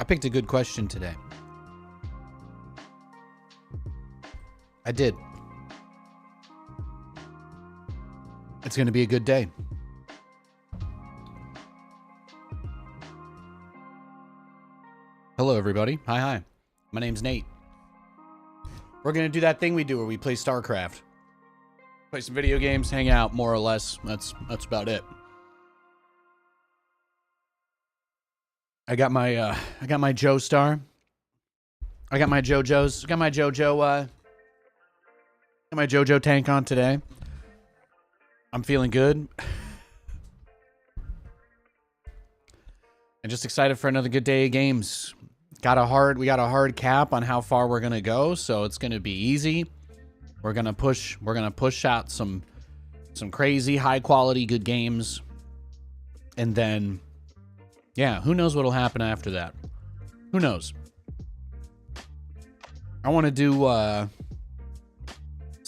I picked a good question today. I did. It's going to be a good day. Hello, everybody. Hi. My name's Nate. We're going to do that thing we do where we play StarCraft. Play some video games, hang out, more or less. That's about it. I got my Joe Star. I got my JoJo's. Got my JoJo tank on today. I'm feeling good. And just excited for another good day of games. We got a hard cap on how far we're gonna go, so it's gonna be easy. We're gonna push out some crazy high quality good games. And then yeah, who knows what'll happen after that? Who knows? I want to do let's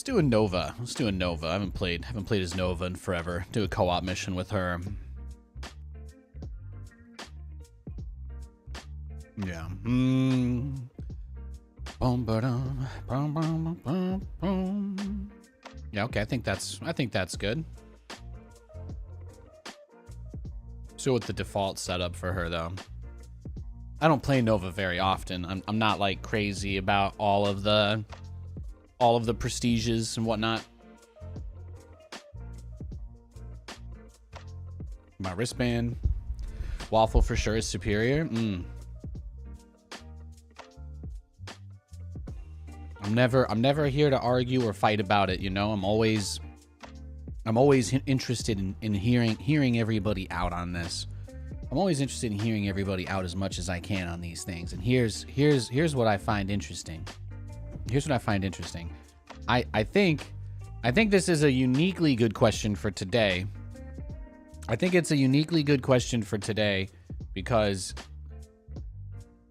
do a Nova. Let's do a Nova. I haven't played as Nova in forever. Do a co-op mission with her. Yeah. Yeah, okay. I think that's good. So with the default setup for her though. I don't play Nova very often. I'm not like crazy about all of the prestiges and whatnot. My wristband. Waffle for sure is superior. I'm never here to argue or fight about it, you know. I'm always interested in hearing everybody out on this. I'm always interested in hearing everybody out as much as I can on these things. And here's what I find interesting. I think this is a uniquely good question for today. I think it's a uniquely good question for today because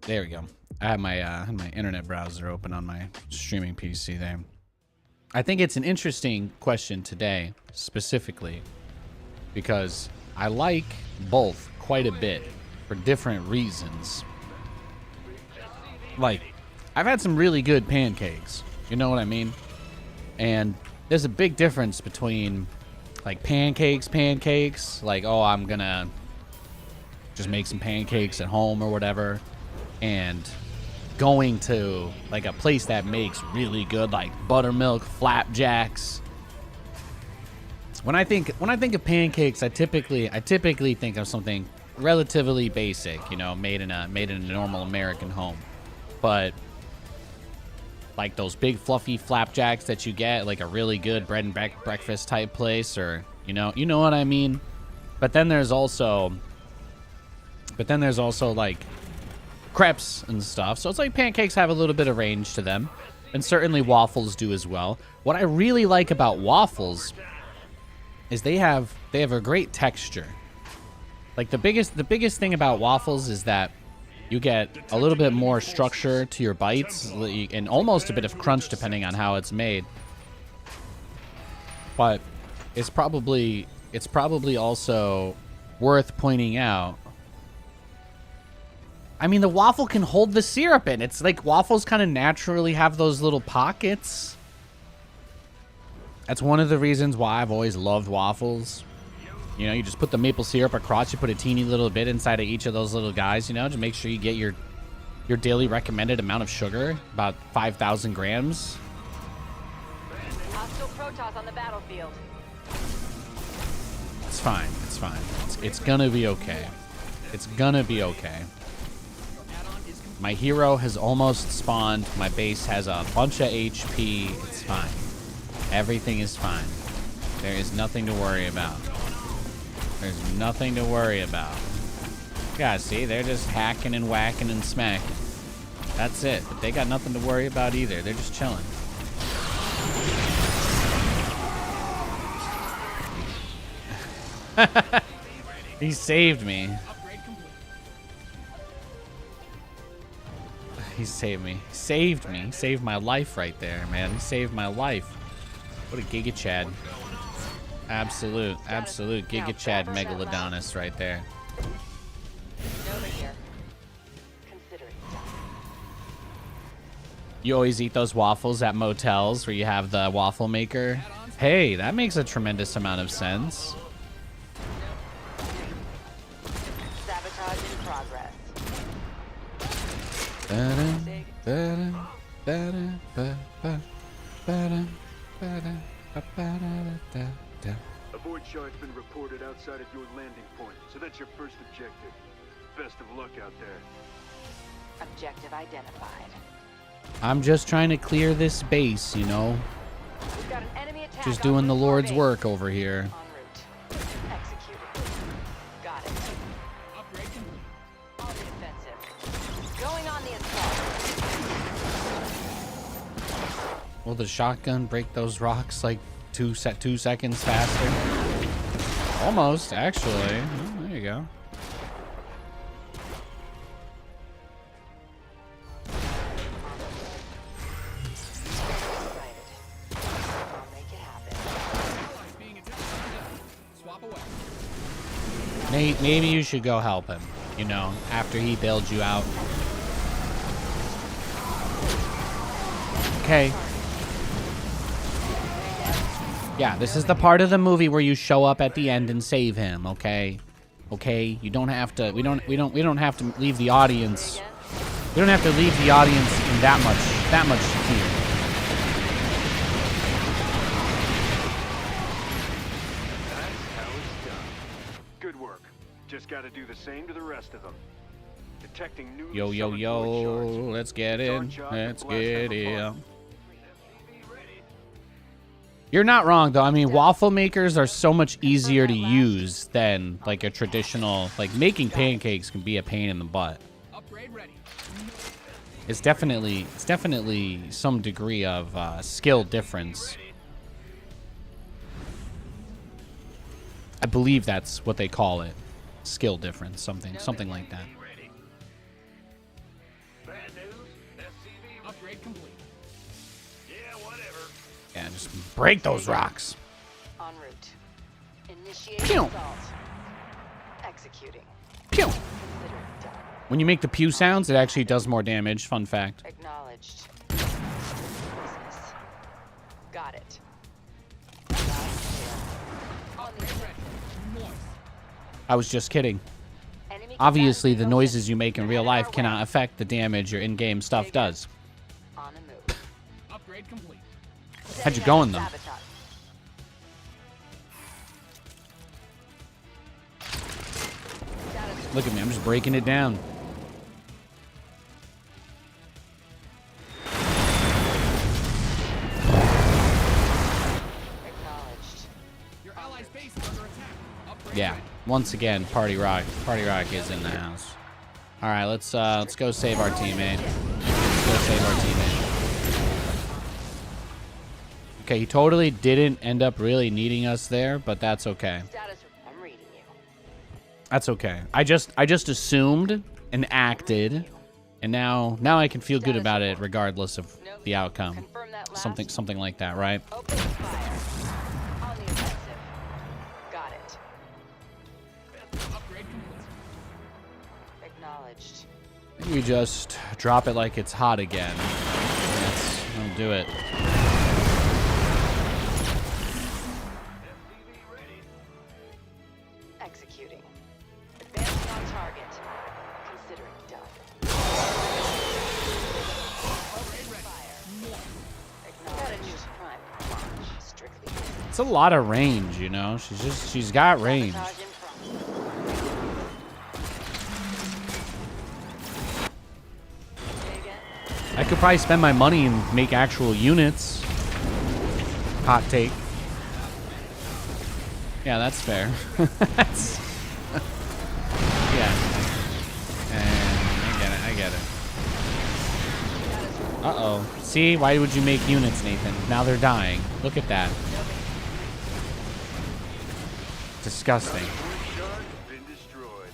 there we go. I have my internet browser open on my streaming PC there. I think it's an interesting question today, specifically, because I like both quite a bit for different reasons. Like, I've had some really good pancakes, you know what I mean? And there's a big difference between, like, pancakes, like, oh, I'm gonna just make some pancakes at home or whatever, and going to like a place that makes really good like buttermilk flapjacks. When I think of pancakes, I typically think of something relatively basic, you know, made in a normal American home. But like those big fluffy flapjacks that you get at like a really good bread and breakfast type place, or you know what I mean. But then there's also like crepes and stuff, so it's like pancakes have a little bit of range to them, and certainly waffles do as well. What I really like about waffles is they have a great texture. Like the biggest thing about waffles is that you get a little bit more structure to your bites and almost a bit of crunch depending on how it's made. But it's probably also worth pointing out, I mean, the waffle can hold the syrup in. It's like waffles kind of naturally have those little pockets. That's one of the reasons why I've always loved waffles. You know, you just put the maple syrup across, you put a teeny little bit inside of each of those little guys, you know, to make sure you get your daily recommended amount of sugar, about 5,000 grams. Hostile Protoss on the battlefield. It's fine. It's gonna be okay. It's gonna be okay. My hero has almost spawned. My base has a bunch of HP. It's fine. Everything is fine. There is nothing to worry about. There's nothing to worry about. Yeah, see, they're just hacking and whacking and smacking. That's it. But they got nothing to worry about either. They're just chilling. He saved me. He saved me. Saved me. Saved my life right there, man. He saved my life. What a Giga Chad. Absolute Giga Chad Megalodonus right there. You always eat those waffles at motels where you have the waffle maker. Hey, that makes a tremendous amount of sense. Sabotage in progress. Avoid sharks been reported outside of your landing point, so that's your first objective. Best of luck out there. Objective identified. I'm just trying to clear this base, you know. We've got an enemy attack. Just doing the Lord's work over here. En route. Executed. Got it. Upgrade complete. On the offensive. Going on the assault. Will the shotgun break those rocks like 2 seconds faster? Almost, actually. Oh, there you go. Maybe you should go help him, you know, after he bailed you out. Okay. Yeah, this is the part of the movie where you show up at the end and save him, okay? Okay, you don't have to, we don't have to leave the audience. We don't have to leave the audience in that much fear. Just gotta do the same to the rest of them. Detecting new Yo, let's get in. Let's get in. You're not wrong, though. I mean, waffle makers are so much easier to use than, like, a traditional... Like, making pancakes can be a pain in the butt. It's definitely some degree of skill difference. I believe that's what they call it. Skill difference, something like that. Bad news, SCV upgrade complete. Yeah, whatever. Yeah, just break those rocks. En route. Initiate Pew. assault. Executing. Pew. Consider it done. When you make the pew sounds, it actually does more damage. Fun fact. Acknowledged. Business. Got it. On the offensive. I was just kidding. Enemy Obviously, the combatant noises you make in real life our cannot way. affect the damage your in-game stuff does. On the move. Upgrade complete. How'd you going, though? Sabotage. Status Look at me, I'm just breaking it down. acknowledged. Your allies' base is under attack. Upgrade Yeah, once again, Party Rock is in the house. All right, let's go save our teammate. Let's go save our teammate. Okay, he totally didn't end up really needing us there, but that's okay. Status. I'm reading you. That's okay. I just assumed and acted, and now I can feel good about it regardless of the outcome. Confirm that last. Something like that, right? Open fire. On the offensive. Got it. Upgrade complete. Acknowledged. Maybe we just drop it like it's hot again. That'll do it. SCV ready. Executing. Advancing on target. Considering done. Open fire. Acknowledged. Prime. Launch. Strictly. It's a lot of range, you know. She's got range. Sabotage in progress. Say again. I could probably spend my money and make actual units. Hot take. Yeah, that's fair. That's yeah. And I get it. Uh-oh. See? Why would you make units, Nathan? Now they're dying. Look at that. Disgusting. Shark been destroyed.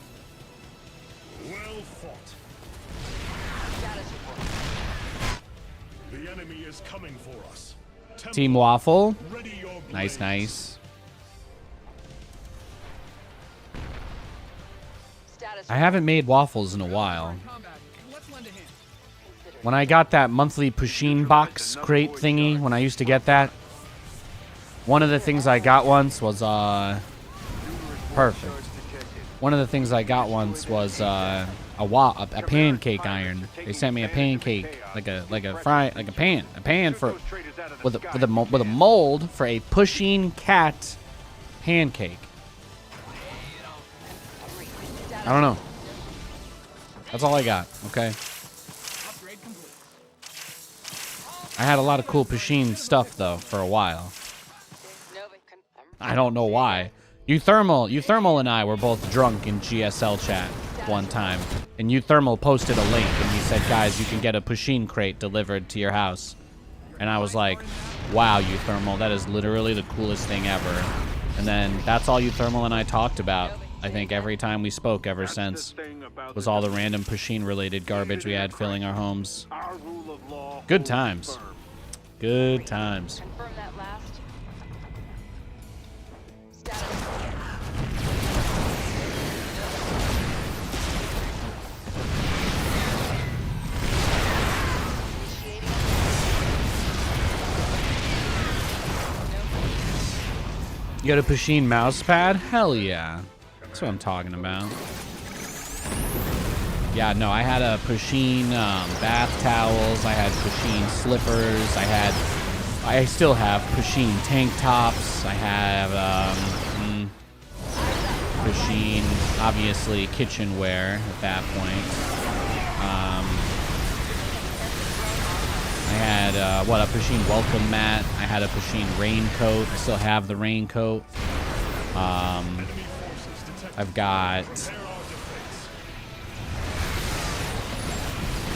Well fought. Status report. The enemy is coming for us. Team Waffle. Ready your Nice, blades. nice. Status I haven't made waffles in a while. Combat. Let's lend a hand. considered when I got that monthly Pusheen box crate thingy, when I used to get that, one of the things I got once was, perfect. One of the things I got once was, a pancake iron. They sent me a pancake, like a pan with a mold for a Pusheen cat pancake. I don't know. That's all I got, okay? I had a lot of cool Pusheen stuff, though, for a while. I don't know why. Euthermal and I were both drunk in GSL chat one time. And Euthermal posted a link, and he said, guys, you can get a Pusheen crate delivered to your house. And I was like, wow, Euthermal, that is literally the coolest thing ever. And then that's all Euthermal and I talked about. I think every time we spoke ever since was all the random Pusheen-related garbage we had filling our homes. Good times. Good times. Confirm that last. You got a Pusheen mouse pad? Hell yeah. That's what I'm talking about. Yeah, no, I had a Pusheen bath towels. I had Pusheen slippers. I still have Pusheen tank tops. I have Pusheen, obviously, kitchenware at that point. I had, a Pusheen welcome mat. I had a Pusheen raincoat. I still have the raincoat. I've got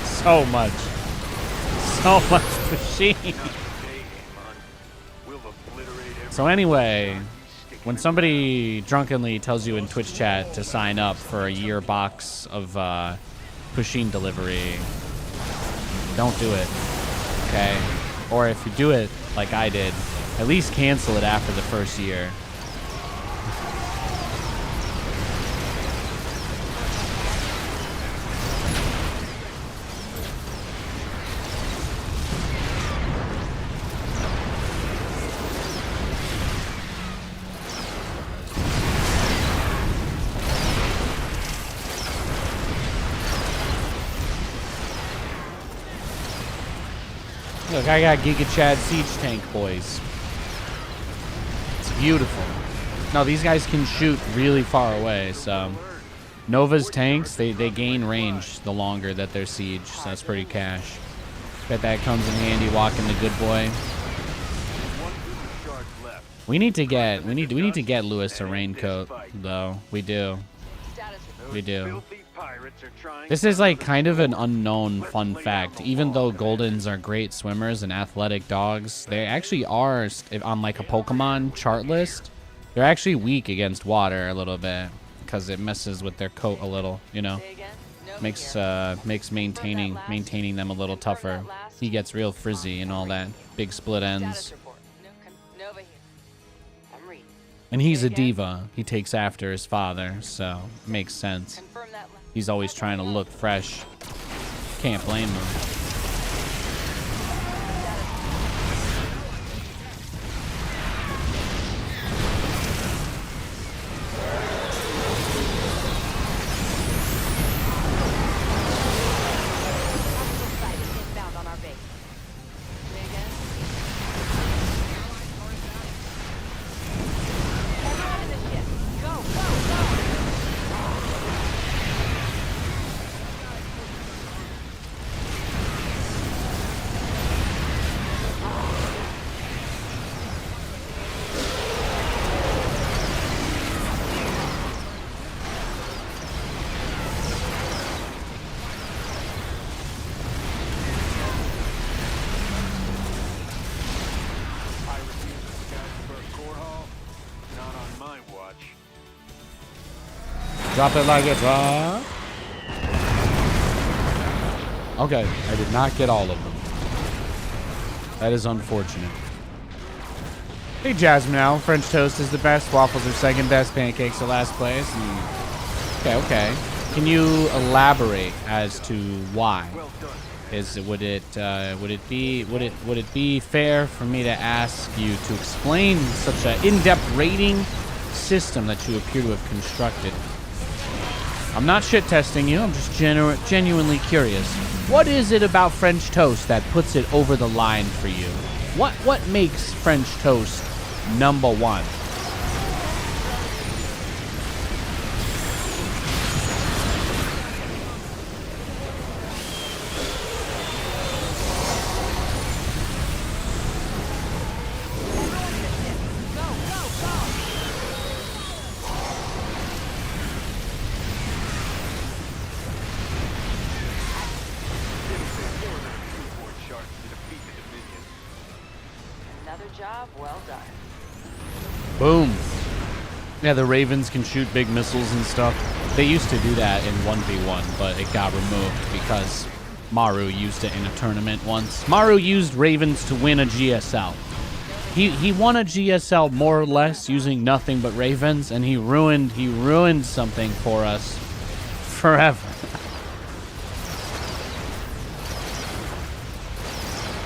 so much Pusheen. So anyway, when somebody drunkenly tells you in Twitch chat to sign up for a year box of Pusheen delivery, don't do it, okay? Or if you do it like I did, at least cancel it after the first year. Look, I got Giga Chad Siege Tank, boys. It's beautiful. No, these guys can shoot really far away, so... Nova's tanks, they gain range the longer that they're siege, so that's pretty cash. Bet that comes in handy walking the good boy. We need to get Lewis a raincoat, though. We do. We do. This is like kind of an unknown fun fact. Even though Goldens are great swimmers and athletic dogs, they actually are, on like a Pokemon chart list, they're actually weak against water a little bit because it messes with their coat a little, you know. Makes maintaining them a little tougher. He gets real frizzy and all that. Big split ends. And he's a diva. He takes after his father, so makes sense. He's always trying to look fresh. Can't blame him. Drop it like it's hot. Okay, I did not get all of them. That is unfortunate. Hey, Jasmine now. French toast is the best. Waffles are second best. Pancakes are last place. Okay. Can you elaborate as to why? would it be fair for me to ask you to explain such an in-depth rating system that you appear to have constructed? I'm not shit testing you. I'm just genuinely curious. What is it about French toast that puts it over the line for you? What makes French toast number one? Another job well done. Boom. Yeah, the Ravens can shoot big missiles and stuff. They used to do that in 1v1, but it got removed because Maru used it in a tournament once. Maru used Ravens to win a GSL. He won a GSL more or less using nothing but Ravens, and he ruined something for us forever.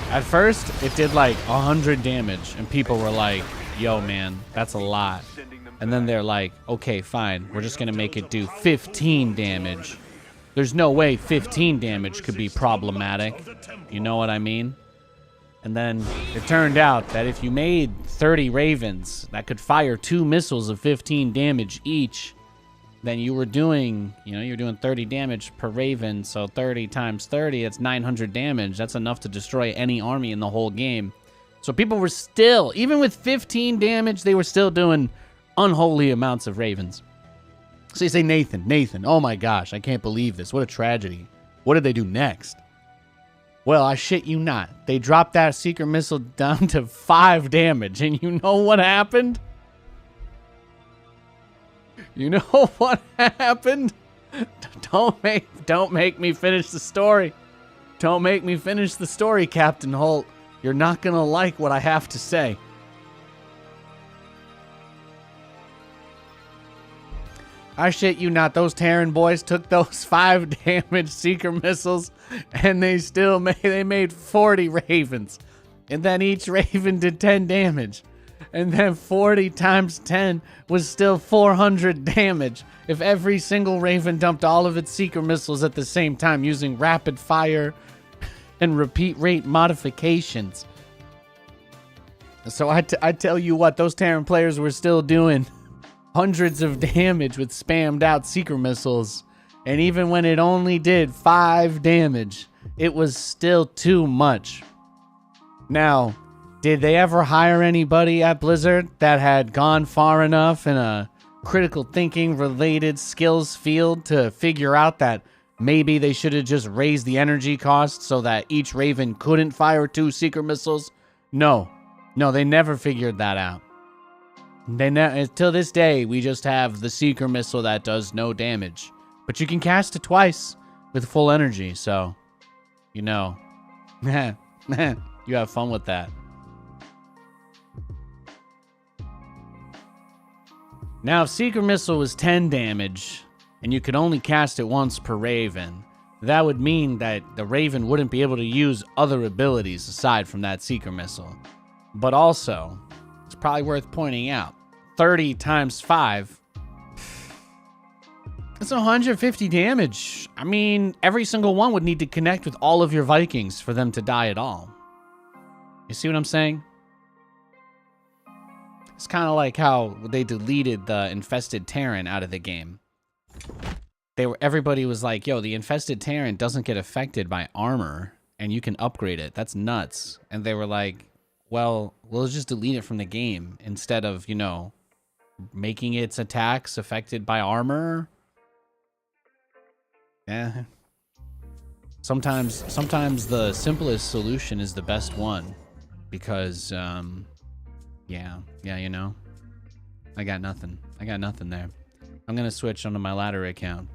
At first, it did like 100 damage, and people were like, yo, man, that's a lot. And then they're like, okay, fine, we're just going to make it do 15 damage. There's no way 15 damage could be problematic. You know what I mean? And then it turned out that if you made 30 Ravens that could fire 2 missiles of 15 damage each, then you were doing, you're doing 30 damage per Raven. So 30 times 30, it's 900 damage. That's enough to destroy any army in the whole game. So people were still, even with 15 damage, they were still doing unholy amounts of Ravens. So you say, Nathan, oh my gosh, I can't believe this. What a tragedy. What did they do next? Well, I shit you not. They dropped that secret missile down to 5 damage. And you know what happened? You know what happened? Don't make me finish the story. Don't make me finish the story, Captain Holt. You're not gonna like what I have to say. I shit you not, those Terran boys took those 5 damage seeker missiles and they made 40 Ravens. And then each Raven did 10 damage. And then 40 times 10 was still 400 damage if every single Raven dumped all of its seeker missiles at the same time using rapid fire and repeat rate modifications. So I tell you what, those Terran players were still doing hundreds of damage with spammed out seeker missiles. And even when it only did 5 damage, it was still too much. Now, did they ever hire anybody at Blizzard that had gone far enough in a critical thinking related skills field to figure out that maybe they should have just raised the energy cost so that each Raven couldn't fire 2 seeker missiles? No, they never figured that out. Till this day, we just have the seeker missile that does no damage, but you can cast it twice with full energy. So, you have fun with that. Now, if Seeker Missile was 10 damage, and you could only cast it once per Raven, that would mean that the Raven wouldn't be able to use other abilities aside from that Seeker Missile. But also, it's probably worth pointing out, 30 times 5, that's 150 damage. I mean, every single one would need to connect with all of your Vikings for them to die at all. You see what I'm saying? It's kind of like how they deleted the Infested Terran out of the game. Everybody was like, yo, the Infested Terran doesn't get affected by armor, and you can upgrade it. That's nuts. And they were like, well, we'll just delete it from the game instead of, making its attacks affected by armor. Yeah. Sometimes the simplest solution is the best one. Because, yeah, I got nothing there. I'm gonna switch onto my ladder account.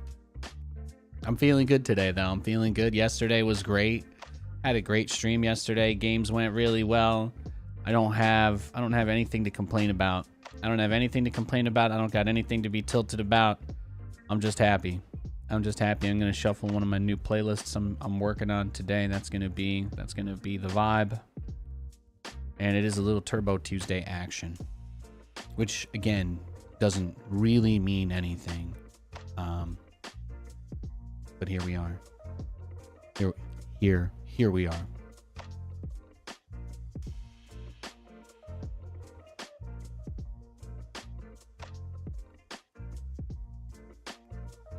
I'm feeling good today, though. I'm feeling good. Yesterday was great. Had a great stream yesterday. Games went really well. I don't have anything to complain about. I don't have anything to complain about. I don't got anything to be tilted about. I'm just happy. I'm just happy. I'm gonna shuffle one of my new playlists I'm working on today. That's gonna be the vibe. And it is a little Turbo Tuesday action, which again doesn't really mean anything. But here we are. Here we are.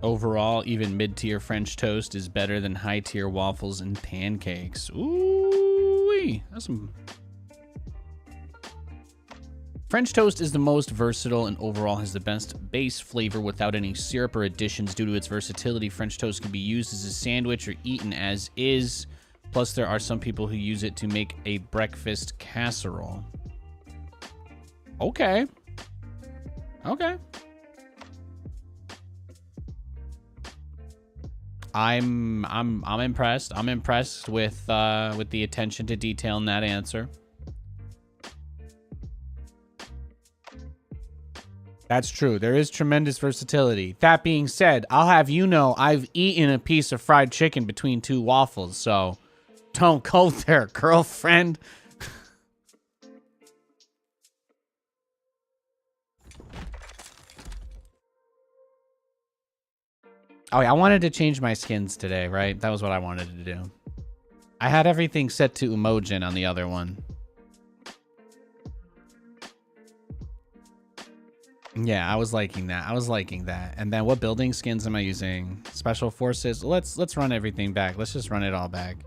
Overall, even mid-tier French toast is better than high-tier waffles and pancakes. Ooh-wee. That's some... French toast is the most versatile and overall has the best base flavor without any syrup or additions. Due to its versatility, French toast can be used as a sandwich or eaten as is. Plus, there are some people who use it to make a breakfast casserole. Okay. Okay. I'm impressed. I'm impressed with the attention to detail in that answer. That's true. There is tremendous versatility. That being said, I'll have you know I've eaten a piece of fried chicken between two waffles, so don't go there, girlfriend. Oh, yeah, I wanted to change my skins today, right? That was what I wanted to do. I had everything set to Emojin on the other one. Yeah, I was liking that. I was liking that. And then what building skins am I using? Special Forces. Let's run everything back. Let's just run it all back.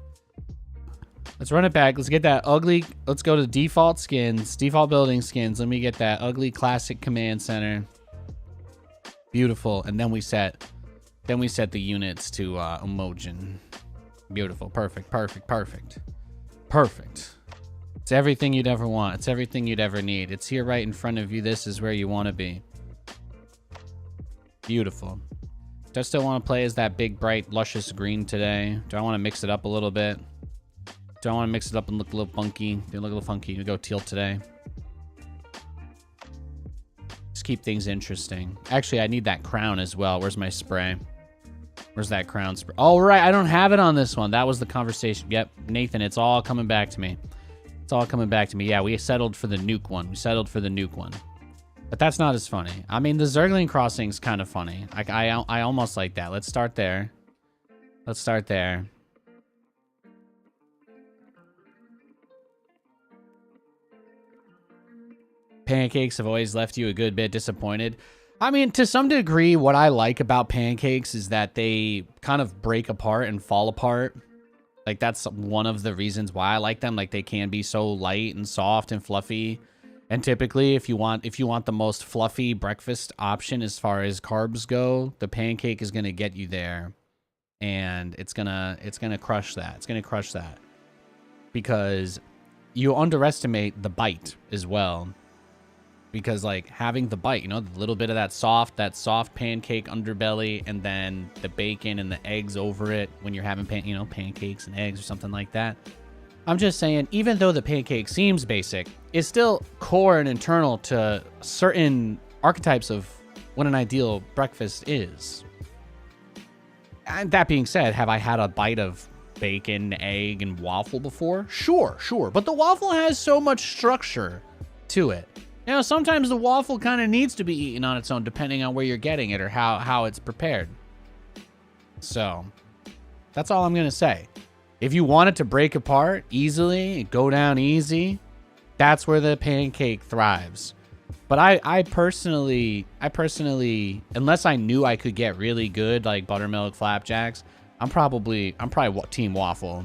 Let's run it back. Let's get that ugly. Let's go to default skins, default building skins. Let me get that ugly classic command center. Beautiful. And then we set the units to Emojin. Beautiful. Perfect. Perfect. Perfect. Perfect. It's everything you'd ever want. It's everything you'd ever need. It's here right in front of you. This is where you want to be. Beautiful. Do I still want to play as that big, bright, luscious green today? Do I want to mix it up a little bit? Do I want to mix it up and look a little funky? Do look a little funky? We go teal today. Just keep things interesting. Actually, I need that crown as well. Where's my spray? Where's that crown spray? Oh, right. I don't have it on this one. That was the conversation. Yep. Nathan, it's all coming back to me. It's all coming back to me. Yeah, we settled for the nuke one. We settled for the nuke one. But that's not as funny. I mean, the Zergling Crossing's kind of funny. I almost like that. Let's start there. Let's start there. Pancakes have always left you a good bit disappointed. I mean, to some degree, what I like about pancakes is that they kind of break apart and fall apart. Like, that's one of the reasons why I like them. Like, they can be so light and soft and fluffy. And typically, if you want the most fluffy breakfast option as far as carbs go, the pancake is going to get you there. And it's going to crush that. It's going to crush that. Because you underestimate the bite as well. Because, like, having the bite, you know, the little bit of that soft pancake underbelly, and then the bacon and the eggs over it when you're having, pancakes and eggs or something like that. I'm just saying, even though the pancake seems basic, it's still core and internal to certain archetypes of what an ideal breakfast is. And that being said, have I had a bite of bacon, egg, and waffle before? Sure. But the waffle has so much structure to it. You know, sometimes the waffle kind of needs to be eaten on its own, depending on where you're getting it or how it's prepared. So, that's all I'm going to say. If you want it to break apart easily, go down easy, that's where the pancake thrives. But I personally, unless I knew I could get really good, like buttermilk flapjacks, I'm probably team waffle.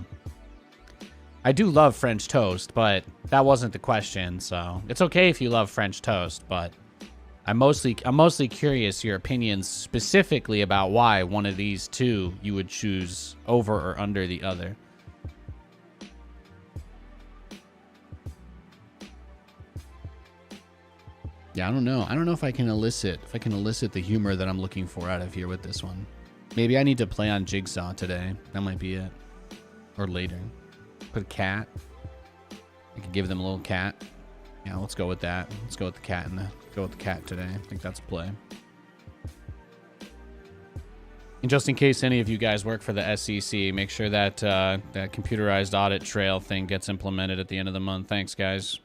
I do love French toast, but that wasn't the question, so it's okay if you love French toast, but I'm mostly curious your opinions specifically about why one of these two you would choose over or under the other. Yeah, I don't know. I don't know if I can elicit the humor that I'm looking for out of here with this one. Maybe I need to play on Jigsaw today. That might be it. Or later. Put a cat. I could give them a little cat. Yeah, let's go with that. Let's go with the cat today. I think that's a play. And just in case any of you guys work for the SEC, make sure that that computerized audit trail thing gets implemented at the end of the month. Thanks, guys.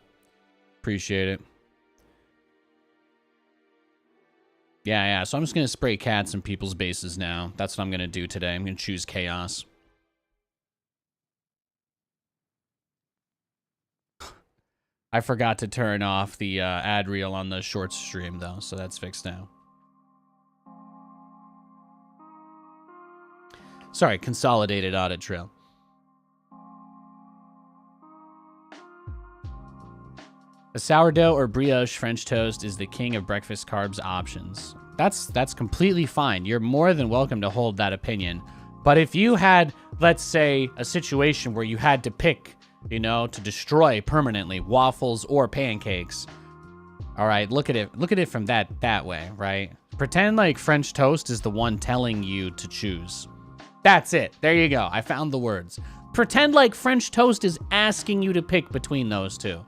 Appreciate it. Yeah. So I'm just going to spray cats in people's bases now. That's what I'm going to do today. I'm going to choose chaos. I forgot to turn off the ad reel on the shorts stream, though, so that's fixed now. Sorry, consolidated audit trail. A sourdough or brioche French toast is the king of breakfast carbs options. That's completely fine. You're more than welcome to hold that opinion. But if you had, let's say, a situation where you had to pick, you know, to destroy permanently waffles or pancakes, all right, look at it from that way, right? Pretend like French toast is the one telling you to choose. That's it. There you go. I found the words. Pretend like French toast is asking you to pick between those two.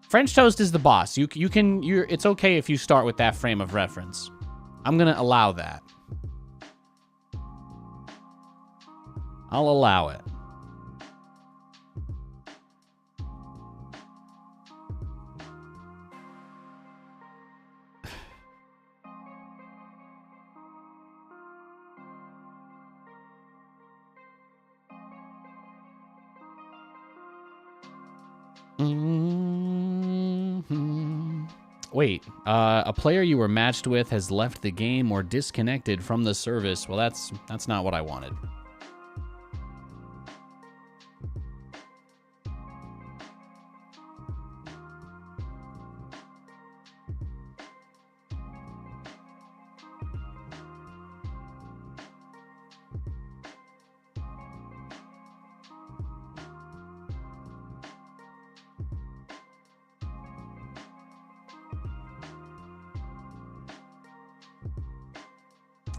French toast is the boss. It's okay if you start with that frame of reference. I'm gonna allow that. I'll allow it. Wait, a player you were matched with has left the game or disconnected from the service. Well, that's not what I wanted.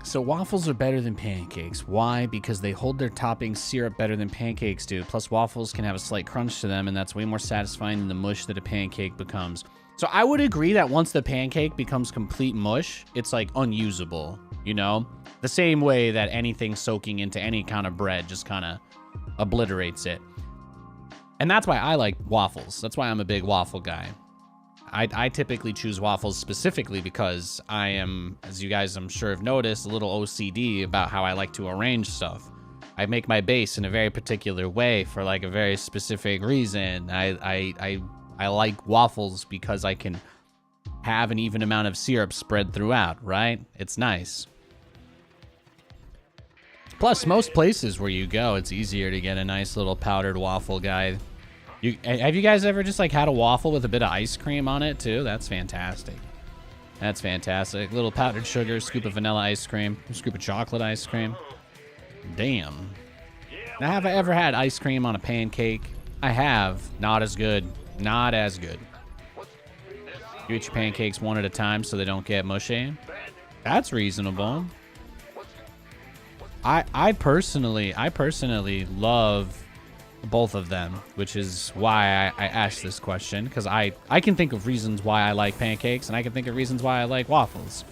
So waffles are better than pancakes. Why? Because they hold their topping syrup better than pancakes do. Plus waffles can have a slight crunch to them, and that's way more satisfying than the mush that a pancake becomes. So I would agree that once the pancake becomes complete mush, it's like unusable, you know? The same way that anything soaking into any kind of bread just kind of obliterates it. And that's why I like waffles. That's why I'm a big waffle guy. I typically choose waffles specifically because I am, as you guys I'm sure have noticed, a little OCD about how I like to arrange stuff. I make my base in a very particular way for like a very specific reason. I like waffles because I can have an even amount of syrup spread throughout, right? It's nice. Plus, most places where you go, it's easier to get a nice little powdered waffle guy. Have you guys ever just like had a waffle with a bit of ice cream on it too? That's fantastic. That's fantastic. Little powdered sugar, scoop of vanilla ice cream, scoop of chocolate ice cream. Damn. Now, have I ever had ice cream on a pancake? I have. Not as good. Not as good. You eat your pancakes one at a time so they don't get mushy. That's reasonable. I personally love both of them, which is why I asked this question, because I can think of reasons why I like pancakes, and I can think of reasons why I like waffles.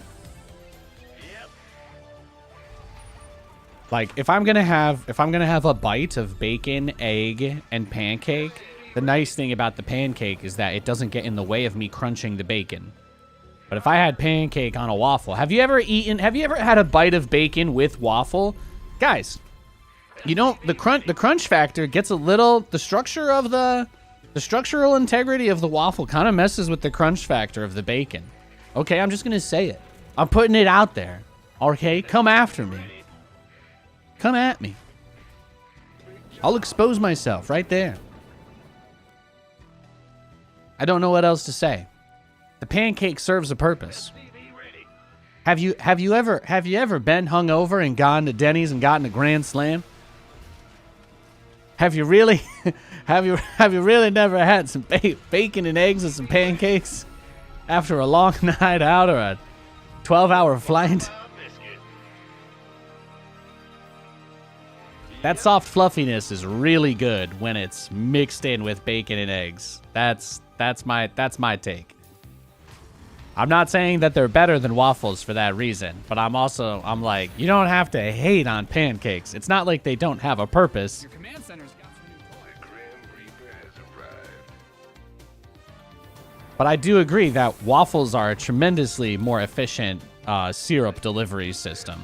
Like if I'm gonna have a bite of bacon, egg, and pancake, the nice thing about the pancake is that it doesn't get in the way of me crunching the bacon. But if I had pancake on a waffle, have you ever had a bite of bacon with waffle? Guys, you know, the crunch factor gets a little, the structural integrity of the waffle kind of messes with the crunch factor of the bacon. Okay, I'm just going to say it. I'm putting it out there. Okay, come after me. Come at me. I'll expose myself right there. I don't know what else to say. The pancake serves a purpose. Have you ever been hungover and gone to Denny's and gotten a Grand Slam? Have you really never had some bacon and eggs and some pancakes after a long night out or a 12-hour flight? That soft fluffiness is really good when it's mixed in with bacon and eggs. That's my take. I'm not saying that they're better than waffles for that reason, but I'm like, you don't have to hate on pancakes. It's not like they don't have a purpose. Your command center's got some new toys. Grim Reaper has arrived. But I do agree that waffles are a tremendously more efficient syrup delivery system.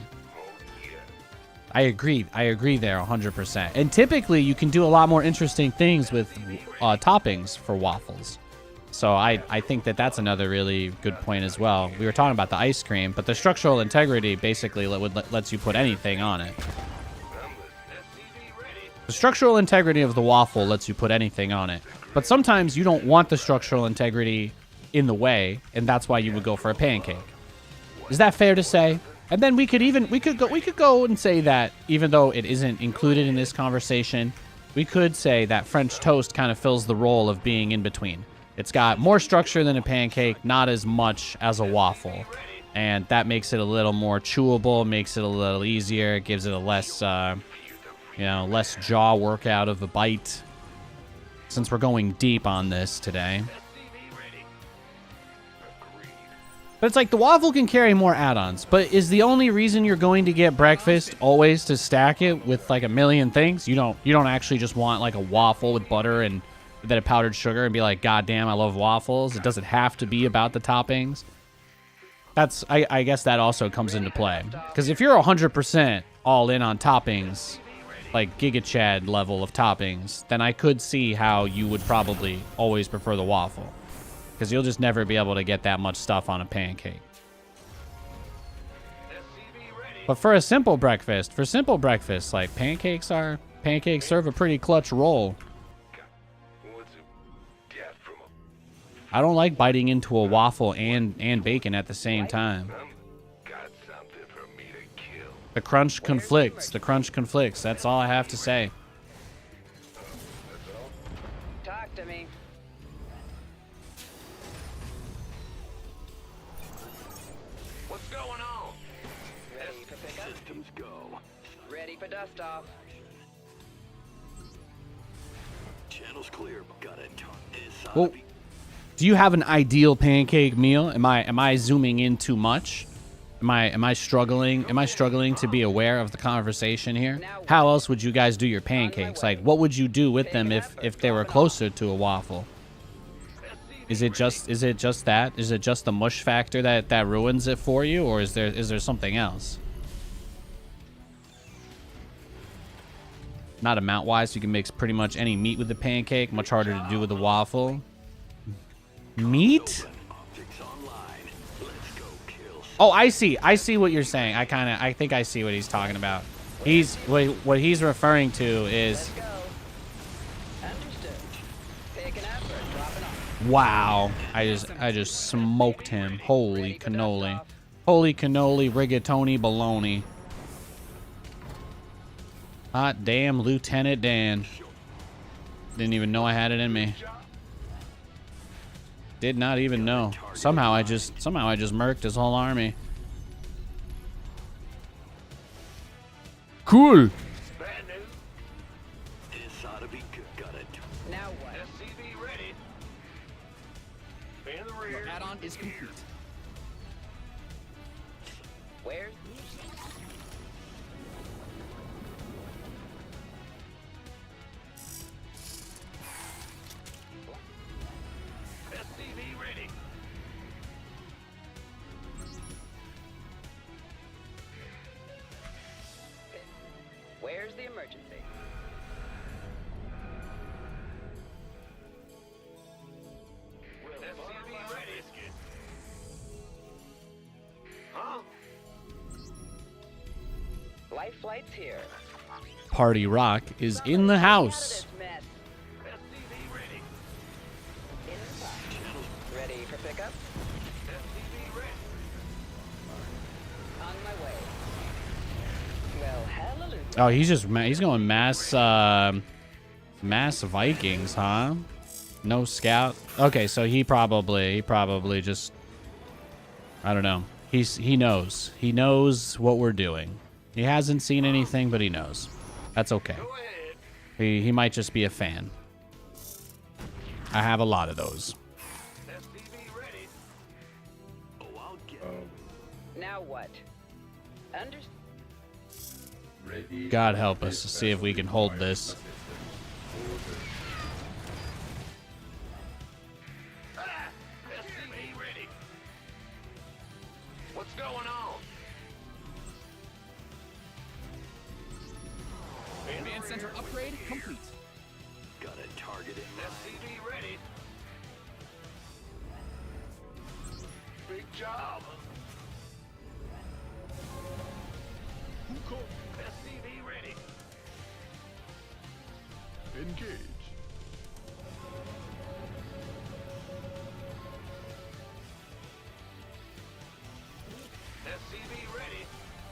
I agree there 100%. And typically you can do a lot more interesting things with toppings for waffles. So I think that that's another really good point as well. We were talking about the ice cream, but the structural integrity basically lets you put anything on it. The structural integrity of the waffle lets you put anything on it. But sometimes you don't want the structural integrity in the way, and that's why you would go for a pancake. Is that fair to say? And then we could go and say that even though it isn't included in this conversation, we could say that French toast kind of fills the role of being in between. It's got more structure than a pancake, not as much as a waffle. And that makes it a little more chewable, makes it a little easier, it gives it a less, less jaw workout of a bite. Since we're going deep on this today. But it's like the waffle can carry more add-ons. But is the only reason you're going to get breakfast always to stack it with like a million things? You don't actually just want like a waffle with butter and then a powdered sugar and be like, God damn, I love waffles. It doesn't have to be about the toppings. I guess that also comes into play. Because if you're 100% all in on toppings, like Giga Chad level of toppings, then I could see how you would probably always prefer the waffle. Because you'll just never be able to get that much stuff on a pancake. But for a simple breakfast, like pancakes serve a pretty clutch role. I don't like biting into a waffle and bacon at the same time. The crunch conflicts. That's all I have to say. Talk to me. What's going on? Ready for pickup? Systems go. Ready for dust off. Channel's clear. Got it. Well, do you have an ideal pancake meal? Am I zooming in too much? Am I struggling to be aware of the conversation here? How else would you guys do your pancakes? Like, what would you do with them if they were closer to a waffle? Is it just that? Is it just the mush factor that ruins it for you, or is there something else? Not amount-wise, you can mix pretty much any meat with the pancake. Much harder to do with the waffle. Meat? Oh, I see what you're saying. I think I see what he's talking about. What he's referring to is. Let's go. Understood. Picking up or dropping off. Wow, I just smoked him. Holy cannoli. Holy cannoli, rigatoni, baloney. Hot damn, Lieutenant Dan. Didn't even know I had it in me. Did not even know. Somehow I just murked his whole army. Cool. Bad news. This ought to be good. Got it. Now what? SCV ready. In the rear. Add-on is complete. Where's SCV ready. Where's the emergency? SCV ready. Huh? Life flight's here. Party Rock is in the house. Out of this mess. SCV ready. In the box. Ready for pickup? SCV ready. On my way. Well, hallelujah. Oh, he's going mass Vikings, huh? No scout. Okay, so he probably just, I don't know. He knows. He knows what we're doing. He hasn't seen anything, but he knows. That's okay. Go ahead. He might just be a fan. I have a lot of those. SCV ready. Now what? God help us to see if we can hold this. SCV ready. What's going on? Command center upgrade complete. Got a target in mind. SCV ready. Big job. SCV ready. Engage. SCV ready.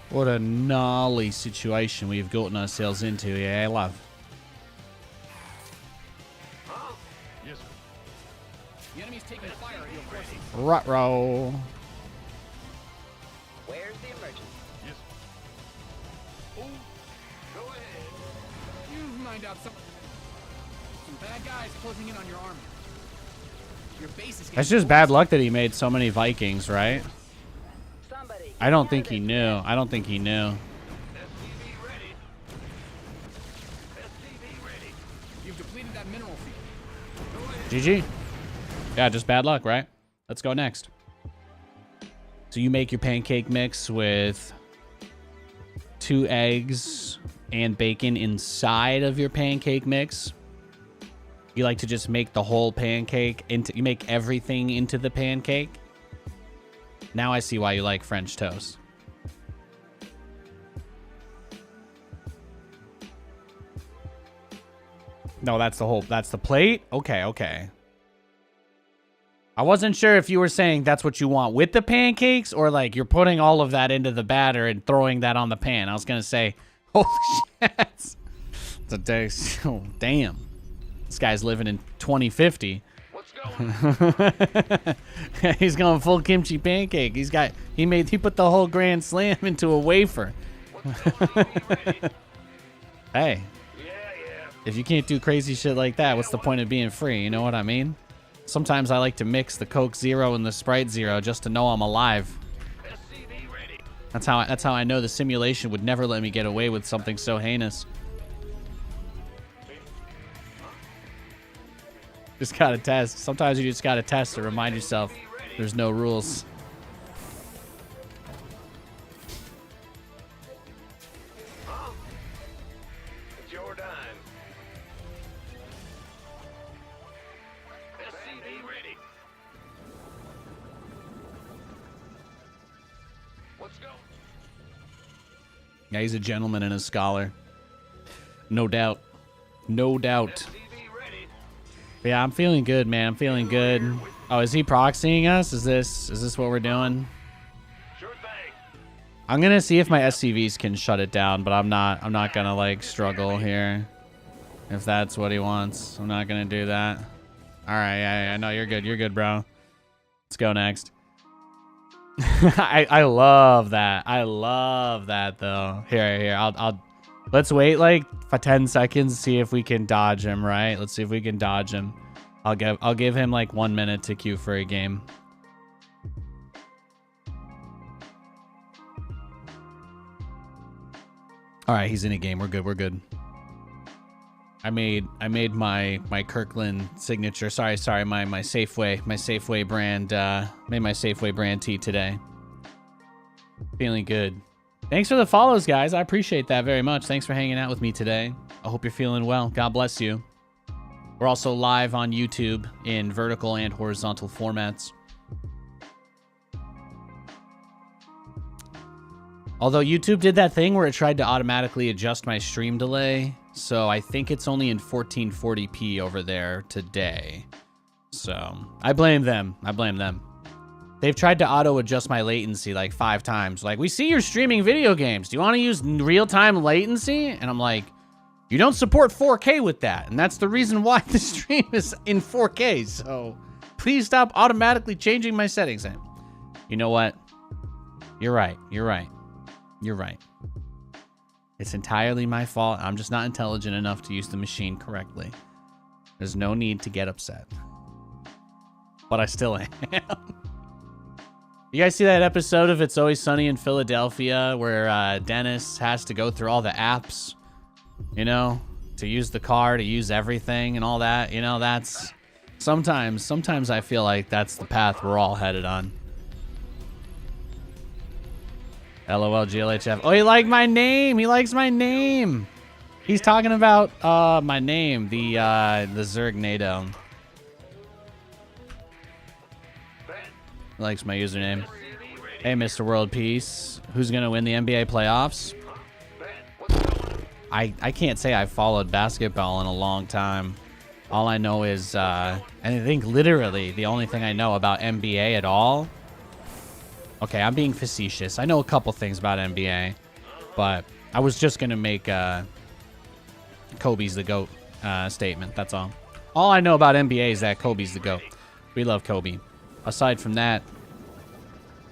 What a gnarly situation we've gotten ourselves into here, love. Yes, sir. The enemy's taking fire at your forces. Ruh-roh. Where's the emergency? Yes, sir. Go ahead. You mined out some bad guys closing in on your army. Your base is That's just bad luck that he made so many Vikings, right? Somebody. I don't think he knew. I don't think he knew. SCV ready. SCV ready. You've depleted that mineral field. Go ahead. GG. Yeah, just bad luck, right? Let's go next. So you make your pancake mix with 2 eggs and bacon inside of your pancake mix. You like to just make the whole pancake into, you make everything into the pancake. Now I see why you like French toast. No, that's the plate? Okay, okay. I wasn't sure if you were saying that's what you want with the pancakes or like you're putting all of that into the batter and throwing that on the pan. I was going to say, holy shit. It's a day. Oh, damn. This guy's living in 2050. What's going on? He's going full kimchi pancake. He put the whole Grand Slam into a wafer. What's going on? Ready? Hey, Yeah. if you can't do crazy shit like that, what's the point of being free? You know what I mean? Sometimes I like to mix the Coke Zero and the Sprite Zero just to know I'm alive. SCV ready. That's how I know the simulation would never let me get away with something so heinous. Just gotta test. Sometimes you just gotta test to remind yourself there's no rules. It's your dime. SCV ready. Let's go. Yeah, he's a gentleman and a scholar. No doubt. No doubt. SCV ready. Yeah, I'm feeling good, man. I'm feeling good. Oh, is he proxying us? Is this what we're doing? Sure thing. I'm gonna see if my SCVs can shut it down, but I'm not gonna like struggle here. If that's what he wants, I'm not gonna do that. All right, yeah, no, you're good. You're good, bro. Let's go next. I love that. I love that though. Here. I'll let's wait like for 10 seconds to see if we can dodge him, right? Let's see if we can dodge him. I'll give him like 1 minute to queue for a game. All right, he's in a game. We're good. We're good. I made my Kirkland signature. Sorry, my Safeway brand. Made my Safeway brand tea today. Feeling good. Thanks for the follows, guys. I appreciate that very much. Thanks for hanging out with me today. I hope you're feeling well. God bless you. We're also live on YouTube in vertical and horizontal formats. Although YouTube did that thing where it tried to automatically adjust my stream delay, so I think it's only in 1440p over there today. So I blame them. They've tried to auto-adjust my latency like 5 times. Like, we see you're streaming video games. Do you want to use real-time latency? And I'm like, you don't support 4K with that. And that's the reason why the stream is in 4K. So please stop automatically changing my settings. And you know what? You're right. It's entirely my fault. I'm just not intelligent enough to use the machine correctly. There's no need to get upset. But I still am. You guys see that episode of It's Always Sunny in Philadelphia where Dennis has to go through all the apps, you know, to use the car, to use everything and all that? You know, that's sometimes I feel like that's the path we're all headed on. LOL GLHF. Oh, he liked my name. He likes my name. He's talking about my name, the Zergnado. Likes my username. Hey, Mr. World Peace. Who's going to win the NBA playoffs? I can't say I've followed basketball in a long time. All I know is, and I think literally the only thing I know about NBA at all. Okay, I'm being facetious. I know a couple things about NBA, but I was just going to make Kobe's the GOAT statement. That's all. All I know about NBA is that Kobe's the GOAT. We love Kobe. Aside from that,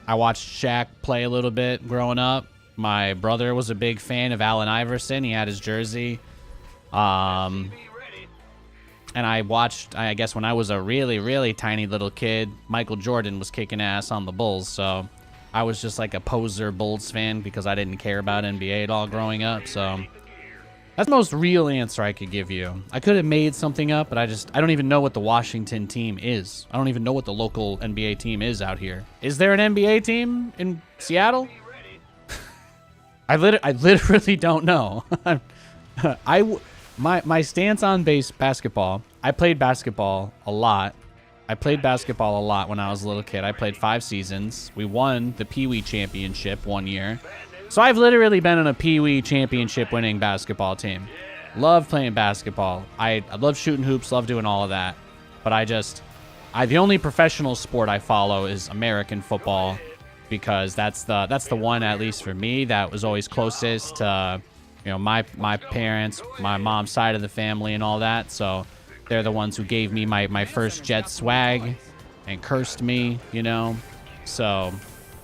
I watched Shaq play a little bit growing up. My brother was a big fan of Allen Iverson. He had his jersey. And I watched, I guess when I was a really, really tiny little kid, Michael Jordan was kicking ass on the Bulls. So I was just like a poser Bulls fan because I didn't care about NBA at all growing up. So that's the most real answer I could give you. I could have made something up, but I don't even know what the Washington team is. I don't even know what the local NBA team is out here. Is there an NBA team in Seattle? I literally don't know. My stance on basketball, I played basketball a lot. I played basketball a lot when I was a little kid. I played 5 seasons. We won the Pee Wee Championship one year. So I've literally been on a Pee Wee Championship winning basketball team. Love playing basketball. I love shooting hoops, love doing all of that. But the only professional sport I follow is American football because that's the one, at least for me, that was always closest to, you know, my parents, my mom's side of the family and all that. So they're the ones who gave me my first Jet swag and cursed me, you know. So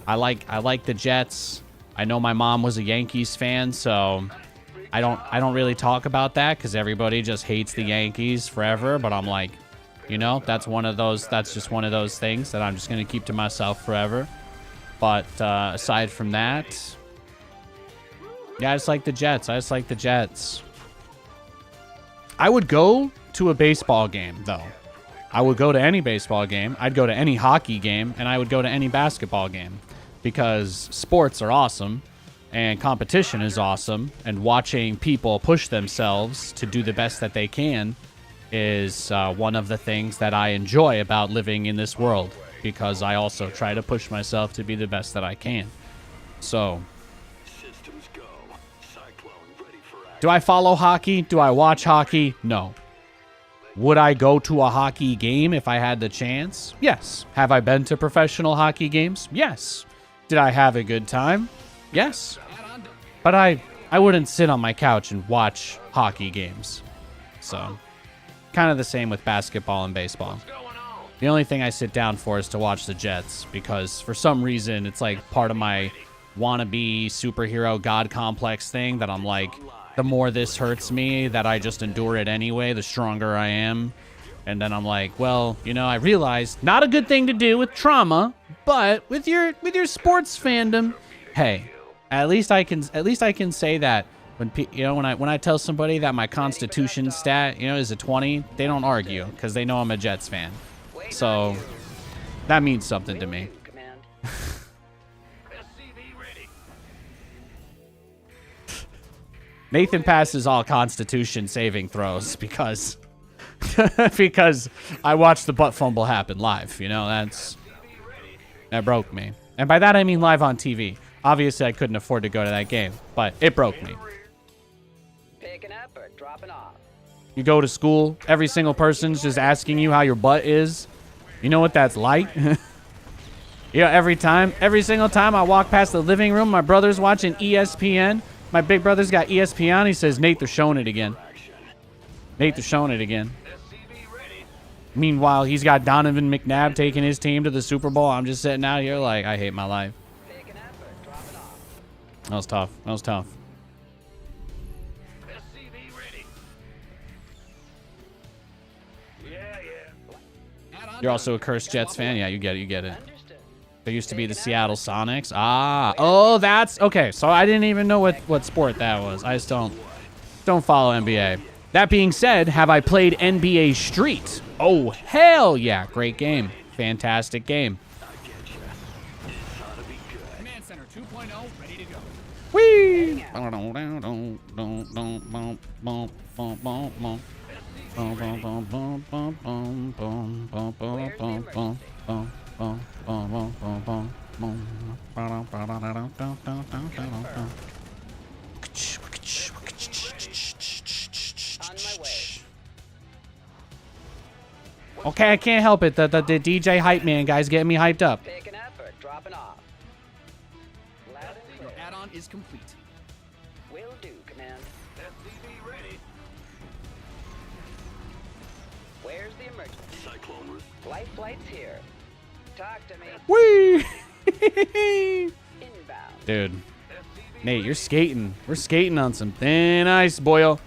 I like the Jets. I know my mom was a Yankees fan, so I don't really talk about that because everybody just hates the Yankees forever. But I'm like, you know, that's just one of those things that I'm just gonna keep to myself forever. But aside from that, yeah, I just like the Jets. I would go to a baseball game though. I would go to any baseball game. I'd go to any hockey game, and I would go to any basketball game. Because sports are awesome and competition is awesome, and watching people push themselves to do the best that they can is one of the things that I enjoy about living in this world, because I also try to push myself to be the best that I can. So, do I follow hockey? Do I watch hockey? No. Would I go to a hockey game if I had the chance? Yes. Have I been to professional hockey games? Yes. Did I have a good time? Yes. But I wouldn't sit on my couch and watch hockey games. So, kind of the same with basketball and baseball. The only thing I sit down for is to watch the Jets, because for some reason it's like part of my wannabe superhero god complex thing that I'm like, the more this hurts me, that I just endure it anyway, the stronger I am. And then I'm like, well, you know, I realized not a good thing to do with trauma, but with your sports fandom, hey, at least I can say that when I tell somebody that my Constitution stat, you know, is a 20, they don't argue because they know I'm a Jets fan. So that means something to me. Nathan passes all Constitution saving throws because I watched the butt fumble happen live. You know, that broke me. And by that I mean live on TV. Obviously I couldn't afford to go to that game, but it broke me. Picking up or dropping off? You go to school, every single person's just asking you how your butt is. You know what that's like? You know, every single time I walk past the living room, my brother's watching ESPN. My big brother's got ESPN. He says, Nate, they're showing it again. Nate, they're showing it again. Meanwhile, he's got Donovan McNabb taking his team to the Super Bowl. I'm just sitting out here like, I hate my life. That was tough. That was tough. You're also a cursed Jets fan? Yeah, you get it. You get it. There used to be the Seattle Sonics. Ah, oh, that's okay. So I didn't even know what sport that was. I just don't follow NBA. That being said, have I played NBA Street? Oh, hell yeah. Great game. Fantastic game. Command Center 2.0 ready to go. Whee! Okay, I can't help it. The DJ hype man guy's getting me hyped up. Picking up or dropping off? Loud and Your clear. add-on is complete. Will do, Command. SCV ready. Where's the emergency? Cyclone roof. Life flight's here. Talk to me. Whee! Inbound. Dude, Nate, you're skating. We're skating on some thin ice, boyo.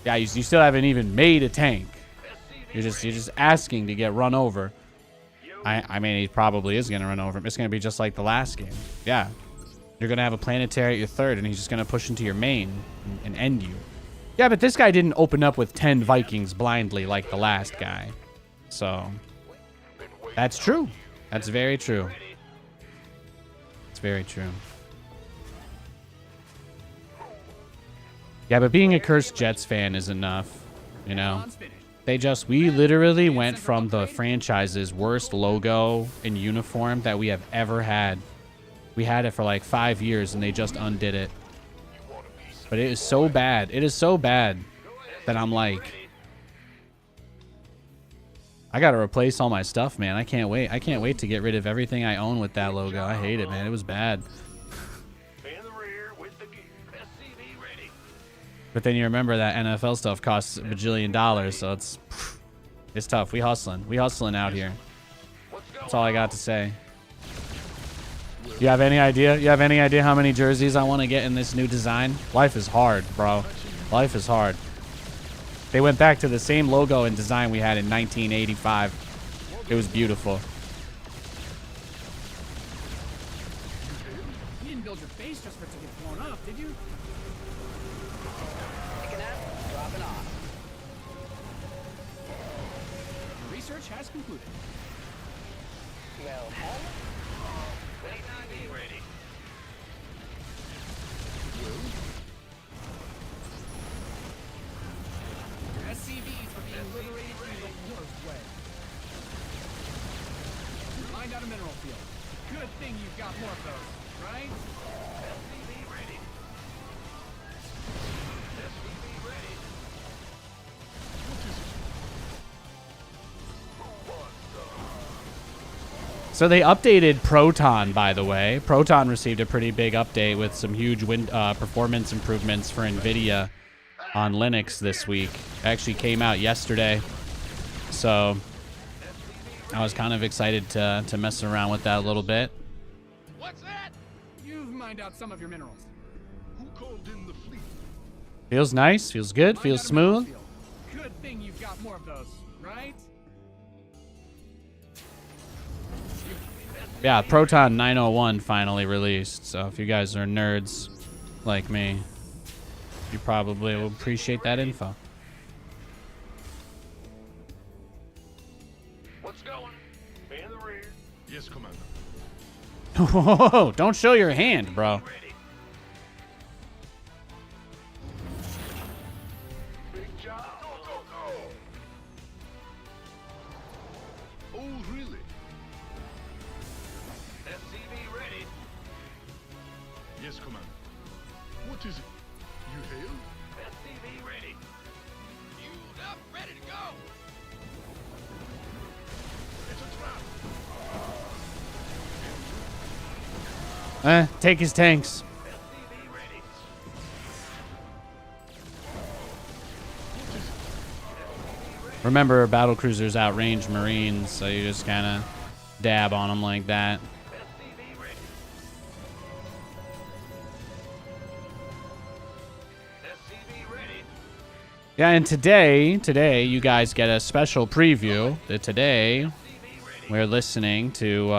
Yeah, you still haven't even made a tank. You're just asking to get run over. I mean, he probably is gonna run over him. It's gonna be just like the last game. Yeah, you're gonna have a planetary at your third, and he's just gonna push into your main and end you. Yeah, but this guy didn't open up with 10 Vikings blindly like the last guy. So that's true. That's very true. It's very true. Yeah, but being a cursed Jets fan is enough, you know. Add-on's finished. We literally went from the franchise's worst logo and uniform that we have ever had. We had it for like 5 years and they just undid it. But it is so bad. It is so bad that I'm like, I gotta replace all my stuff, man. I can't wait. I can't wait to get rid of everything I own with that logo. I hate it, man. It was bad. In the rear with the gear. SCV ready. But then you remember that NFL stuff costs a bajillion dollars, so it's tough. We hustling out here. That's all I got to say. You have any idea? You have any idea how many jerseys I want to get in this new design? Life is hard, bro. Life is hard. They went back to the same logo and design we had in 1985. It was beautiful. You didn't build your base just for it to get blown up, did you? Picking up, dropping off. Your research has concluded. Well, hell. SCV ready. Your SCVs are being liberated in the worst way. Find out a mineral field. Good thing you've got more of those, right? SCV ready. SCV ready. So they updated Proton, by the way. Proton received a pretty big update with some huge performance improvements for NVIDIA on Linux this week. It actually came out yesterday. So I was kind of excited to mess around with that a little bit. What's that? You've mined out some of your minerals. Who called in the fleet? Feels nice, feels good, Find feels out a mineral smooth. field. Good thing you've got more of those, right? Yeah, Proton 901 finally released. So if you guys are nerds like me, you probably will appreciate that info. What's going? In the rear. Yes, Commander. Whoa, don't show your hand, bro. Ready. Big job. Go, go, go. Oh, really? SCV ready. Yes, Commander. What is it? You hail? SCV ready. Fueled up, ready to go. It's a trap. Take his tanks. SCV ready. Remember, battle cruisers outrange Marines, so you just kind of dab on them like that. SCV ready. SCV ready. Yeah, and today you guys get a special preview. Today, SCV ready. We're listening to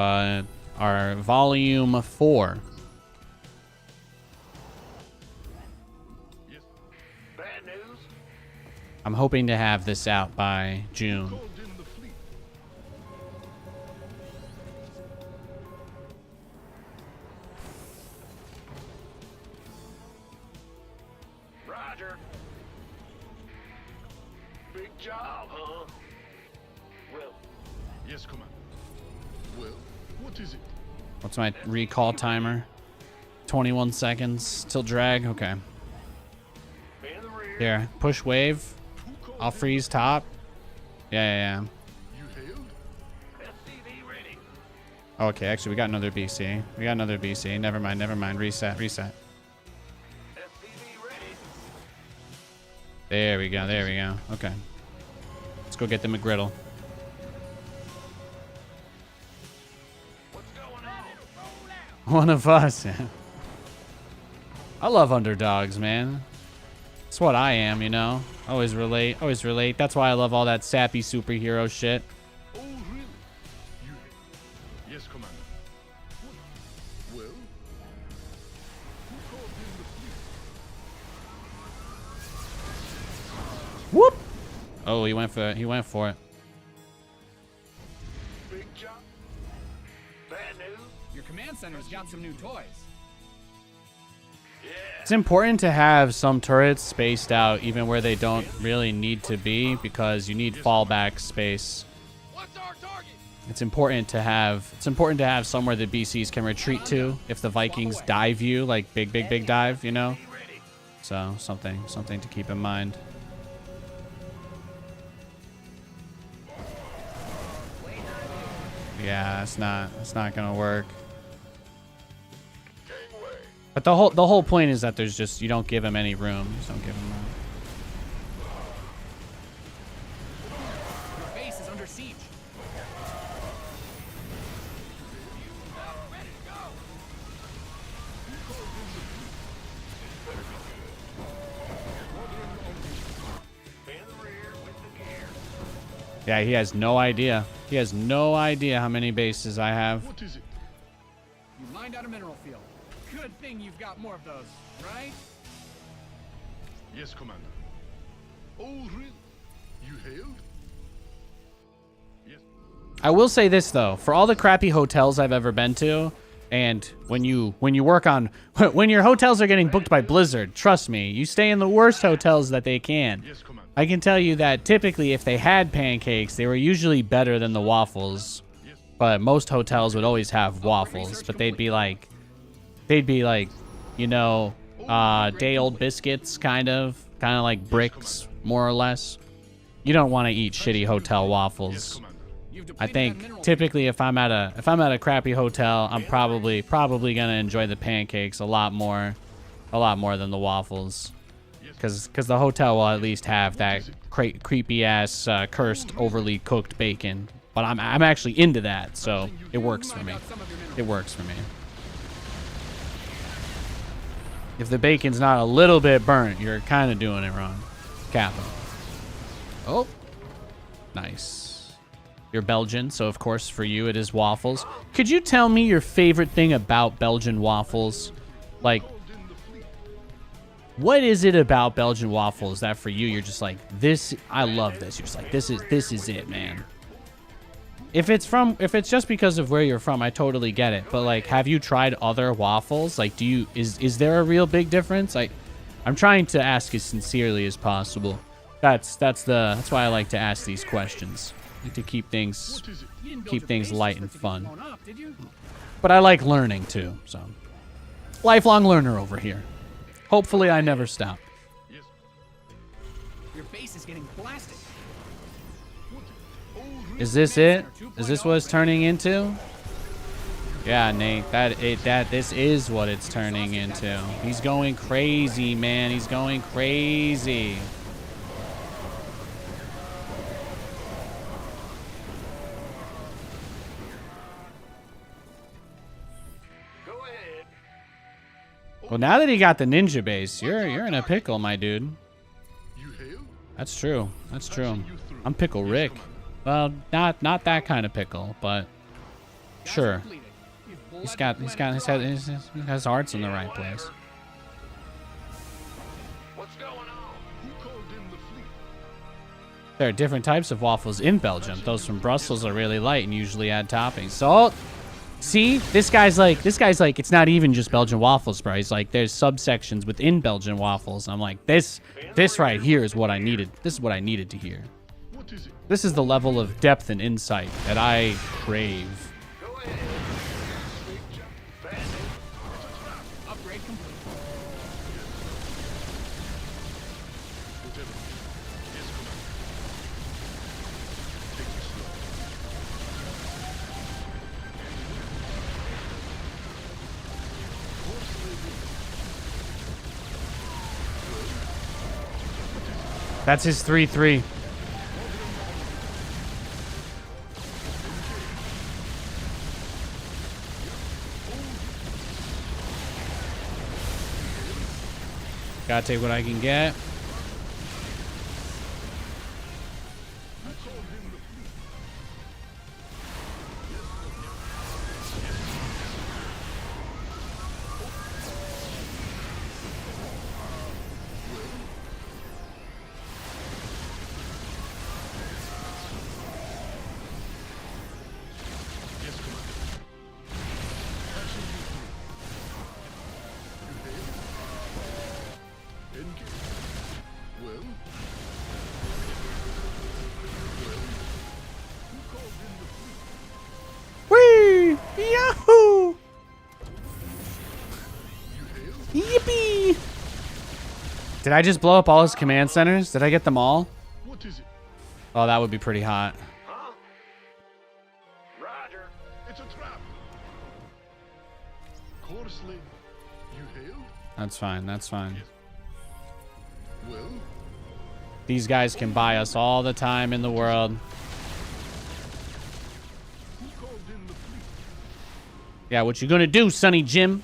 our volume 4. Bad news? I'm hoping to have this out by June. Called in the fleet. Roger. Big job, huh? Well, Yes, Commander. Well, what is it? What's my recall timer? 21 seconds till drag. Okay. in the rear. Here, push wave. Who called I'll in? freeze top. Yeah. You hailed? SCV ready. Okay, actually, we got another BC. Never mind. Reset. SCV ready. There we go. Okay. Let's go get the McGriddle. What's going on? One of us. Yeah. I love underdogs, man. It's what I am, you know. Always relate. That's why I love all that sappy superhero shit. Oh, really? You Yes, Commander. What? Well? Who called in the fleet? Whoop! Oh, he went for it. Big job. Bad news? Your command center's got some new toys. Yeah. It's important to have some turrets spaced out even where they don't really need to be because you need fallback space. What's our target? It's important to have somewhere the BCs can retreat to if the Vikings dive you, like big dive, you know? Ready. So something to keep in mind. Yeah, it's not gonna work. Gangway. But the whole point is that there's just you don't give him any room. Just don't give him room. Your base is under siege. In the rear with the gear. Yeah, he has no idea. He has no idea how many bases I have. What is it? You mined out a mineral field. Good thing you've got more of those, right? Yes, Commander. Oh, really? You hailed? Yes. I will say this though, for all the crappy hotels I've ever been to, and when you work on when your hotels are getting booked by Blizzard, trust me, you stay in the worst hotels that they can. Yes, Commander. I can tell you that typically if they had pancakes, they were usually better than the waffles. Yes. But most hotels would always have waffles, but they'd be like, you know, day-old biscuits, kind of like bricks, more or less. You don't want to eat shitty hotel Yes, waffles. Commander. You've I depleted that think mineral typically if I'm at a crappy hotel, I'm probably gonna enjoy the pancakes a lot more than the waffles, because the hotel will at least have that creepy ass cursed overly cooked bacon. But I'm actually into that, so it works for me. It works for me. If the bacon's not a little bit burnt, you're kind of doing it wrong. Kappa. Oh, nice. You're Belgian, so of course for you it is waffles. Could you tell me your favorite thing about Belgian waffles? Like, Called in the fleet. what is it about Belgian waffles that for you you're just like, this, I love this. You're just like, this is it, man. If it's just because of where you're from, I totally get it. But like, have you tried other waffles? Like, is there a real big difference? I'm trying to ask as sincerely as possible. That's why I like to ask these questions. I like to keep things What is it? You didn't build keep your things base light just and to get fun. blown up, did you? But I like learning too. So, lifelong learner over here. Hopefully, I never stop. Yes. Your base is getting blasted. What? Oh, really? Is this it? Is this what it's turning into? Yeah, Nate. This is what it's turning into. He's going crazy, man. He's going crazy. Go ahead. Well, now that he got the ninja base, you're in a pickle, my dude. You hailed? That's true. That's true. Patching you through. I'm Pickle Yes, Rick. Commander. Well, not that kind of pickle, but sure. Completed. You've He's blood got the his planet head, dry. his heart's heart's in the right place. What's going on? Who called in the fleet? There are different types of waffles in Belgium. Those from Brussels are really light and usually add toppings. So, see, this guy's like, it's not even just Belgian waffles, bro. He's like, there's subsections within Belgian waffles. I'm like, this right here is what I needed. This is what I needed to hear. What is it? This is the level of depth and insight that I crave. Go ahead. Big jump. Bandit. Upgrade complete. Whatever. Yes, Commander. Take it slow. That's his 3-3. Gotta take what I can get. Yes, Commander. Patching you through. Engage. Well? Well? Who called in the fleet? Whee! Yahoo! You hail? Yippee! Did I just blow up all his command centers? Did I get them all? What is it? Oh, that would be pretty hot. Huh? Roger. It's a trap. Corsley, you hail? That's fine, that's fine. Well? These guys can buy us all the time in the world. Who called in the fleet? Yeah, what you gonna do, Sonny Jim?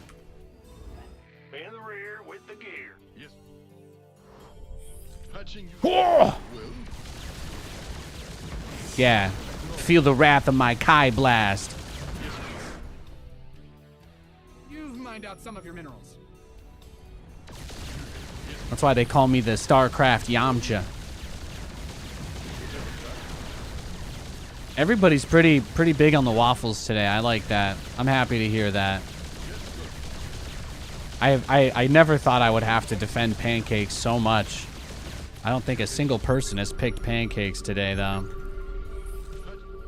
In the rear with the gear. Yes. Patching you. Oh! Well? Yeah, feel the wrath of my Kai blast. You've mined out some of your minerals. That's why they call me the StarCraft Yamcha. Everybody's pretty big on the waffles today. I like that. I'm happy to hear that. I never thought I would have to defend pancakes so much. I don't think a single person has picked pancakes today, though.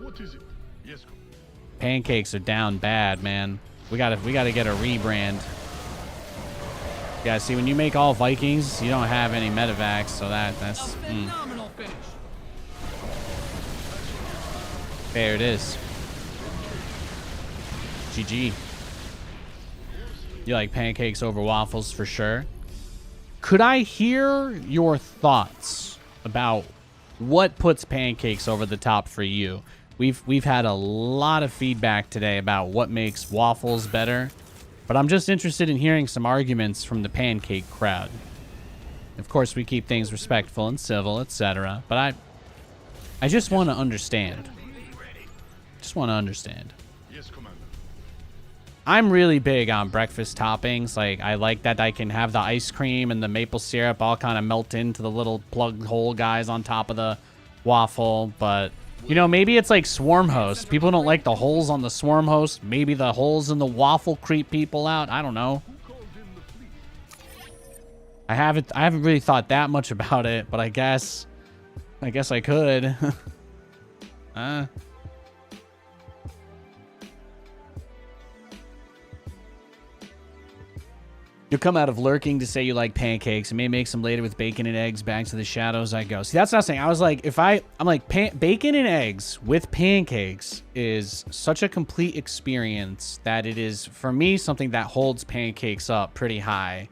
What is it? Yes, Commander. Pancakes are down bad, man. We gotta get a rebrand. Yeah, see, when you make all Vikings, you don't have any medevacs, so that's A phenomenal finish. there it is. GG. You like pancakes over waffles for sure. Could I hear your thoughts about what puts pancakes over the top for you? We've had a lot of feedback today about what makes waffles better, but I'm just interested in hearing some arguments from the pancake crowd. Of course, we keep things respectful and civil, etc. But I just want to understand. Just want to understand. Yes, Commander. I'm really big on breakfast toppings. Like, I like that I can have the ice cream and the maple syrup all kind of melt into the little plug hole guys on top of the waffle. But, you know, maybe it's like Swarm Host. People don't like the holes on the Swarm Host. Maybe the holes in the waffle creep people out. I don't know. Who called in the fleet? I haven't really thought that much about it, but I guess I could. You'll come out of lurking to say you like pancakes and may make some later with bacon and eggs. Back to the shadows I go. See, that's not saying. I was like, I'm like, bacon and eggs with pancakes is such a complete experience that it is, for me, something that holds pancakes up pretty high.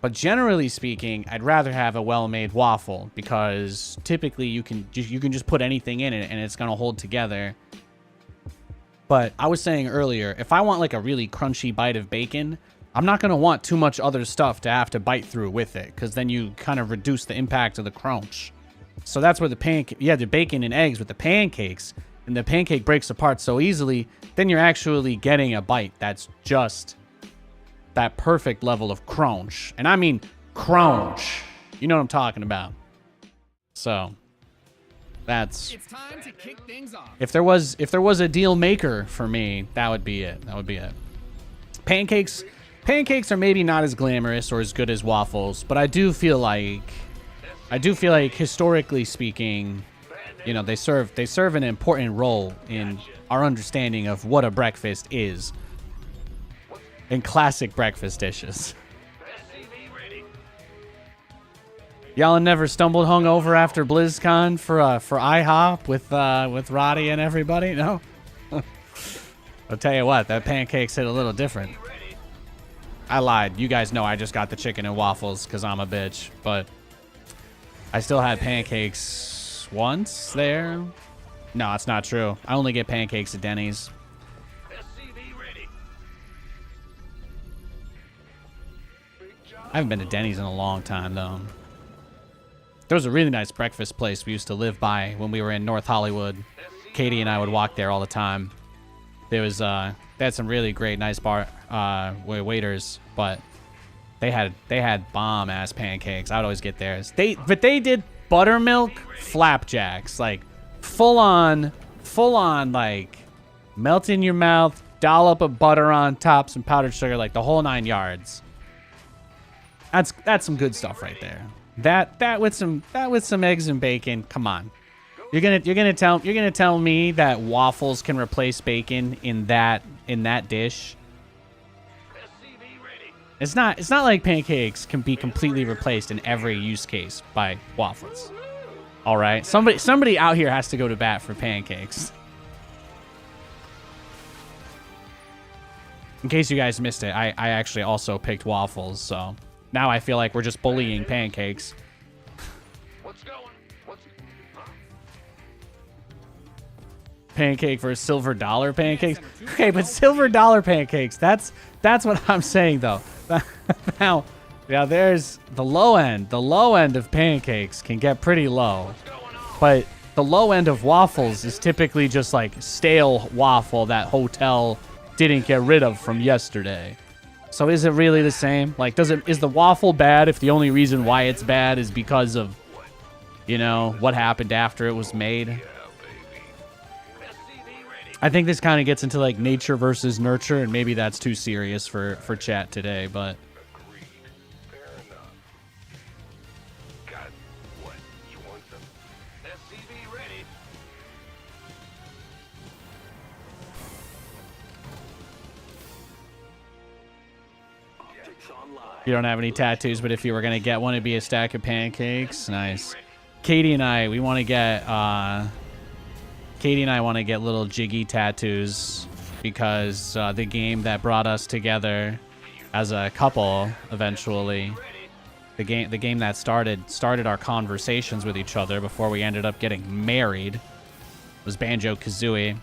But generally speaking, I'd rather have a well-made waffle because typically you can just put anything in it and it's going to hold together. But I was saying earlier, if I want like a really crunchy bite of bacon, I'm not going to want too much other stuff to have to bite through with it, because then you kind of reduce the impact of the crunch. So that's where the you have the bacon and eggs with the pancakes, and the pancake breaks apart so easily, then you're actually getting a bite that's just that perfect level of crunch. And I mean crunch. You know what I'm talking about. So that's, It's time to kick things off. if there was a deal maker for me, that would be it. That would be it. Pancakes are maybe not as glamorous or as good as waffles, but I do feel like historically speaking, you know, they serve an important role in our understanding of what a breakfast is in classic breakfast dishes. Y'all never stumbled hungover after BlizzCon for IHOP with Roddy and everybody? No? I'll tell you what, that pancakes hit a little different. I lied. You guys know I just got the chicken and waffles because I'm a bitch, but I still had pancakes once there. No, it's not true. I only get pancakes at Denny's. I haven't been to Denny's in a long time, though. There was a really nice breakfast place we used to live by when we were in North Hollywood. Katie and I would walk there all the time. There was, they had some really great, nice waiters, but they had bomb-ass pancakes. I would always get theirs. But they did buttermilk flapjacks, like full-on, like melt in your mouth, dollop of butter on top, some powdered sugar, like the whole 9 yards. That's some good stuff right there. That with some eggs and bacon. Come on, you're gonna tell me that waffles can replace bacon in that dish? It's not like pancakes can be completely replaced in every use case by waffles. All right, somebody out here has to go to bat for pancakes. In case you guys missed it, I actually also picked waffles, so now I feel like we're just bullying pancakes. Pancake versus silver dollar pancakes. Okay, but silver dollar pancakes, that's what I'm saying though. Now, yeah, there's the low end. The low end of pancakes can get pretty low. But the low end of waffles is typically just like stale waffle that hotel didn't get rid of from yesterday. So is it really the same? Like, is the waffle bad if the only reason why it's bad is because of, you know, what happened after it was made? I think this kind of gets into like nature versus nurture, and maybe that's too serious for chat today, but you don't have any tattoos, but if you were going to get one, it'd be a stack of pancakes. Nice. Katie and I want to get little jiggy tattoos because the game that brought us together as a couple eventually, the game that started our conversations with each other before we ended up getting married, was Banjo-Kazooie.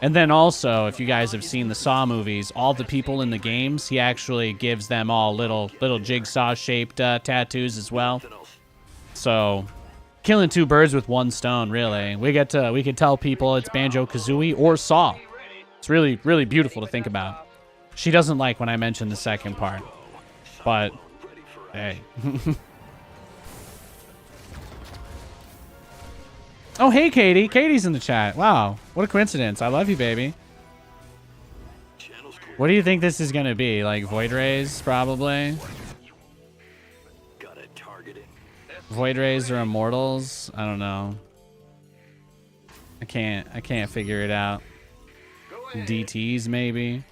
And then also, if you guys have seen the Saw movies, all the people in the games, he actually gives them all little jigsaw-shaped tattoos as well. So, killing two birds with one stone, really. We could tell people it's Banjo-Kazooie or Saw. It's really, really beautiful to think about. She doesn't like when I mention the second part, but hey. Oh, hey, Katie. Katie's in the chat. Wow. What a coincidence. I love you, baby. What do you think this is going to be? Like Void Rays, probably? Void Rays or Immortals? I don't know. I can't figure it out. DTs, maybe?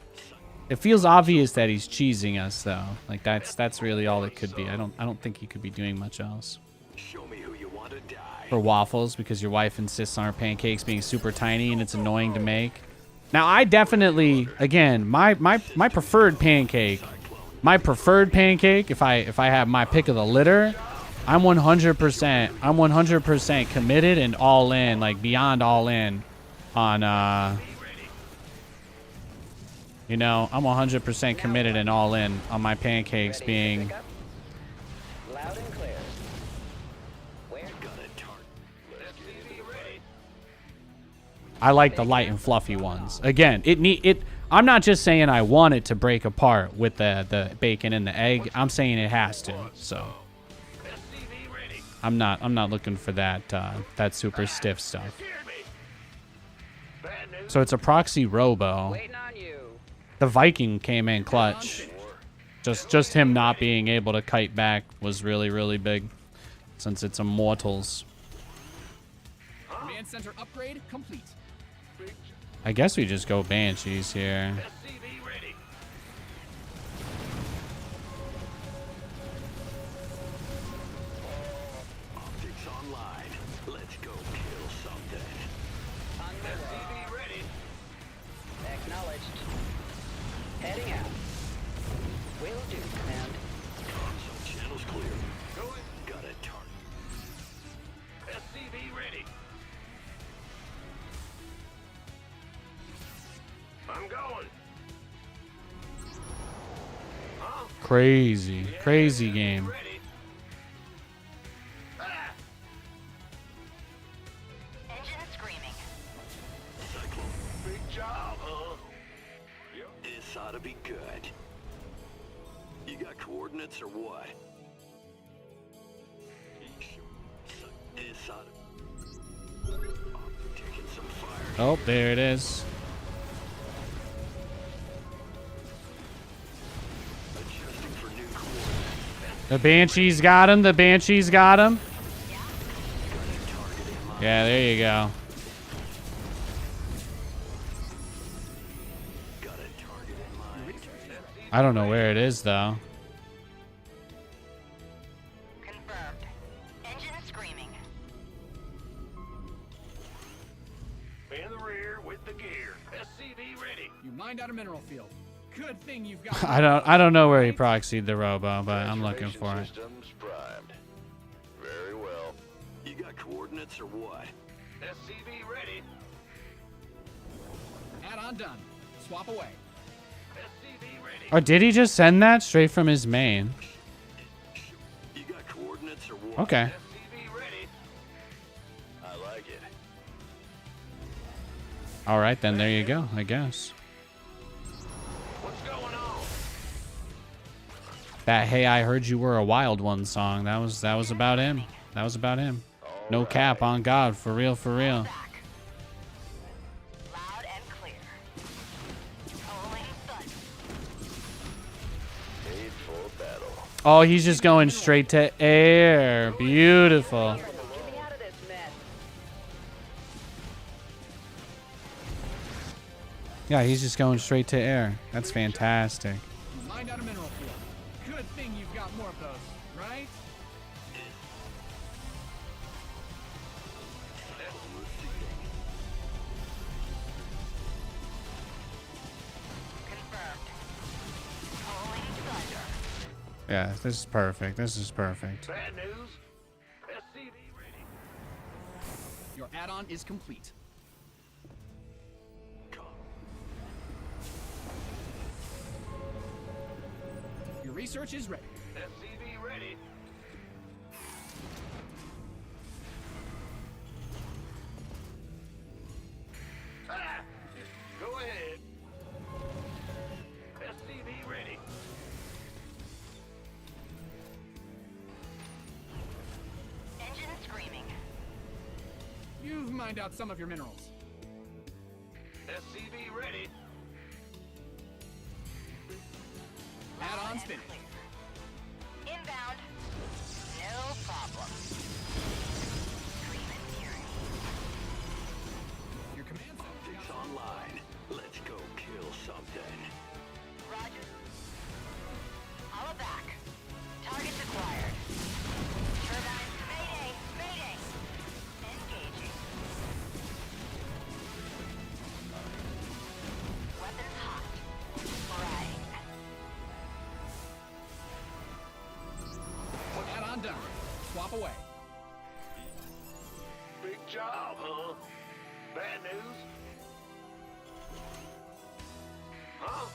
It feels obvious that he's cheesing us, though. Like, that's really all it could be. I don't think he could be doing much else. For waffles, because your wife insists on her pancakes being super tiny and it's annoying to make. Now, I definitely, again, my preferred pancake, if I have my pick of the litter, I'm 100% committed and all in, like beyond all in on you know, I'm 100% committed and all in on my pancakes being Loud and clear. I like the light and fluffy ones. Again, I'm not just saying I want it to break apart with the bacon and the egg. I'm saying it has to. So I'm not looking for that super stiff stuff. So it's a proxy robo. Waiting on you. The Viking came in clutch. Just him not being able to kite back was really, really big, since it's immortals. Command center upgrade complete. I guess we just go Banshees here. SCV ready. Optics online. Let's go kill something. On my way. SCV ready. Acknowledged. Heading out. Will do, command. Console channels clear. Going. Got a target. SCV ready. I'm going. Huh? Crazy game. Ready. Ah! Engine screaming. Cyclone. Big job, huh? Yep. This ought to be good. You got coordinates or what? This ought to... I'm taking some fire. Oh, there it is. Adjusting for new coordinates. The Banshees got him. The Banshees got him. Yeah, there you go. Got a target in mind. I don't know where it is, though. Confirmed. Engine screaming. In the rear with the gear. SCV ready. You mined out a mineral field. Good thing you've got. I don't know where he proxied the robo, but I'm looking for it. Systems primed. Very well. You got coordinates or what? SCV ready. Add-on done. Swap away. SCV ready. Or did he just send that straight from his main? You got coordinates or what? Okay. SCV ready. I like it. All right, then there you go, I guess. What's going on? That "Hey, I Heard You Were a Wild One" song. That was about him. That was about him. No cap, on God, for real, for real. Back. Loud and clear. Rolling thunder. Made for battle. Oh, he's just going straight to air. Beautiful. Get me out of this mess. Yeah, he's just going straight to air. That's fantastic. You mined out a mineral field. Good thing you've got more of those, right? Confirmed. Rolling thunder. Yeah, this is perfect. This is perfect. Bad news. SCV ready. Your add-on is complete. Your research is ready. SCV ready. Ah! Go ahead. SCV ready. Engine screaming. You've mined out some of your minerals. SCV ready. Add-on's finished. Inbound. No problem. Screaming fury. Your command center. Optics online. Let's go kill something. Roger. Holla back. Targets acquired. Turbines. Mayday. Mayday. Engaging. Weapons hot. Spraying. Add-on done. Swap away. Big job, huh? Bad news? Huh?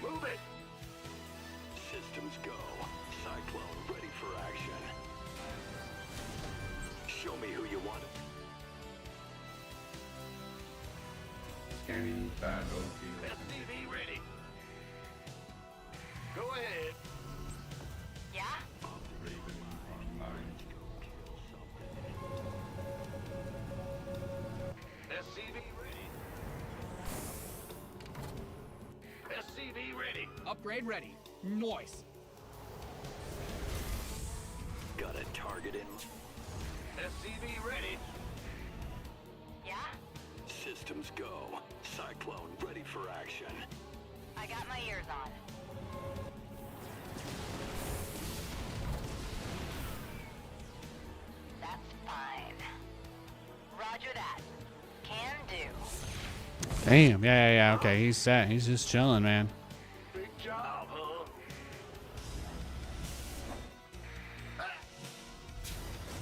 Move it! Systems go. Cyclone ready for action. Show me who you want. scanning battlefield. SCV ready. Go ahead. Yeah? Raven online. SCV ready. SCV ready. Upgrade ready. Noise. Got a target in. SCV ready. Yeah? Systems go. Cyclone ready for action. I got my ears on. That's fine. Roger that. Can do. Damn. Yeah. Okay, he's set. He's just chilling, man. Big job, huh?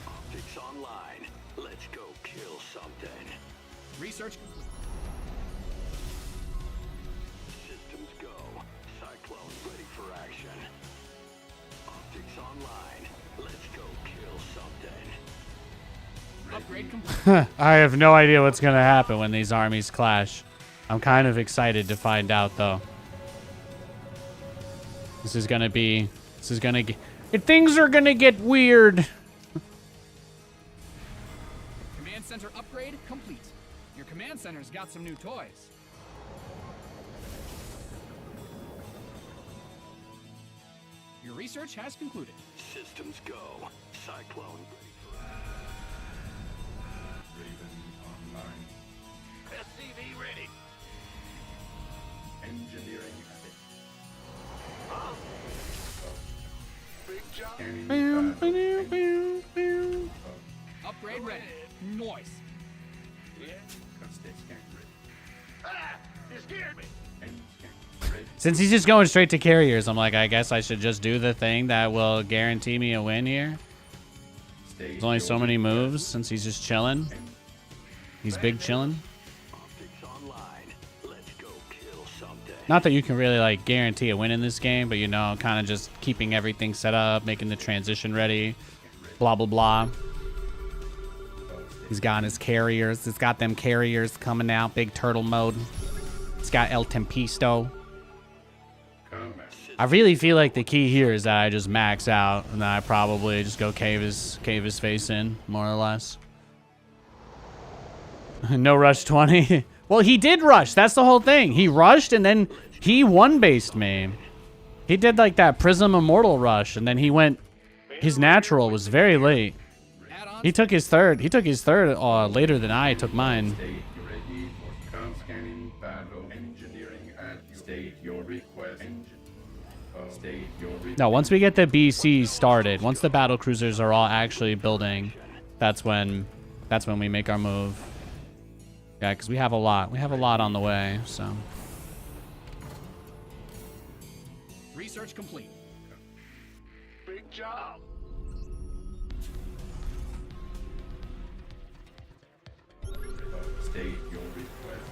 Optics online. Let's go kill something. Research complete. Systems go. Cyclone ready for action. Optics online. Let's go kill something. Upgrade complete. I have no idea what's gonna happen when these armies clash. I'm kind of excited to find out, though. This is gonna get... Things are gonna get weird. Command center upgrade complete. Your command center's got some new toys. Your research has concluded. Systems go. Cyclone ready for Raven online. SCV ready. Engineering Big job. scanning battlefield. Upgrade ready. Noise. Ah! You scared me. Since he's just going straight to carriers, I'm like, I guess I should just do the thing that will guarantee me a win here. There's only so many moves since he's just chilling. He's big chilling. Optics online. Let's go kill something. Not that you can really like guarantee a win in this game, but you know, kind of just keeping everything set up, making the transition ready, blah, blah, blah. He's got his carriers. It's got them carriers coming out, big turtle mode. It's got El Tempisto. I really feel like the key here is that I just max out and then I probably just go cave his face in, more or less. No rush 20. Well, he did rush. That's the whole thing. He rushed and then he one-based me. He did like that Prism Immortal rush and then he went... His natural was very late. He took his third. He took his third later than I took mine. State ready for scanning battle engineering and state your request. State your request. No, once we get the BC started, once the battle cruisers are all actually building, that's when we make our move. Yeah, because we have a lot. We have a lot on the way, so. Research complete. Big job. State your request.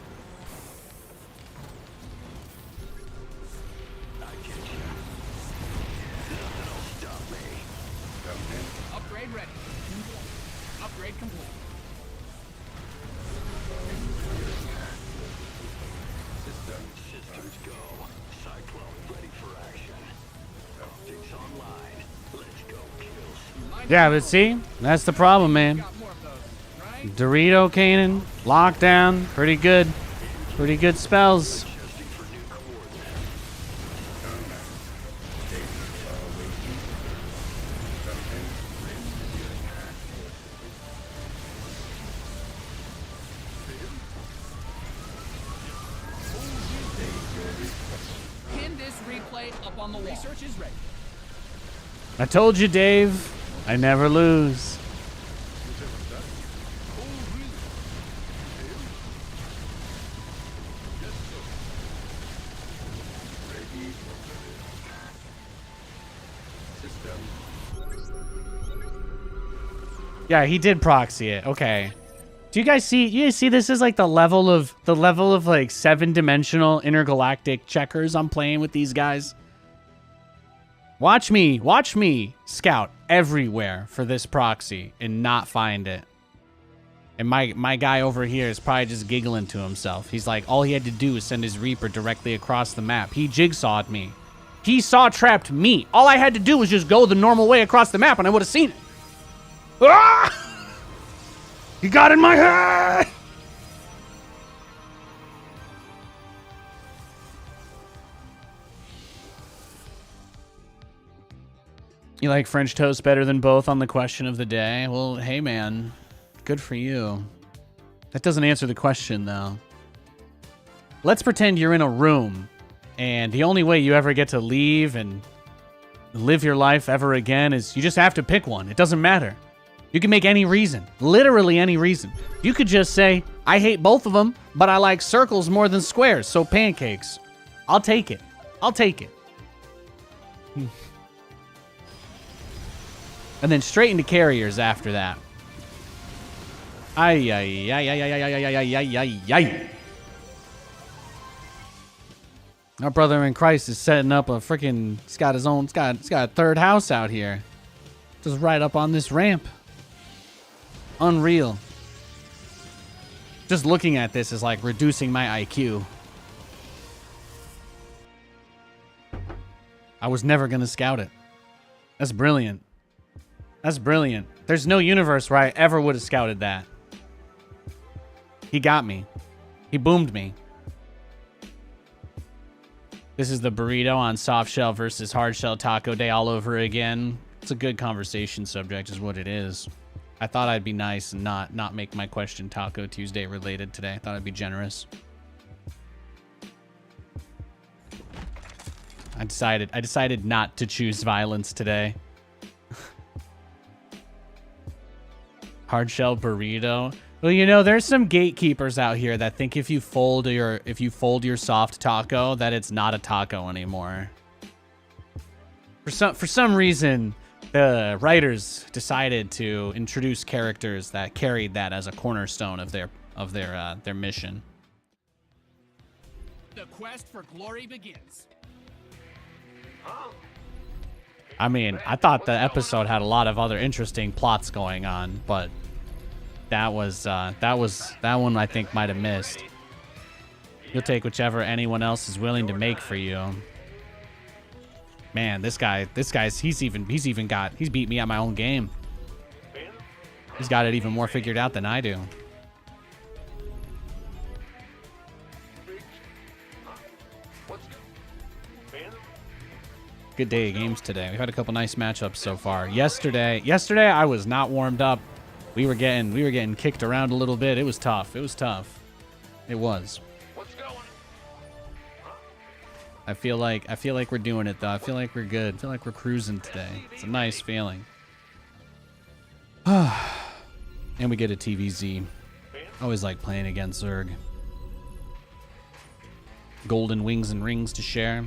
I get you. Nothing'll stop me. Upgrade ready. Upgrade complete. Systems go. Cyclone ready for action. Optics online. Let's go kill. Yeah, but see, that's the problem, man. Got more of those, right? Dorito Cannon, lockdown, pretty good. Pretty good spells. Adjusting for new coordinates. Pin this replay up on the wall. Research is ready. I told you, Dave. I never lose. Yeah, he did proxy it. Okay. Do you guys see? You guys see this is like the level of like 7-dimensional intergalactic checkers I'm playing with these guys. Watch me scout everywhere for this proxy and not find it. And my guy over here is probably just giggling to himself. He's like, all he had to do was send his Reaper directly across the map. He jigsawed me. He saw-trapped me. All I had to do was just go the normal way across the map and I would have seen it. Ah! He got in my head! You like French toast better than both on the question of the day? Well, hey man, good for you. That doesn't answer the question though. Let's pretend you're in a room and the only way you ever get to leave and live your life ever again is you just have to pick one. It doesn't matter. You can make any reason, literally any reason. You could just say, I hate both of them, but I like circles more than squares, so pancakes. I'll take it. I'll take it. And then straight into carriers after that. Ay, ay, ay, ay, ay, ay, ay, ay, ay, ay, ay. Our brother in Christ is setting up a freaking, he's got his own, he's got a third house out here. Just right up on this ramp. Unreal. Just looking at this is like reducing my IQ. I was never gonna scout it. That's brilliant. That's brilliant. There's no universe where I ever would have scouted that. He got me. He boomed me. This is the burrito on soft shell versus hard shell taco day all over again. It's a good conversation subject is what it is. I thought I'd be nice and not make my question Taco Tuesday related today. I thought I'd be generous. I decided not to choose violence today. Hard shell burrito. Well, you know, there's some gatekeepers out here that think if you fold your soft taco that it's not a taco anymore. For some reason, the writers decided to introduce characters that carried that as a cornerstone of their mission. The quest for glory begins. I mean, I thought the episode had a lot of other interesting plots going on, but that one I think might have missed. You'll take whichever anyone else is willing to make for you. Man, he's beat me at my own game. He's got it even more figured out than I do. Good day of games today. We've had a couple nice matchups so far. Yesterday I was not warmed up. We were getting kicked around a little bit. It was tough. It was. I feel like we're doing it though. I feel like we're good. I feel like we're cruising today. It's a nice feeling. And we get a TVZ. I always like playing against Zerg. Golden wings and rings to share.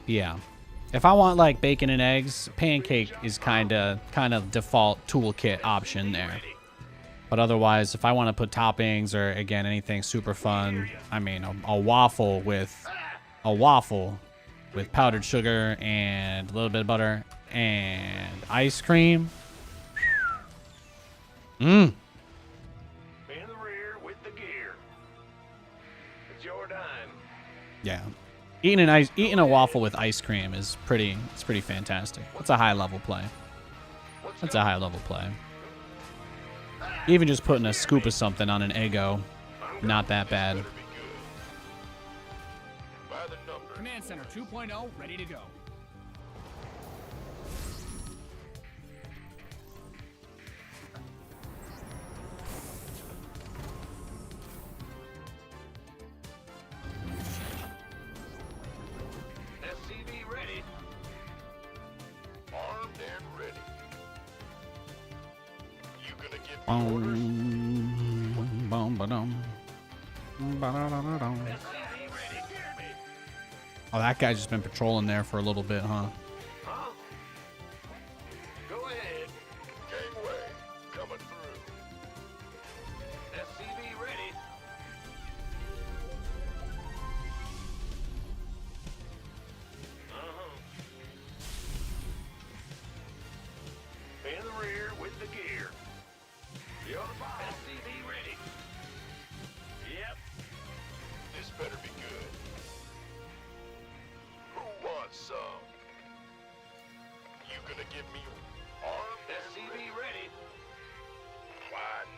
Yeah. If I want like bacon and eggs, pancake is kind of default toolkit option there. But otherwise, if I want to put toppings or again anything super fun, I mean a waffle with powdered sugar and a little bit of butter and ice cream. In the rear with the gear. It's your dime. Yeah. Eating a waffle with ice cream is pretty fantastic. It's a high level play. Even just putting a scoop of something on an Eggo, not that bad. Command Center 2.0 ready to go. SCV ready. Armed and ready. You gonna give me orders? Oh, that guy's just been patrolling there for a little bit, huh? Huh? Go ahead. Gangway coming through. SCV ready. You're the bomb. SCV ready. Yep. This better be good. Who wants some? You gonna give me arm? SCV ready. One.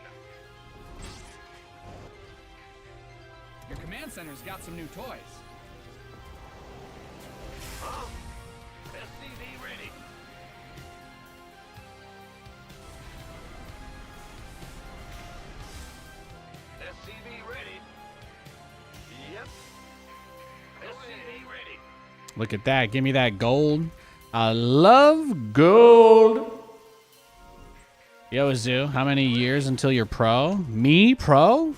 Your command center's got some new toys. Huh? SCV ready. SCV ready. Yep. SCV ready. Look at that. Give me that gold. I love gold. Yo, Zoo, how many years until you're pro? Me, pro?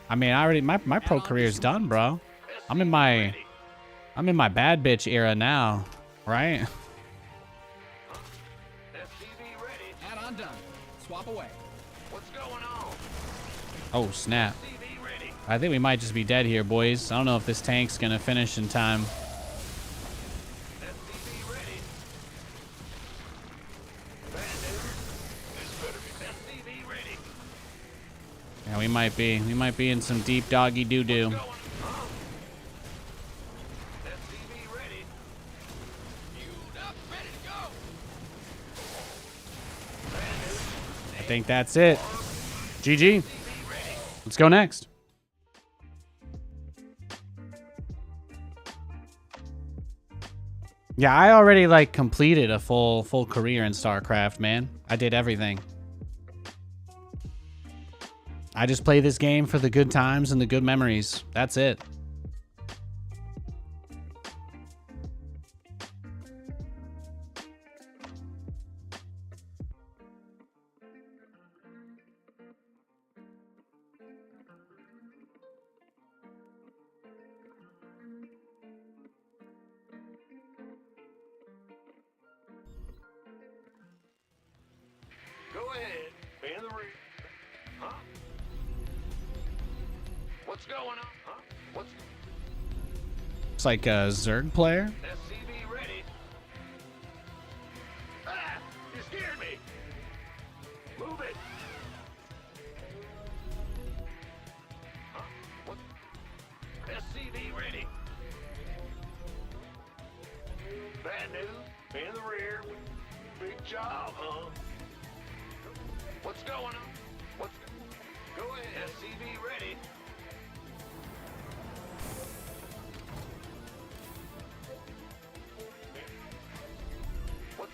I mean, I already my pro career's done, bro. I'm in my bad bitch era now, right? SCV ready. Add-on done. Swap away. What's going on? Oh, snap. SCV ready. I think we might just be dead here, boys. I don't know if this tank's gonna finish in time. SCV ready. Bad news. This better be SCV ready. Yeah, we might be. We might be in some deep doggy doo-doo. Going. Huh? SCV ready. Fueled up, ready to go. Bad news. I think that's it. GG. SCV ready. Let's go next. Yeah, I already like completed a full career in StarCraft, man. I did everything. I just play this game for the good times and the good memories. That's it. Go ahead. In the rear. Huh? What's going on? Huh? What's It's like a Zerg player. SCV ready? Ah! You scared me! Move it! Huh? What? SCV ready? Bad news. In the rear. Big job, huh? What's going on? What's... Go ahead. SCV ready. What?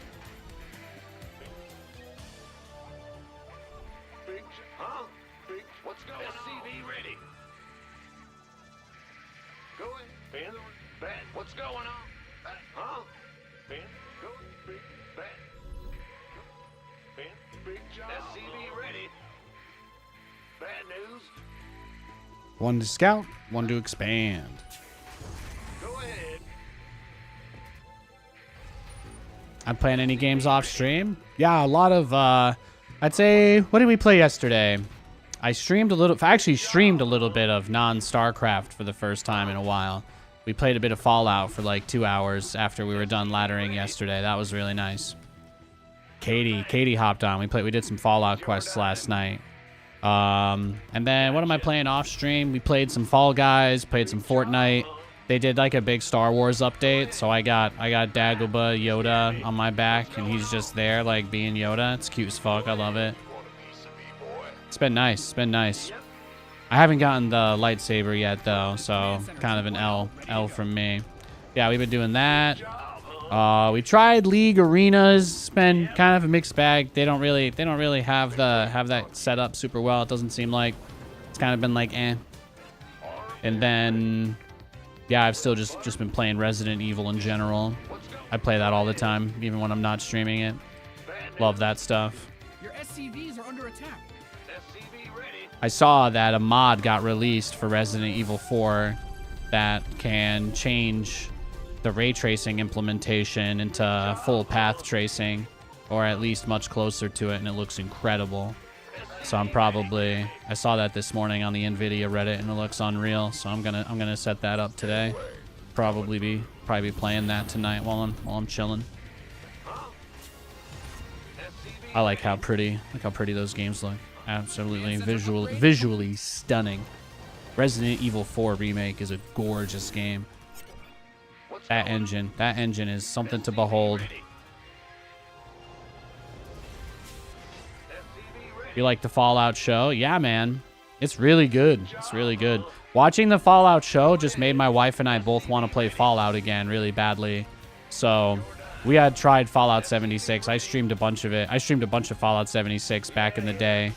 Big... Huh? Big... What's going on? SCV ready. Go ahead. In the... Bad. What's going on? Huh? Ben? Go. Big... Bad. Ben? Big job. SCV ready. Bad news. One to scout, one to expand. Go ahead. I'm playing any games off stream. Yeah, a lot of I'd say, what did we play yesterday? I actually streamed a little bit of non-StarCraft for the first time in a while. We played a bit of Fallout for like 2 hours after we were done laddering yesterday. That was really nice. Katie hopped on. We did some Fallout quests last night. And then what am I playing off stream? We played some Fall Guys, played some Fortnite. They did like a big Star Wars update, so I got Dagobah Yoda on my back, and he's just there like being Yoda. It's cute as fuck. I love it. It's been nice. It's been nice. I haven't gotten the lightsaber yet though, so kind of an L from me. Yeah, we've been doing that. We tried League Arenas. It's been kind of a mixed bag. They don't really have that set up super well. It doesn't seem like. It's kind of been like eh. And then yeah, I've still just been playing Resident Evil in general. I play that all the time, even when I'm not streaming it. Love that stuff. Your SCVs are under attack. I saw that a mod got released for Resident Evil 4 that can change the ray tracing implementation into full path tracing, or at least much closer to it, and it looks incredible. So I saw that this morning on the Nvidia Reddit, and it looks unreal. So I'm gonna set that up today. Probably be playing that tonight while I'm chilling. I like how pretty those games look. Absolutely visually stunning. Resident Evil 4 Remake is a gorgeous game. That engine is something to behold. You like the Fallout show? Yeah, man. It's really good. It's really good. Watching the Fallout show just made my wife and I both want to play Fallout again really badly. So we had tried Fallout 76. I streamed a bunch of it. I streamed a bunch of Fallout 76 back in the day.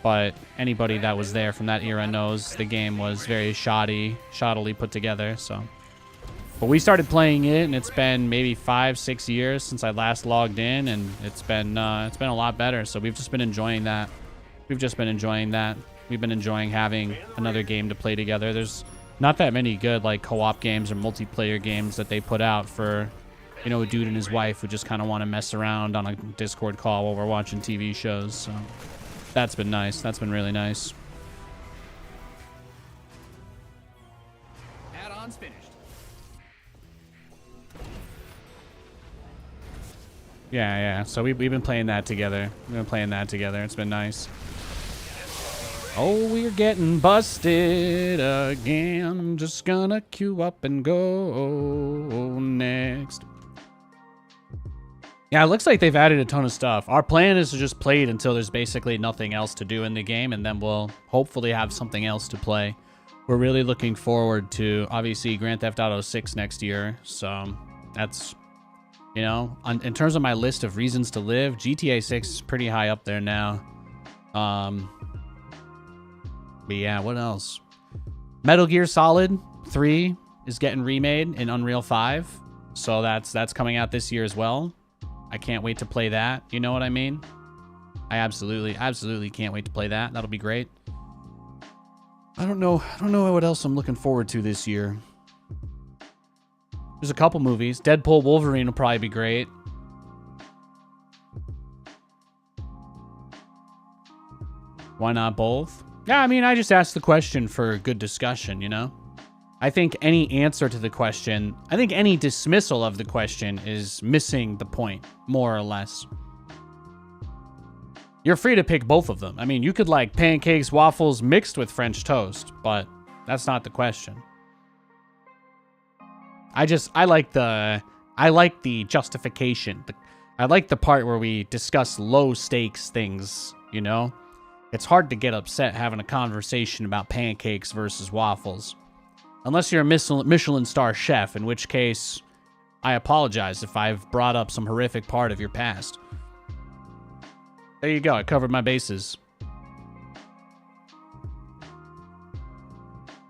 But anybody that was there from that era knows the game was very shoddily put together. So, but we started playing it, and it's been maybe 5-6 years since I last logged in, and it's been a lot better. So we've just been enjoying that. We've been enjoying having another game to play together. There's not that many good like co-op games or multiplayer games that they put out for, you know, a dude and his wife who just kind of want to mess around on a Discord call while we're watching TV shows. So that's been nice. That's been really nice. Add-on's finished. Yeah. So we've been playing that together. It's been nice. Oh, we're getting busted again. I'm just gonna queue up and go next. Yeah, it looks like they've added a ton of stuff. Our plan is to just play it until there's basically nothing else to do in the game, and then we'll hopefully have something else to play. We're really looking forward to, obviously, Grand Theft Auto 6 next year. So that's, you know, in terms of my list of reasons to live, GTA 6 is pretty high up there now. But yeah, what else? Metal Gear Solid 3 is getting remade in Unreal 5. So that's coming out this year as well. I can't wait to play that. You know what I mean? I absolutely can't wait to play that. That'll be great. I don't know what else I'm looking forward to this year. There's a couple movies. Deadpool Wolverine will probably be great. Why not both? Yeah, I mean, I just asked the question for a good discussion, you know? I think any answer to the question, I think any dismissal of the question is missing the point, more or less. You're free to pick both of them. I mean, you could like pancakes, waffles mixed with French toast, but that's not the question. I like the justification. I like the part where we discuss low stakes things, you know? It's hard to get upset having a conversation about pancakes versus waffles. Unless you're a Michelin star chef, in which case I apologize if I've brought up some horrific part of your past. There you go, I covered my bases.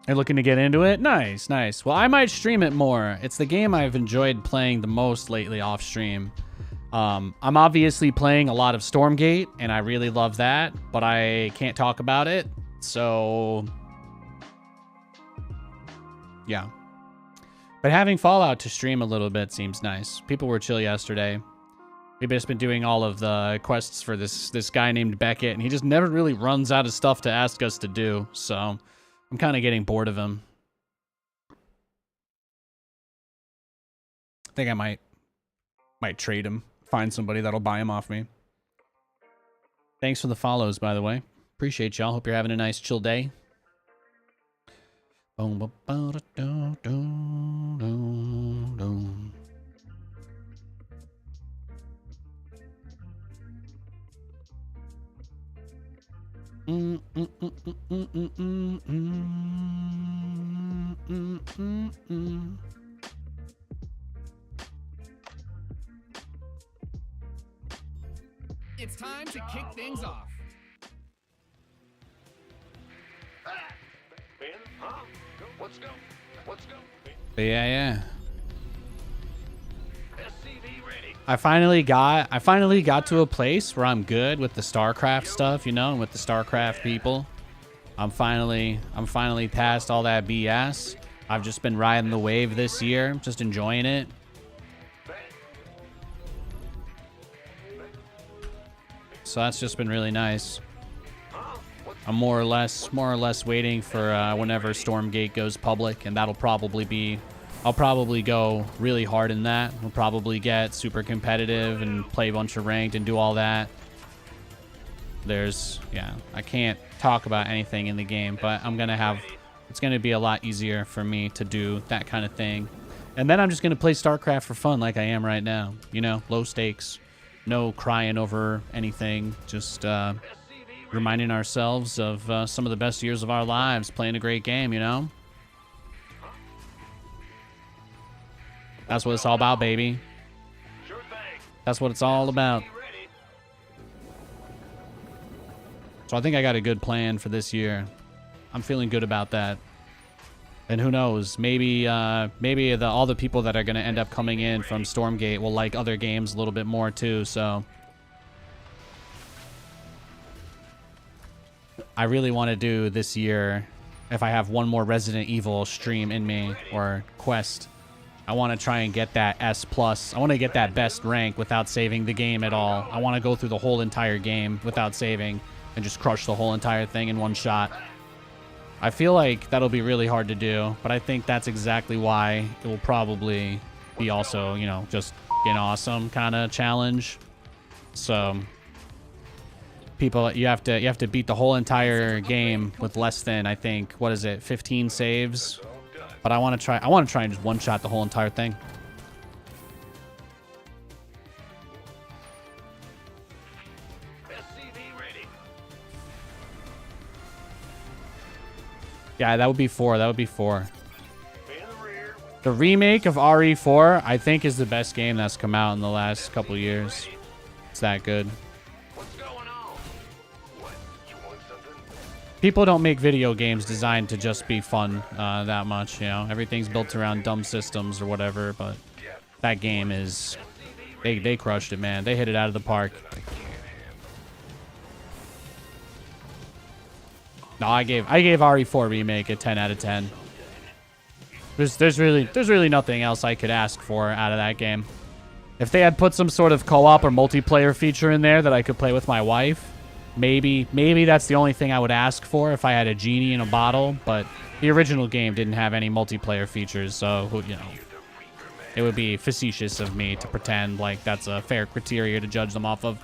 You're looking to get into it? Nice. Well, I might stream it more. It's the game I've enjoyed playing the most lately off stream. I'm obviously playing a lot of Stormgate, and I really love that, but I can't talk about it, so yeah. But having Fallout to stream a little bit seems nice. People were chill yesterday. We've just been doing all of the quests for this guy named Beckett, and he just never really runs out of stuff to ask us to do, so I'm kind of getting bored of him. I think I might trade him. Find somebody that'll buy him off me. Thanks for the follows, by the way. Appreciate y'all. Hope you're having a nice chill day. It's time to kick things off. Ben, huh? Let's go. But yeah. SCV ready. I finally got to a place where I'm good with the StarCraft stuff, you know, and with the StarCraft people. I'm finally past all that BS. I've just been riding the wave this year, just enjoying it. So that's just been really nice. I'm more or less waiting for whenever Stormgate goes public, and that'll probably be, I'll probably go really hard in that. We'll probably get super competitive and play a bunch of ranked and do all that. there's, yeah, I can't talk about anything in the game, but I'm going to have, it's going to be a lot easier for me to do that kind of thing. And then I'm just going to play StarCraft for fun like I am right now. You know, low stakes, no crying over anything, just reminding ourselves of some of the best years of our lives playing a great game, you know? That's what it's all about, baby. That's what it's all about. So I think I got a good plan for this year. I'm feeling good about that. And who knows, maybe all the people that are going to end up coming in from Stormgate will like other games a little bit more too, so I really want to do this year, if I have one more Resident Evil stream in me, or quest, I want to try and get that S+. I want to get that best rank without saving the game at all. I want to go through the whole entire game without saving and just crush the whole entire thing in one shot. I feel like that'll be really hard to do, but I think that's exactly why it will probably be also, you know, just an awesome kind of challenge. So people, you have to beat the whole entire game with less than, I think, what is it, 15 saves? But I want to try and just one shot the whole entire thing. Yeah, that would be 4. That would be 4. The remake of RE4, I think, is the best game that's come out in the last couple years. It's that good. People don't make video games designed to just be fun that much, you know. Everything's built around dumb systems or whatever, but that game is... They crushed it, man. They hit it out of the park. No, I gave RE4 Remake a 10 out of 10. There's really nothing else I could ask for out of that game. If they had put some sort of co-op or multiplayer feature in there that I could play with my wife, maybe that's the only thing I would ask for if I had a genie in a bottle, but the original game didn't have any multiplayer features, so, you know, it would be facetious of me to pretend like that's a fair criteria to judge them off of.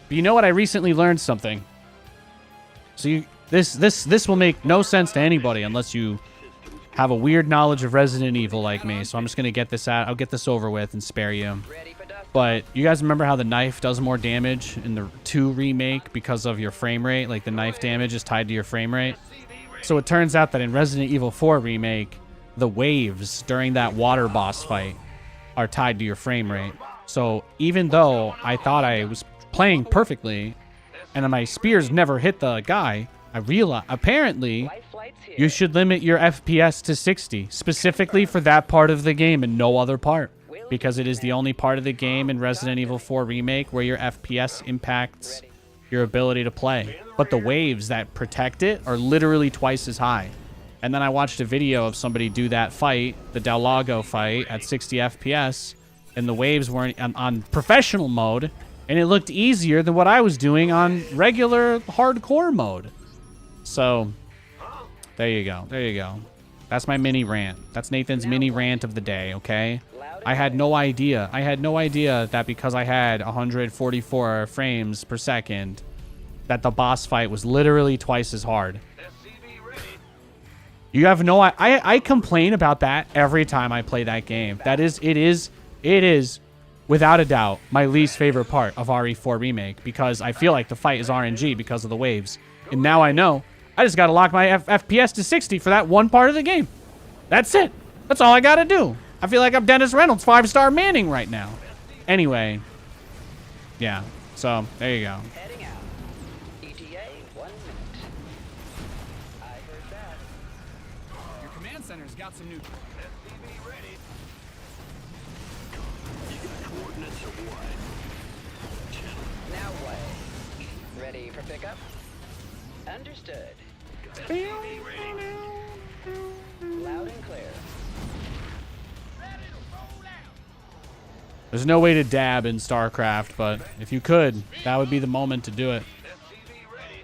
But you know what? I recently learned something. So this will make no sense to anybody unless you have a weird knowledge of Resident Evil like me. So I'm just gonna get this out. I'll get this over with and spare you. But you guys remember how the knife does more damage in the 2 remake because of your frame rate? Like the knife damage is tied to your frame rate. So it turns out that in Resident Evil 4 remake, the waves during that water boss fight are tied to your frame rate. So even though I thought I was playing perfectly and my spears never hit the guy, I realized apparently you should limit your FPS to 60 specifically for that part of the game and no other part, because it is the only part of the game in Resident Evil 4 Remake where your FPS impacts your ability to play. But the waves that protect it are literally twice as high. And then I watched a video of somebody do that fight, the Del Lago fight, at 60 FPS, and the waves weren't on professional mode, and it looked easier than what I was doing on regular hardcore mode. So, there you go. There you go. That's my mini rant. That's Nathan's mini rant of the day, okay? I had no idea. I had no idea that because I had 144 frames per second, that the boss fight was literally twice as hard. You have no... I complain about that every time I play that game. It is, without a doubt, my least favorite part of RE4 Remake, because I feel like the fight is RNG because of the waves. And now I know I just got to lock my FPS to 60 for that one part of the game. That's it. That's all I got to do. I feel like I'm Dennis Reynolds 5-star Manning right now. Anyway. Yeah. So, there you go. Heading out. ETA 1 minute. I heard that. Your command center's got some new... SCV ready. Now what? Ready for pickup? Understood. SCV ready. Loud and clear. There's no way to dab in StarCraft, but if you could, that would be the moment to do it. SCV ready.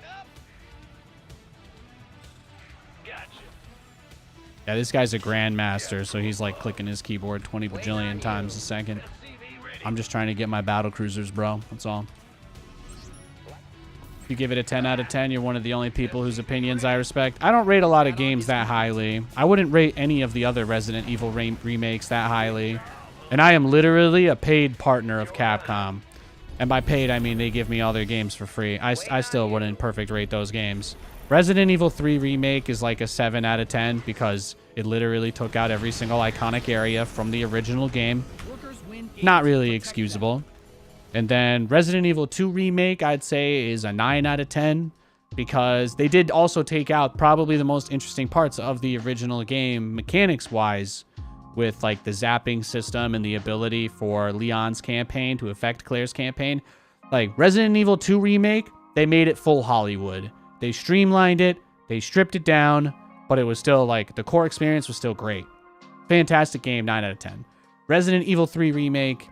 Gotcha. Yeah, this guy's a Grandmaster, so he's like clicking his keyboard 20 bajillion times a second. SCV ready. I'm just trying to get my battle cruisers, bro. That's all. If you give it a 10 out of 10, you're one of the only people whose opinions I respect. I don't rate a lot of games that highly. I wouldn't rate any of the other Resident Evil remakes that highly. And I am literally a paid partner of Capcom. And by paid, I mean they give me all their games for free. I still wouldn't perfect rate those games. Resident Evil 3 Remake is like a 7 out of 10 because it literally took out every single iconic area from the original game. Not really excusable. And then Resident Evil 2 Remake, I'd say, is a 9 out of 10 because they did also take out probably the most interesting parts of the original game mechanics-wise, with like the zapping system and the ability for Leon's campaign to affect Claire's campaign. Like Resident Evil 2 Remake, they made it full Hollywood. They streamlined it, they stripped it down, but it was still like the core experience was still great. Fantastic game, 9 out of 10. Resident Evil 3 Remake,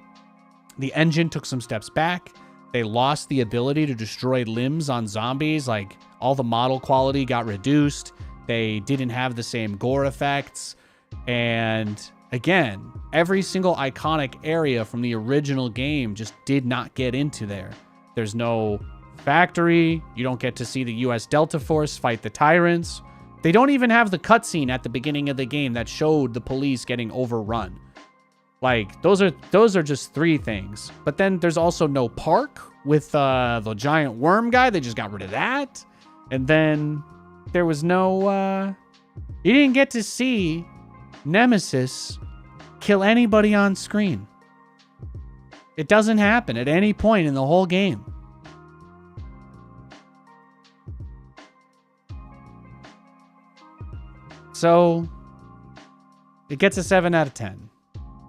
the engine took some steps back. They lost the ability to destroy limbs on zombies. Like all the model quality got reduced. They didn't have the same gore effects. And again, every single iconic area from the original game just did not get into there. There's no factory. You don't get to see the US Delta Force fight the tyrants. They don't even have the cutscene at the beginning of the game that showed the police getting overrun. Like, those are just 3 things. But then there's also no park with the giant worm guy. They just got rid of that. And then there was no... you didn't get to see Nemesis kill anybody on screen. It doesn't happen at any point in the whole game. So, it gets a 7 out of 10.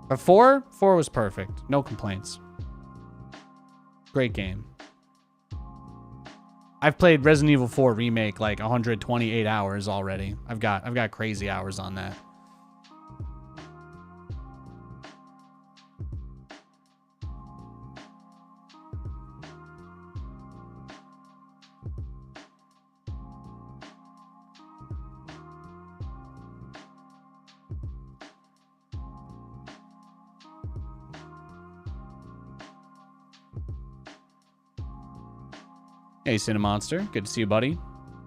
But 4 was perfect. No complaints. Great game. I've played Resident Evil 4 Remake like 128 hours already. I've got crazy hours on that. Hey, Cinemonster. Good to see you, buddy.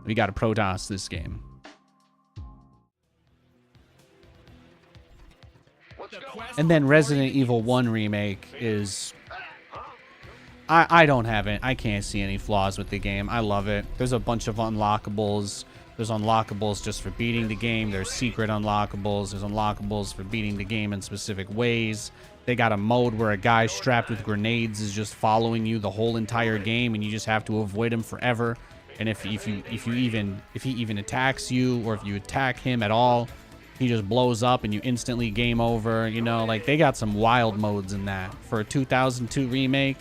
We got a Protoss this game. And then Resident Evil 1 Remake is... I don't have it. I can't see any flaws with the game. I love it. There's a bunch of unlockables. There's unlockables just for beating the game. There's secret unlockables. There's unlockables for beating the game in specific ways. They got a mode where a guy strapped with grenades is just following you the whole entire game, and you just have to avoid him forever. And if he even attacks you, or if you attack him at all, he just blows up and you instantly game over. You know, like they got some wild modes in that. For a 2002 remake,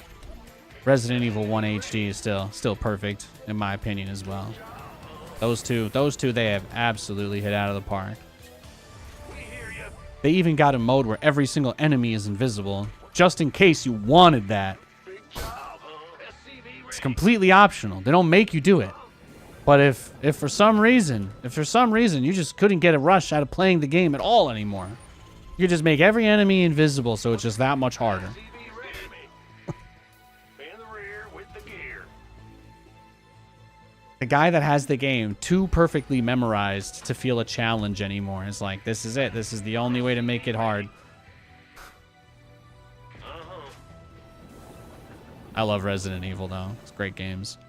Resident Evil 1 HD is still perfect in my opinion as well. Those two they have absolutely hit out of the park. They even got a mode where every single enemy is invisible, just in case you wanted that. It's completely optional. They don't make you do it. But if for some reason you just couldn't get a rush out of playing the game at all anymore, you just make every enemy invisible, so it's just that much harder. The guy that has the game too perfectly memorized to feel a challenge anymore is like, this is it. This is the only way to make it hard. I love Resident Evil, though. It's great games.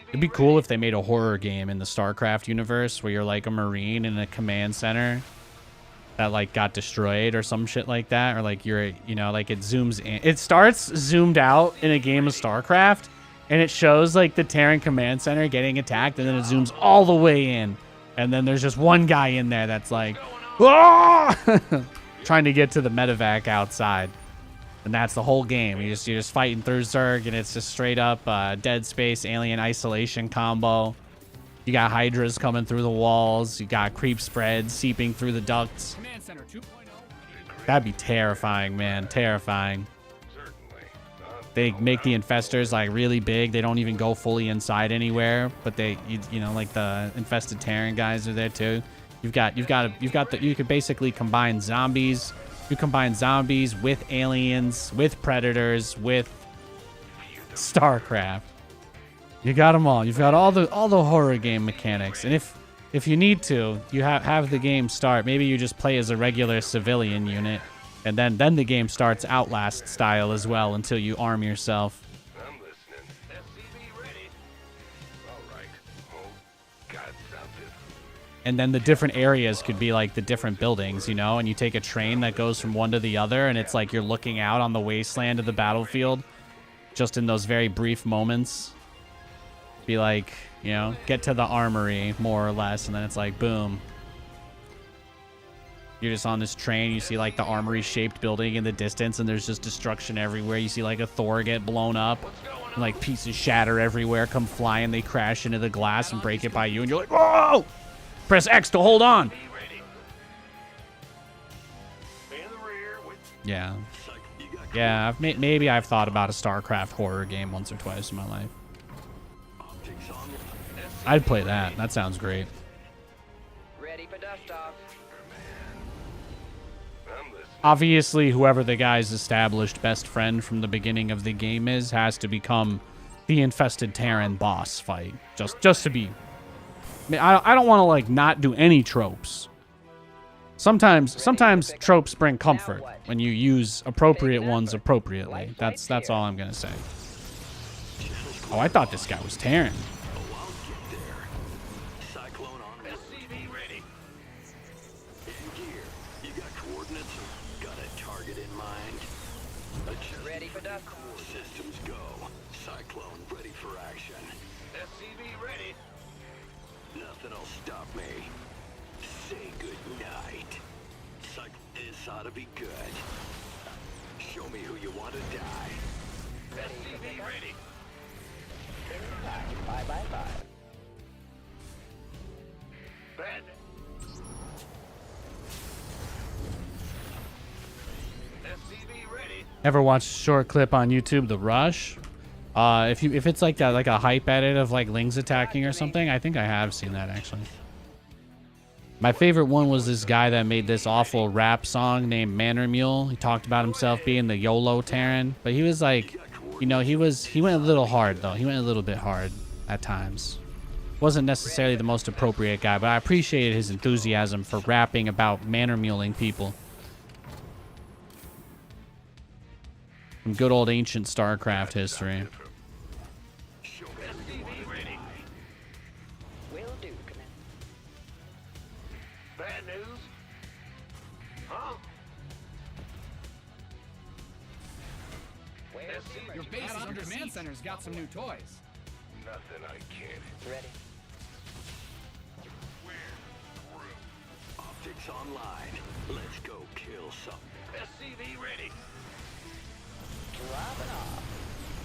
It'd be cool if they made a horror game in the StarCraft universe where you're like a Marine in a command center that like got destroyed or some shit like that, or like you're, you know, like it zooms in. It starts zoomed out in a game of StarCraft, and it shows like the Terran command center getting attacked, and then it zooms all the way in, and then there's just one guy in there that's like, "Ah!" trying to get to the medevac outside, and that's the whole game. You're just fighting through Zerg, and it's just straight up Dead Space Alien Isolation combo. You got Hydras coming through the walls. You got creep spreads seeping through the ducts. That'd be terrifying, man. Terrifying. They make the infestors like really big. They don't even go fully inside anywhere, but they, you know, like the infested Terran guys are there too. You could basically combine zombies. You combine zombies with aliens, with predators, with StarCraft. You got them all. You've got all the horror game mechanics. And if you need to, you have the game start. Maybe you just play as a regular civilian unit, and then the game starts Outlast style as well until you arm yourself. I'm listening. SCV ready. All right. Oh, got something. And then the different areas could be like the different buildings, you know, and you take a train that goes from one to the other, and it's like you're looking out on the wasteland of the battlefield just in those very brief moments. Be like, you know, get to the armory, more or less, and then it's like, boom. You're just on this train, you see like the armory-shaped building in the distance, and there's just destruction everywhere. You see like a Thor get blown up, and like pieces shatter everywhere, come flying, they crash into the glass and break it by you, and you're like, whoa! Press X to hold on. Yeah. Yeah, maybe I've thought about a StarCraft horror game once or twice in my life. I'd play that. That sounds great. Ready for dust off. Obviously, whoever the guy's established best friend from the beginning of the game is has to become the infested Terran boss fight. Just to be... I don't want to, like, not do any tropes. Sometimes tropes bring comfort when you use appropriate ones appropriately. That's all I'm going to say. Oh, I thought this guy was Terran. Ready for dust. Systems go. Cyclone ready for action. SCV ready. Nothing'll stop me. Say good night. This ought to be good. Show me who you want to die. SCV ready. Bye. Bad. SCV ready. Ever watched a short clip on YouTube, The Rush? If it's like that, like a hype edit of like Lings attacking or something, I think I have seen that actually. My favorite one was this guy that made this awful rap song named Manor Mule. He talked about himself being the YOLO Terran, but he was like, you know, he went a little hard though. He went a little bit hard at times. Wasn't necessarily the most appropriate guy, but I appreciated his enthusiasm for rapping about manor muling people. Some good old ancient StarCraft history. Will do, Commander. Bad news? Huh? Where's the Your base on command center's got some new toys. Nothing I can't. ready? Optics online. Let's go kill some. SCV ready. Dropping off.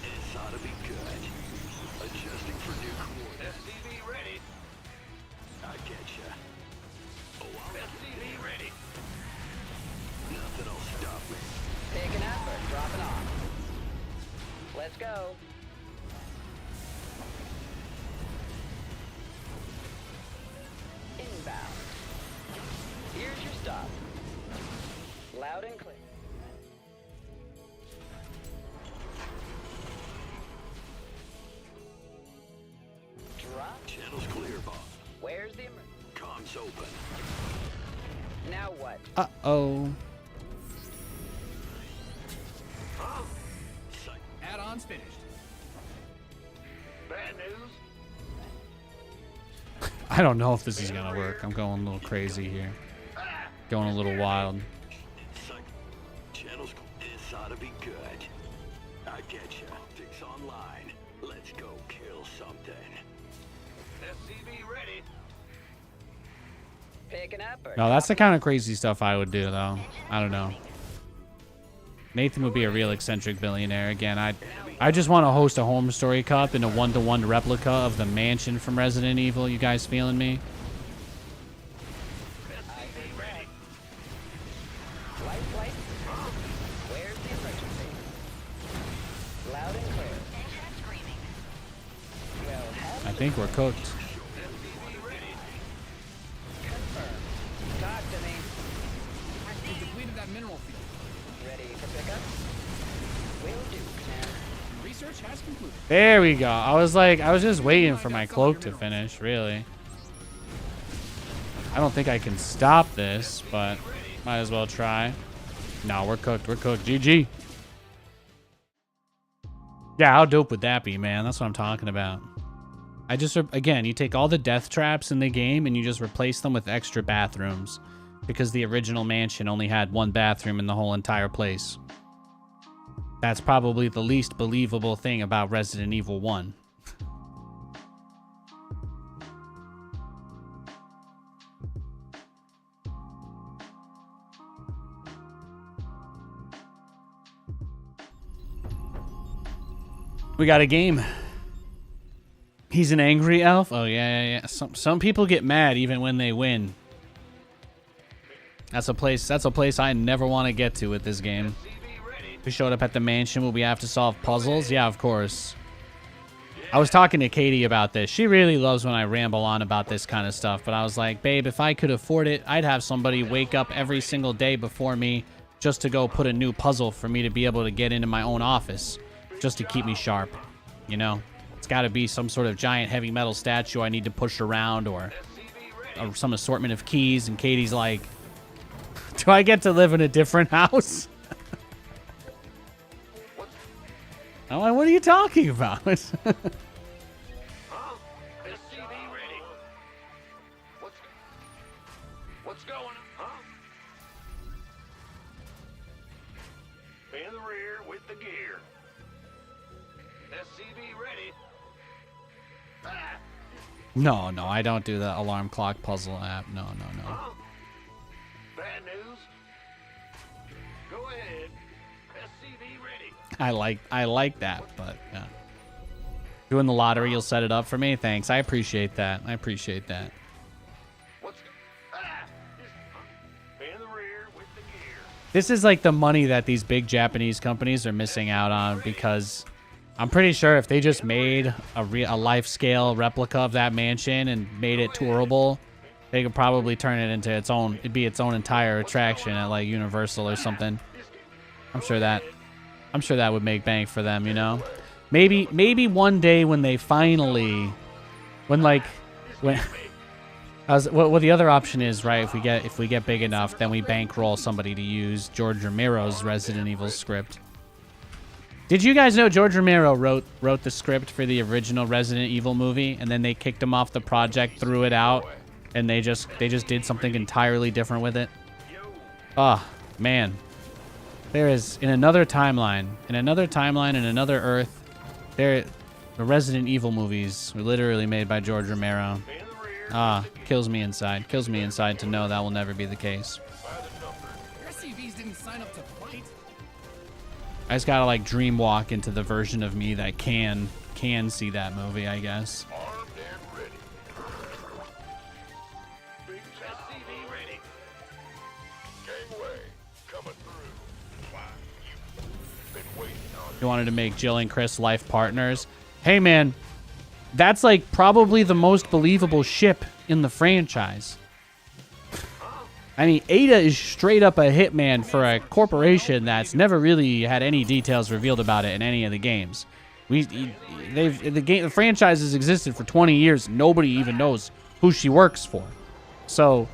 This ought to be good. Adjusting for new coordinates. SCV ready. I getcha. Oh, SCV ready. Nothing'll stop me. Picking up or dropping off. Let's go. Inbound. Here's your stop. Loud and clear. Drop. Channel's clear, Bob. Where's the emergency? Comms open. Now what? Uh-oh. Huh? Psych. Add-on's finished. Bad news? I don't know if this is gonna work. I'm going a little crazy here. Going a little wild. Psych. Channel's this ought to be good. I getcha. Optics online. Let's go kill something. SCV ready. Picking up or No, that's the kind of crazy stuff I would do, though. I don't know. Nathan would be a real eccentric billionaire. Again, I just want to host a Home Story Cup in a 1-to-1 replica of the mansion from Resident Evil. You guys feeling me? SCV ready. Light. Where's the emergency? Loud and clear. Well, I think we're cooked. SCV ready. confirmed. mineral field. Ready for pickup? Will do, Commander. Research has concluded. There we go. I was just waiting for my cloak to finish, really. I don't think I can stop this, but might as well try. No, we're cooked. We're cooked. GG. Yeah, how dope would that be, man? That's what I'm talking about. Again, you take all the death traps in the game and you just replace them with extra bathrooms. Because the original mansion only had one bathroom in the whole entire place. That's probably the least believable thing about Resident Evil 1. We got a game. He's an angry elf? Oh, yeah. Some people get mad even when they win. That's a place I never want to get to with this game. We showed up at the mansion where we have to solve puzzles. Yeah, of course. I was talking to Katie about this. She really loves when I ramble on about this kind of stuff. But I was like, babe, if I could afford it, I'd have somebody wake up every single day before me just to go put a new puzzle for me to be able to get into my own office. Just to keep me sharp, you know? It's got to be some sort of giant heavy metal statue I need to push around or some assortment of keys. And Katie's like, do I get to live in a different house? I'm like, what are you talking about? Huh? SCV ready. What's going on? Huh? In the rear with the gear. SCV ready. Ah! No, I don't do the alarm clock puzzle app. No. Huh? Bad news? Go ahead. SCV ready. I like that, but yeah. Doing the lottery, you'll set it up for me? Thanks. I appreciate that. In the rear with the gear. This is like the money that these big Japanese companies are missing out on because I'm pretty sure if they just made a life-scale replica of that mansion and made it tourable, they could probably turn it into its own entire attraction at like Universal or something. I'm sure that would make bank for them, you know? Maybe one day when the other option is, right, if we get big enough, then we bankroll somebody to use George Romero's Resident Evil script. Did you guys know George Romero wrote the script for the original Resident Evil movie, and then they kicked him off the project, threw it out, and they just did something entirely different with it? Oh, man. There is, in another timeline, in another Earth, the Resident Evil movies were literally made by George Romero. Kills me inside to know that will never be the case. Your SCVs didn't sign up to fight. I just gotta like dream walk into the version of me that can see that movie, I guess. Armed and ready. Big SCV ready. Gangway coming through. Why, you've been waiting on You wanted to make Jill and Chris life partners. Hey man, that's like probably the most believable ship in the franchise. I mean, Ada is straight up a hitman for a corporation that's never really had any details revealed about it in any of the games. The franchise has existed for 20 years. Nobody even knows who she works for. So,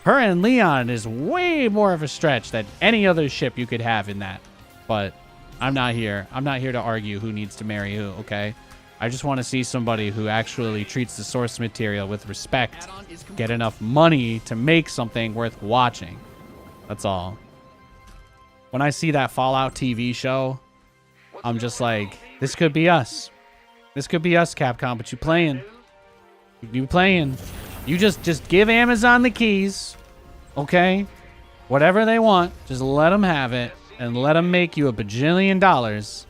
her and Leon is way more of a stretch than any other ship you could have in that. But I'm not here. I'm not here to argue who needs to marry who, okay? I just want to see somebody who actually treats the source material with respect, get enough money to make something worth watching. That's all. When I see that Fallout TV show, I'm just like, this could be us. This could be us, Capcom, but you playing. You playing. You just give Amazon the keys, okay? Whatever they want, just let them have it and let them make you $1 bajillion.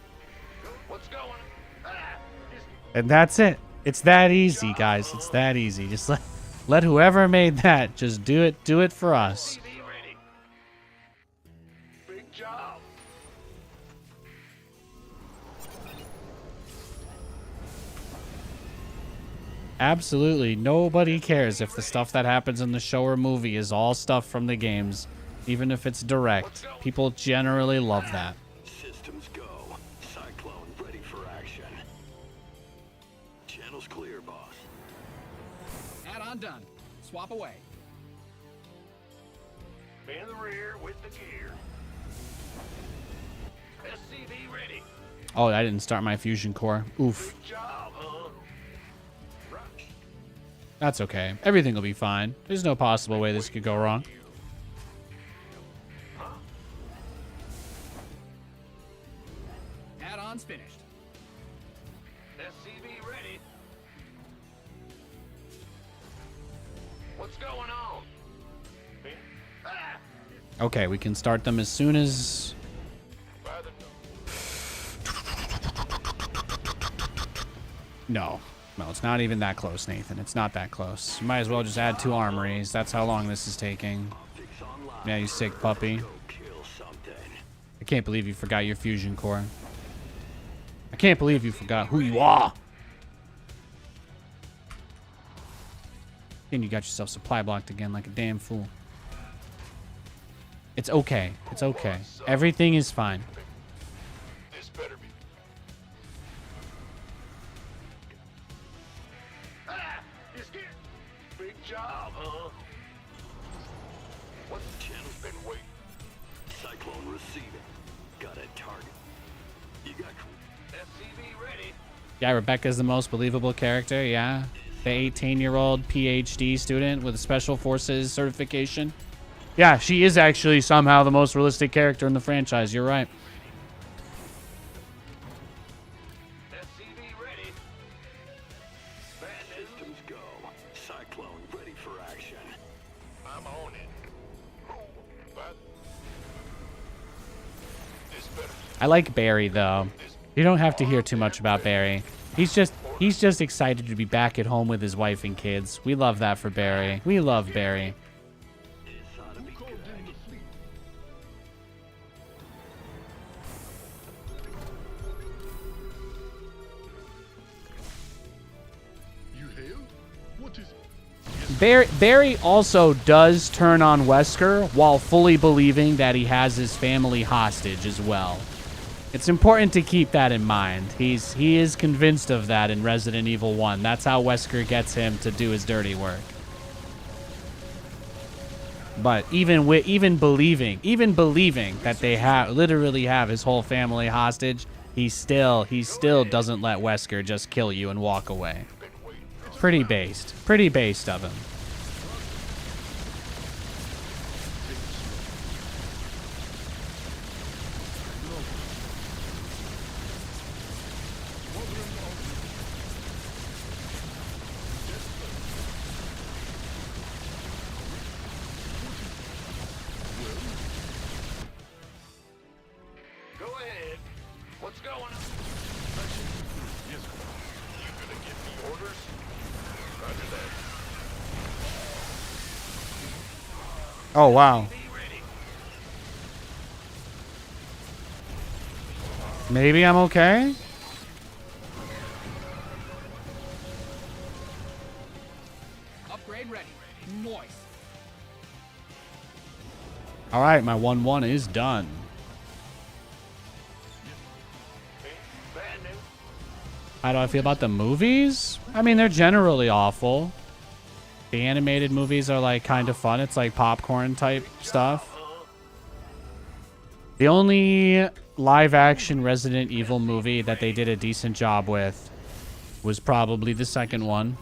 And that's it. It's that easy, guys. It's that easy. Just let whoever made that just do it for us. big job. Absolutely nobody cares if the stuff that happens in the show or movie is all stuff from the games. even if it's direct. People generally love that. Systems go. Cyclone ready for action. Channel's clear, boss. Add-on done. Swap away. In the rear with the gear. SCV ready. Oh, I didn't start my fusion core. Oof. Good job, huh? Rush. That's okay. Everything will be fine. There's no possible way this could go wrong. Add-on's finished. SCV ready. What's going on? Ah! Okay, we can start them as soon as... By the No. No, it's not even that close, Nathan. It's not that close. You might as well just add 2 armories. That's how long this is taking. optics online. Yeah, you sick puppy. Go kill something. I can't believe you forgot your fusion core. I can't believe you forgot who you are. And you got yourself supply blocked again like a damn fool. It's okay. It's okay. Everything is fine. This better be. Ah! You scared? Big job, huh? What the channel's been waiting? Cyclone receiving. Got a target. You got SCV ready. Yeah, Rebecca's the most believable character, yeah. The 18-year-old PhD student with a Special Forces certification. Yeah, she is actually somehow the most realistic character in the franchise. You're right. SCV ready. Bad systems go. Cyclone ready for action. I'm on it. But this better. I like Barry, though. You don't have to hear too much about Barry. He's just excited to be back at home with his wife and kids. We love that for Barry. We love Barry. This ought to be good. You hail? What is it? Barry also does turn on Wesker while fully believing that he has his family hostage as well. It's important to keep that in mind. He is convinced of that in Resident Evil 1. That's how Wesker gets him to do his dirty work. But even believing that they literally have his whole family hostage, he still doesn't let Wesker just kill you and walk away. Pretty based of him. Go ahead. What's going on? Yes, you gonna give me orders? Roger that. Oh, wow. Be ready. Maybe I'm okay? Upgrade ready. Moist. All right, my 1-1 is done. Bad news. How do I feel about the movies? I mean, they're generally awful. The animated movies are like kind of fun. It's like popcorn type stuff. The only live action Resident Evil movie that they did a decent job with was probably the second one,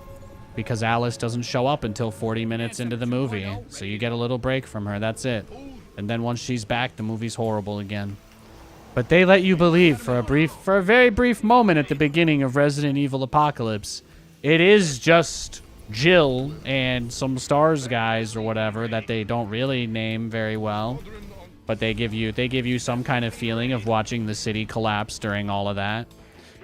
because Alice doesn't show up until 40 minutes into the movie. So you get a little break from her. That's it. And then once she's back, the movie's horrible again. But they let you believe for a very brief moment at the beginning of Resident Evil Apocalypse, it is just Jill and some STARS guys or whatever that they don't really name very well. But they give you some kind of feeling of watching the city collapse during all of that.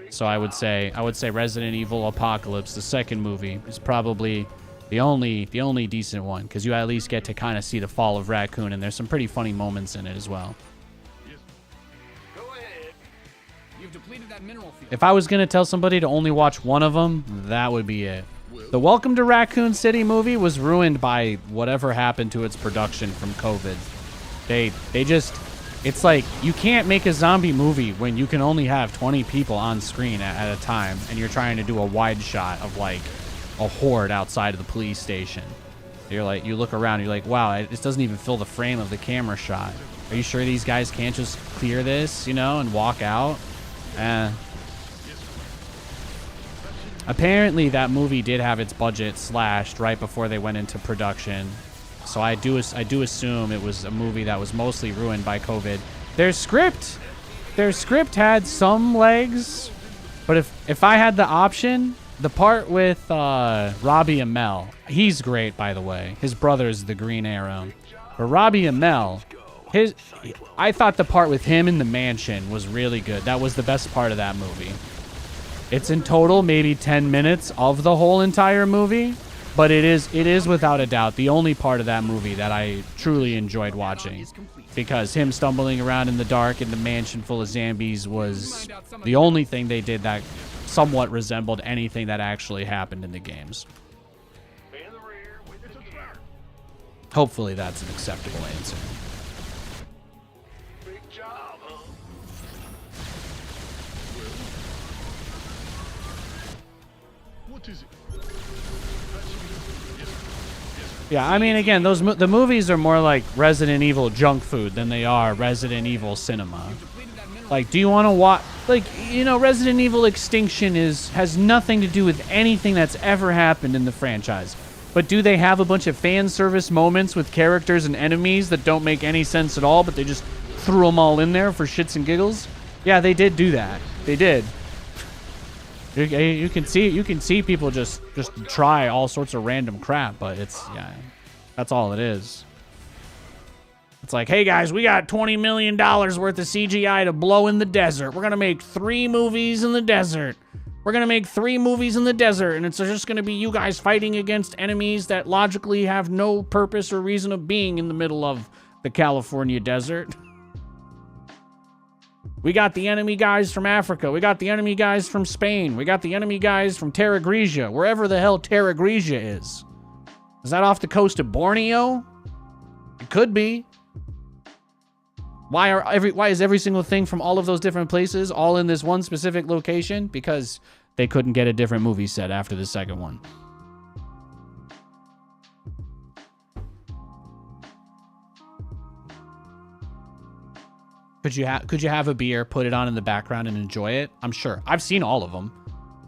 So I would say Resident Evil Apocalypse, the second movie, is probably the only decent one, because you at least get to kind of see the fall of Raccoon, and there's some pretty funny moments in it as well. Go ahead. You've depleted that mineral field. If I was going to tell somebody to only watch one of them, that would be it. The Welcome to Raccoon City movie was ruined by whatever happened to its production from COVID. They just, it's like you can't make a zombie movie when you can only have 20 people on screen at a time, and you're trying to do a wide shot of like a horde outside of the police station. You're like, you look around, you're like, wow, it doesn't even fill the frame of the camera shot. Are you sure these guys can't just clear this, you know, and walk out? Apparently that movie did have its budget slashed right before they went into production. So I do assume it was a movie that was mostly ruined by COVID. Their script had some legs, but if I had the option, the part with Robbie Amell, he's great, by the way. His brother's the Green Arrow. But Robbie Amell, I thought the part with him in the mansion was really good. That was the best part of that movie. It's in total maybe 10 minutes of the whole entire movie, but it is without a doubt the only part of that movie that I truly enjoyed watching, because him stumbling around in the dark in the mansion full of zombies was the only thing they did that somewhat resembled anything that actually happened in the games. Hopefully that's an acceptable answer. Big job, huh? What is it? Yeah, I mean, again, the movies are more like Resident Evil junk food than they are Resident Evil cinema. Like, do you want to watch, like, you know, Resident Evil Extinction has nothing to do with anything that's ever happened in the franchise. But do they have a bunch of fan service moments with characters and enemies that don't make any sense at all, but they just threw them all in there for shits and giggles? Yeah, they did do that. They did. You can see people just try all sorts of random crap, but yeah, that's all it is. It's like, hey guys, we got $20 million worth of CGI to blow in the desert. We're gonna make 3 movies in the desert. We're gonna make 3 movies in the desert, and it's just gonna be you guys fighting against enemies that logically have no purpose or reason of being in the middle of the California desert. We got the enemy guys from Africa. We got the enemy guys from Spain. We got the enemy guys from Terra Grigia, wherever the hell Terra Grigia is. Is that off the coast of Borneo? It could be. Why is every single thing from all of those different places all in this one specific location? Because they couldn't get a different movie set after the second one. Could you have a beer, put it on in the background, and enjoy it? I'm sure. I've seen all of them.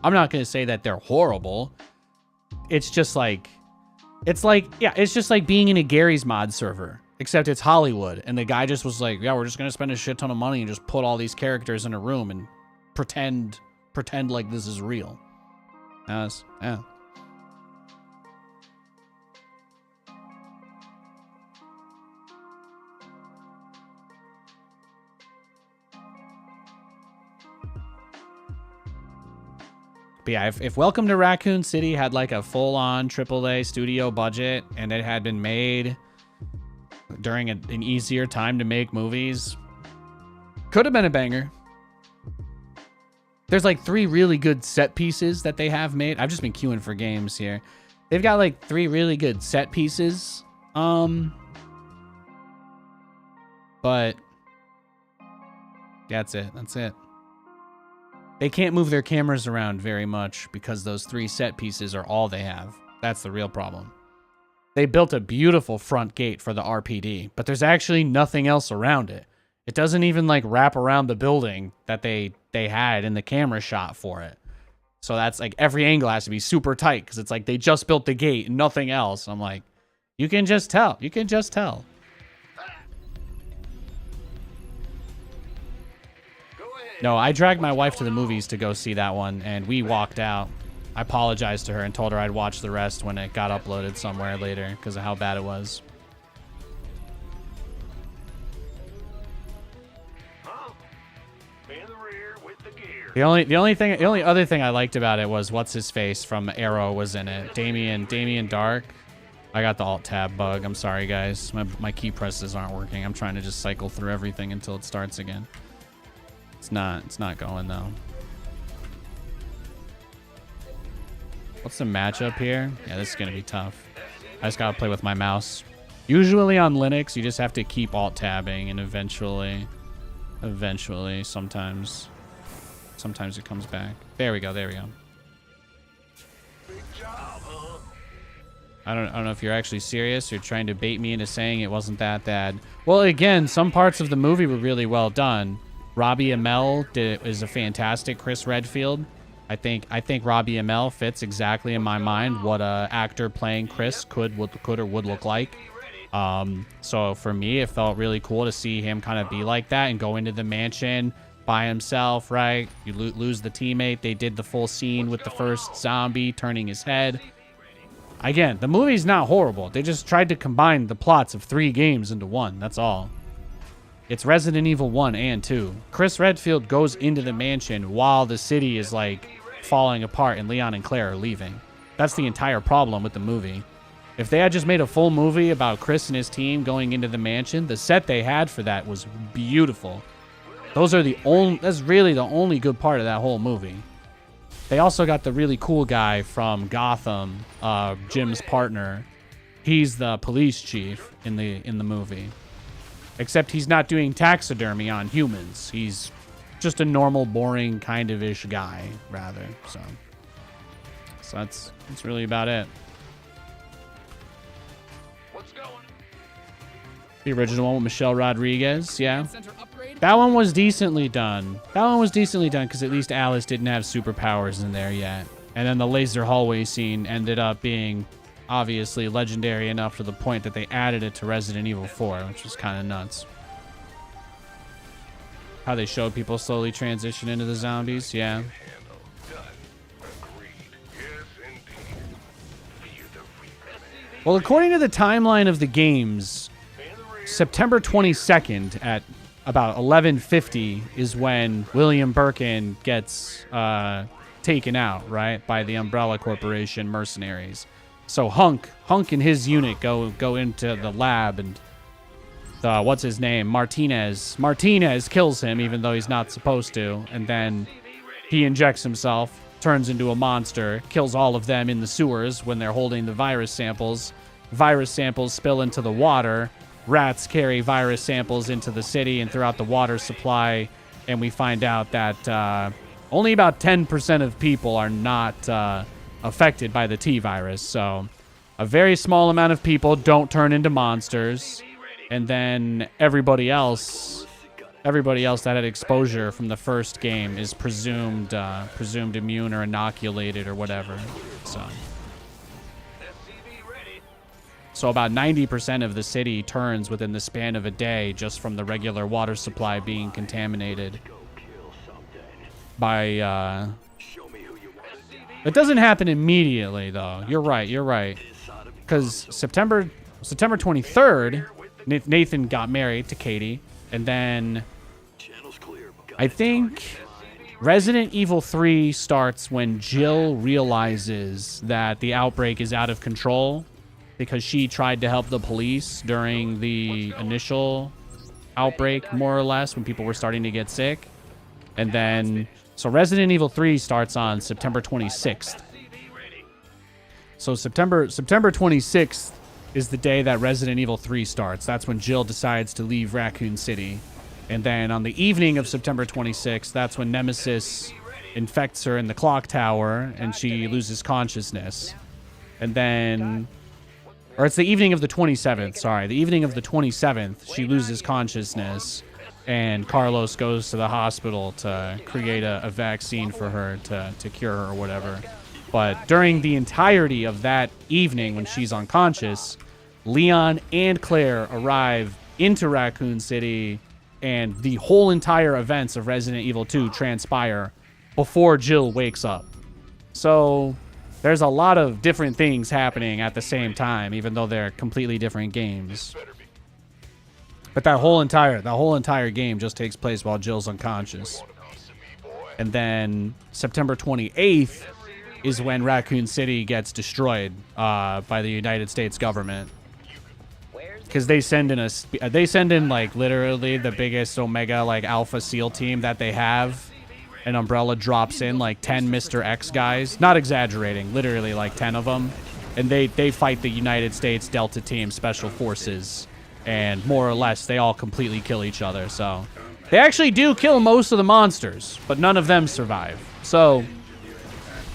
I'm not going to say that they're horrible. It's just like being in a Gary's Mod server, except it's Hollywood, and the guy just was like, yeah, we're just going to spend a shit ton of money and just put all these characters in a room and pretend like this is real. Yeah. But yeah, if Welcome to Raccoon City had like a full-on AAA studio budget and it had been made during an easier time to make movies, could have been a banger. There's like 3 really good set pieces that they have made. I've just been queuing for games here. They've got like 3 really good set pieces. But that's it. They can't move their cameras around very much because those 3 set pieces are all they have. That's the real problem. They built a beautiful front gate for the RPD, but there's actually nothing else around it. It doesn't even like wrap around the building that they had in the camera shot for it. So that's like every angle has to be super tight because it's like they just built the gate and nothing else. I'm like, you can just tell. No, I dragged my wife to the movies to go see that one, and we walked out. I apologized to her and told her I'd watch the rest when it got uploaded somewhere later because of how bad it was. The only other thing I liked about it was what's his face from Arrow was in it. Damien Dark. I got the alt tab bug. I'm sorry guys. My key presses aren't working. I'm trying to just cycle through everything until it starts again. It's not going though. What's the matchup here? Yeah, this is gonna be tough. I just gotta play with my mouse. Usually on Linux, you just have to keep alt-tabbing, and eventually, sometimes it comes back. There we go. Big job, huh? I don't know if you're actually serious or trying to bait me into saying it wasn't that bad. Well, again, some parts of the movie were really well done. Robbie Amell is a fantastic Chris Redfield. I think Robbie Amell fits exactly in my mind what a actor playing Chris could or would look like. So for me, it felt really cool to see him kind of be like that and go into the mansion by himself, right? You lose the teammate. They did the full scene with the first zombie turning his head. Again, the movie's not horrible. They just tried to combine the plots of 3 games into one. That's all. It's Resident Evil 1 and 2. Chris Redfield goes into the mansion while the city is like falling apart and Leon and Claire are leaving. That's the entire problem with the movie. If they had just made a full movie about Chris and his team going into the mansion, the set they had for that was beautiful. That's really the only good part of that whole movie. They also got the really cool guy from Gotham, Jim's partner. He's the police chief in the movie. Except he's not doing taxidermy on humans. He's just a normal, boring kind of ish guy, rather. So that's really about it. What's going? The original one with Michelle Rodriguez, yeah. Center upgrade. That one was decently done. Because at least Alice didn't have superpowers in there yet. And then the laser hallway scene ended up being obviously legendary enough to the point that they added it to Resident Evil 4, which was kind of nuts. How they showed people slowly transition into the zombies, yeah. Handle. Done. Agreed. Yes, indeed. Fear the reaper. Well, according to the timeline of the games, September 22nd at about 11:50 is when William Birkin gets taken out, right, by the Umbrella Corporation mercenaries. So Hunk and his unit go into the lab, and what's his name? Martinez kills him even though he's not supposed to, and then he injects himself, turns into a monster, kills all of them in the sewers when they're holding the virus samples. Virus samples spill into the water. Rats carry virus samples into the city and throughout the water supply, and we find out that only about 10% of people are not affected by the T-virus. So a very small amount of people don't turn into monsters, and then everybody else that had exposure from the first game is presumed immune or inoculated or whatever. So about 90% of the city turns within the span of a day just from the regular water supply being contaminated by it doesn't happen immediately though. You're right. Because September 23rd, Nathan got married to Katie, and then I think Resident Evil 3 starts when Jill realizes that the outbreak is out of control because she tried to help the police during the initial outbreak, more or less, when people were starting to get sick. And then, so Resident Evil 3 starts on September 26th. So September 26th is the day that Resident Evil 3 starts. That's when Jill decides to leave Raccoon City. And then on the evening of September 26th, that's when Nemesis infects her in the clock tower and she loses consciousness. And then, or it's the evening of the 27th, sorry. The evening of the 27th, she loses consciousness and Carlos goes to the hospital to create a vaccine for her to cure her or whatever. But during the entirety of that evening when she's unconscious, Leon and Claire arrive into Raccoon City, and the whole entire events of Resident Evil 2 transpire before Jill wakes up. So there's a lot of different things happening at the same time, even though they're completely different games. But that whole entire game just takes place while Jill's unconscious. And then September 28th is when Raccoon City gets destroyed by the United States government. Because they send in like literally the biggest Omega like Alpha SEAL team that they have. And Umbrella drops in like 10 Mr. X guys. Not exaggerating, literally like 10 of them. and they fight the United States Delta Team Special Forces, and more or less they all completely kill each other. So they actually do kill most of the monsters, but none of them survive. So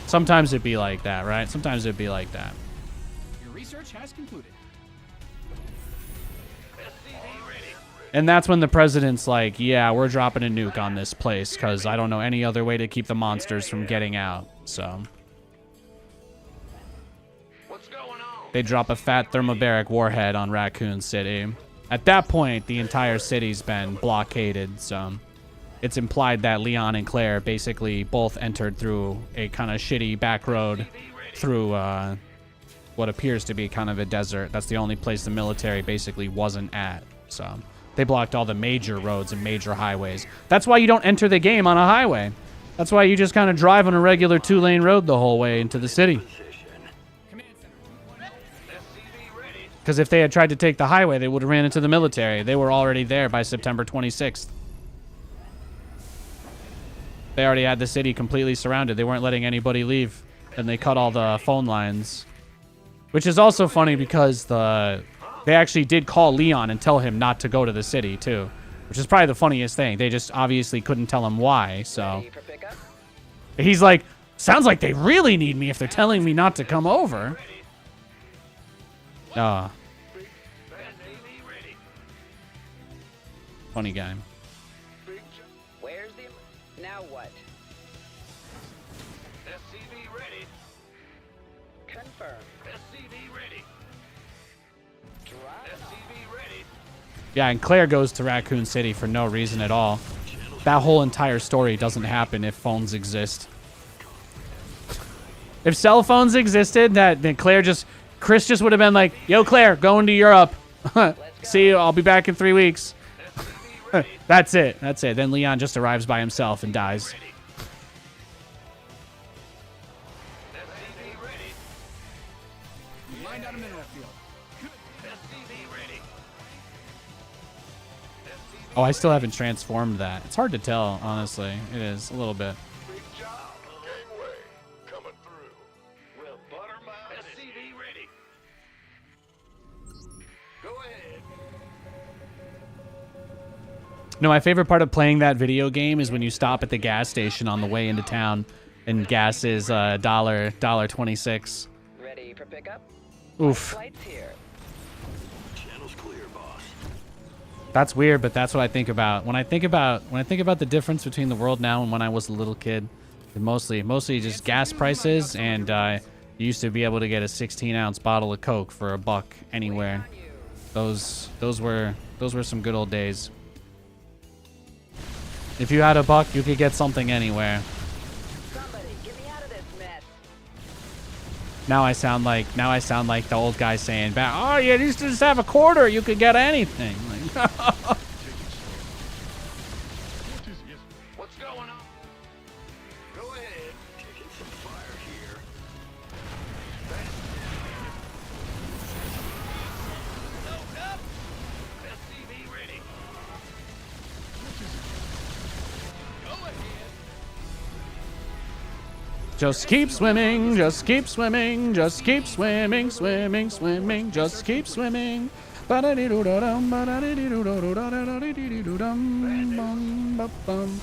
sometimes it'd be like that, right? Sometimes it'd be like that. Your research has concluded. And that's when the president's like, yeah, we're dropping a nuke on this place because I don't know any other way to keep the monsters from getting out. So What's going on? they drop a fat thermobaric warhead on Raccoon City. At that point, the entire city's been blockaded, so it's implied that Leon and Claire basically both entered through a kind of shitty back road through what appears to be kind of a desert. That's the only place the military basically wasn't at, so they blocked all the major roads and major highways. That's why you don't enter the game on a highway. That's why you just kind of drive on a regular 2-lane road the whole way into the city. Because if they had tried to take the highway, they would have ran into the military. They were already there by September 26th. They already had the city completely surrounded. They weren't letting anybody leave. And they cut all the phone lines. Which is also funny because they actually did call Leon and tell him not to go to the city, too. Which is probably the funniest thing. They just obviously couldn't tell him why, so. He's like, sounds like they really need me if they're telling me not to come over. Funny guy. Where's the... Now what? SCV ready. Confirm. SCV ready. Drive. SCV ready. Yeah, and Claire goes to Raccoon City for no reason at all. That whole entire story doesn't happen if phones exist. If cell phones existed, then Chris just would have been like, yo, Claire, going to Europe. See you. I'll be back in 3 weeks. That's it. That's it. Then Leon just arrives by himself and dies. SCV ready. Lined out a mineral field. SCV ready. Oh, I still haven't transformed that. It's hard to tell, honestly. It is, a little bit. Big job. Gangway coming through. Well, butter my SCV ready. Go ahead. No, my favorite part of playing that video game is when you stop at the gas station on the way into town and gas is $1.26. Ready for pickup? Oof. Flight's here. Channel's clear, boss. That's weird, but that's what I think about. When I think about the difference between the world now and when I was a little kid, mostly just gas prices, and you used to be able to get a 16-ounce bottle of Coke for $1 anywhere. Those were some good old days. If you had $1, you could get something anywhere. Somebody, get me out of this mess. Now I sound like the old guy saying, "Oh, you used to just have a quarter, you could get anything." Like, What's going on? Go ahead. Taking some fire here. Load up. SCV ready. Go ahead. just keep swimming, just keep swimming, just keep swimming, swimming, swimming, just keep swimming. Ba-da-dee-doo-da-dum, ba-da-dee-doo-da-doo-da-da-da-dee-doo-dum, bum, ba-bum.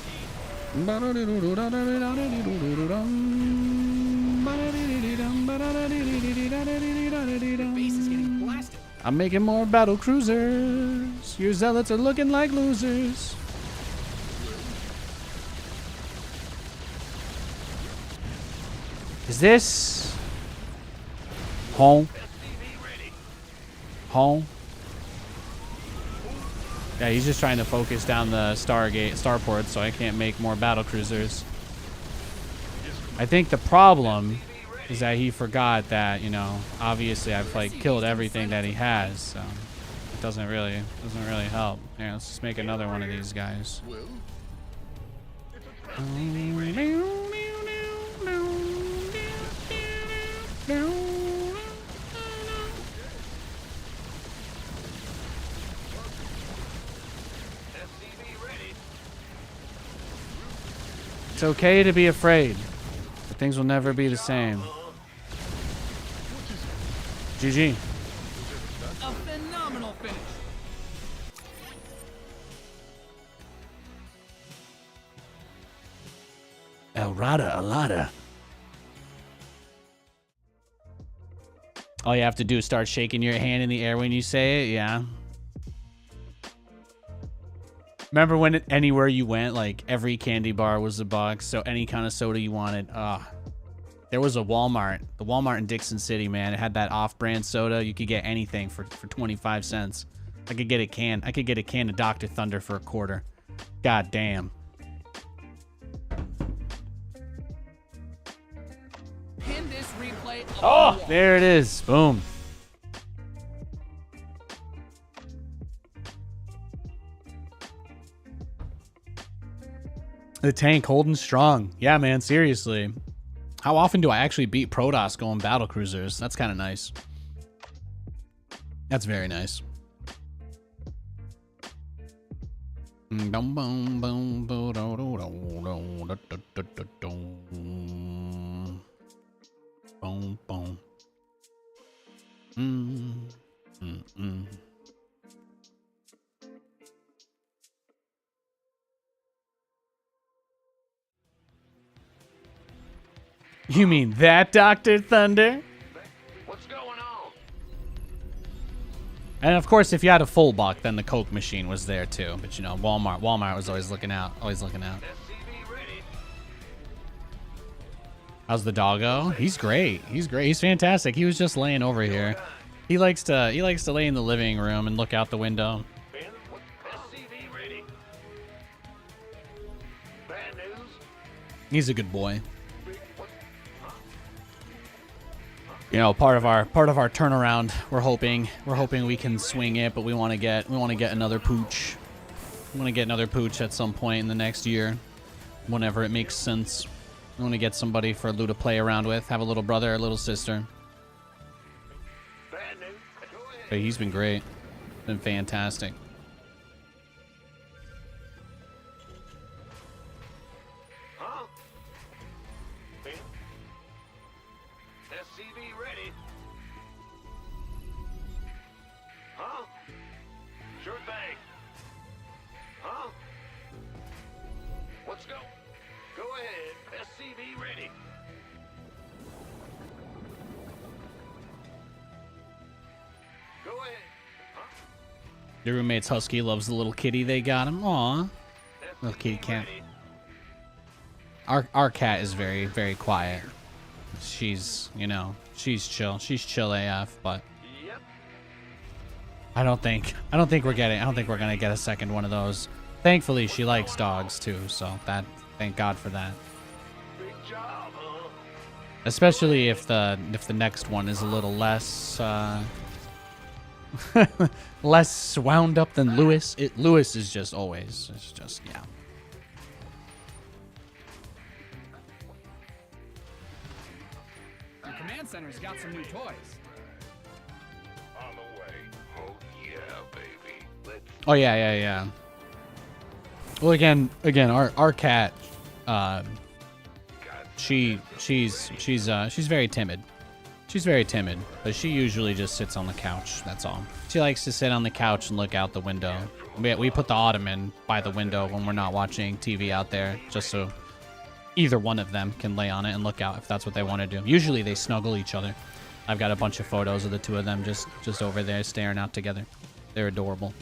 Ba-da-dee-doo-doo-da-da-da-dee-doo-doo-dum, ba-da-dee-dee-dee-dum, ba-da-dee-dee-dee-da-da-dee-dee-da-da-dee-dee-da-da-dee-dee-dum. Base is getting blasted. I'm making more battle cruisers. Your zealots are looking like losers. Is this home? Home? Yeah, he's just trying to focus down the starport so I can't make more battle cruisers. I think the problem is that he forgot that, you know, obviously I've like killed everything that he has, so it doesn't really help. Yeah, let's just make another one of these guys. It's okay to be afraid, but things will never be the same. GG. A phenomenal finish. El Rada Alada. All you have to do is start shaking your hand in the air when you say it, yeah. Remember when anywhere you went, like every candy bar was a box, so any kind of soda you wanted. There was a Walmart, the Walmart in Dixon City, man. It had that off-brand soda. You could get anything for 25 cents. I could get a can of Dr. Thunder for $0.25. God damn. Pin this replay. Oh, there it is. Boom. The tank holding strong. Yeah, man, seriously. How often do I actually beat Protoss going battle cruisers? That's kind of nice. That's very nice. Boom, boom, boom, boom, boom, boom. You mean that, Dr. Thunder? What's going on? And of course, if you had a full buck, then the Coke machine was there too. But you know, Walmart was always looking out. Always looking out. SCV ready. How's the doggo? He's great. He's great. He's fantastic. He was just laying over here. He likes to lay in the living room and look out the window. SCV ready. Bad news. He's a good boy. You know, part of our turnaround, we're hoping we can swing it, but we want to get another pooch. We want to get another pooch at some point in the next year, whenever it makes sense. We want to get somebody for Lou to play around with, have a little brother, a little sister. Bad news. Go ahead. But he's been great, been fantastic. Huh? SCV ready. Huh? Sure thing. Huh? Let's go. Go ahead. SCV ready. Go ahead. Huh? Your roommate's husky loves the little kitty they got him. Aw, little kitty cat. Our cat is very, very quiet. She's, you know, she's chill. She's chill AF, but Yep. I don't think we're gonna get a second one of those. Thankfully, she likes dogs too, so thank God for that. Big job, huh? Especially if the next one is a little less less wound up than Lewis. Lewis is just always, it's just, yeah. Your command center's got some new toys. On the way. Oh yeah, baby. Let's Oh yeah. Well, again, our cat, she's very timid. She's very timid, but she usually just sits on the couch. That's all. She likes to sit on the couch and look out the window. We put the ottoman by the window when we're not watching TV out there, just so either one of them can lay on it and look out if that's what they want to do. Usually they snuggle each other. I've got a bunch of photos of the two of them just over there staring out together. They're adorable.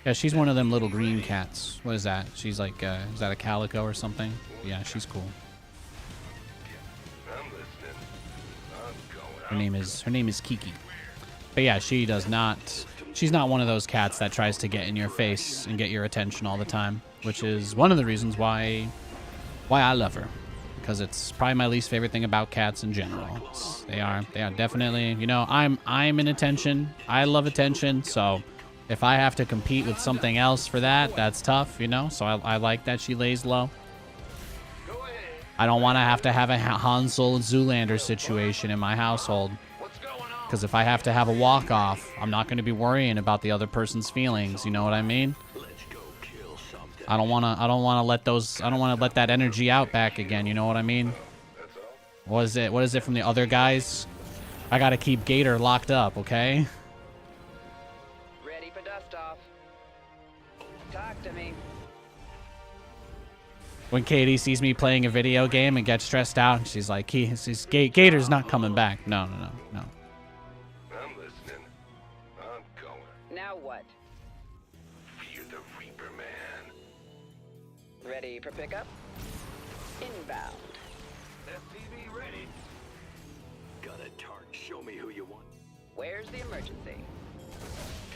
Yeah, she's one of them little green cats. What is that? She's like, is that a calico or something? Yeah, she's cool. I'm listening. I'm going. Her name is Kiki. But yeah, she's not one of those cats that tries to get in your face and get your attention all the time, which is one of the reasons why I love her, because it's probably my least favorite thing about cats in general. They are definitely, you know, I'm in attention. I love attention, so if I have to compete with something else for that, that's tough, you know? So I like that she lays low. Go ahead. I don't want to have a Hansel and Zoolander situation in my household. What's going on? Because if I have to have a walk-off, I'm not going to be worrying about the other person's feelings. You know what I mean? Let's go kill something. I don't want to let that energy out back again. You know what I mean? That's all. What is it from the other guys? I gotta keep Gator locked up, okay? Ready for dust off. Talk to me. When Katie sees me playing a video game and gets stressed out, she's like, Gator's not coming back. No. I'm listening. I'm going. Now what? Fear the Reaper, man. Ready for pickup? Inbound. SCV ready. Got a target. Show me who you want. Where's the emergency?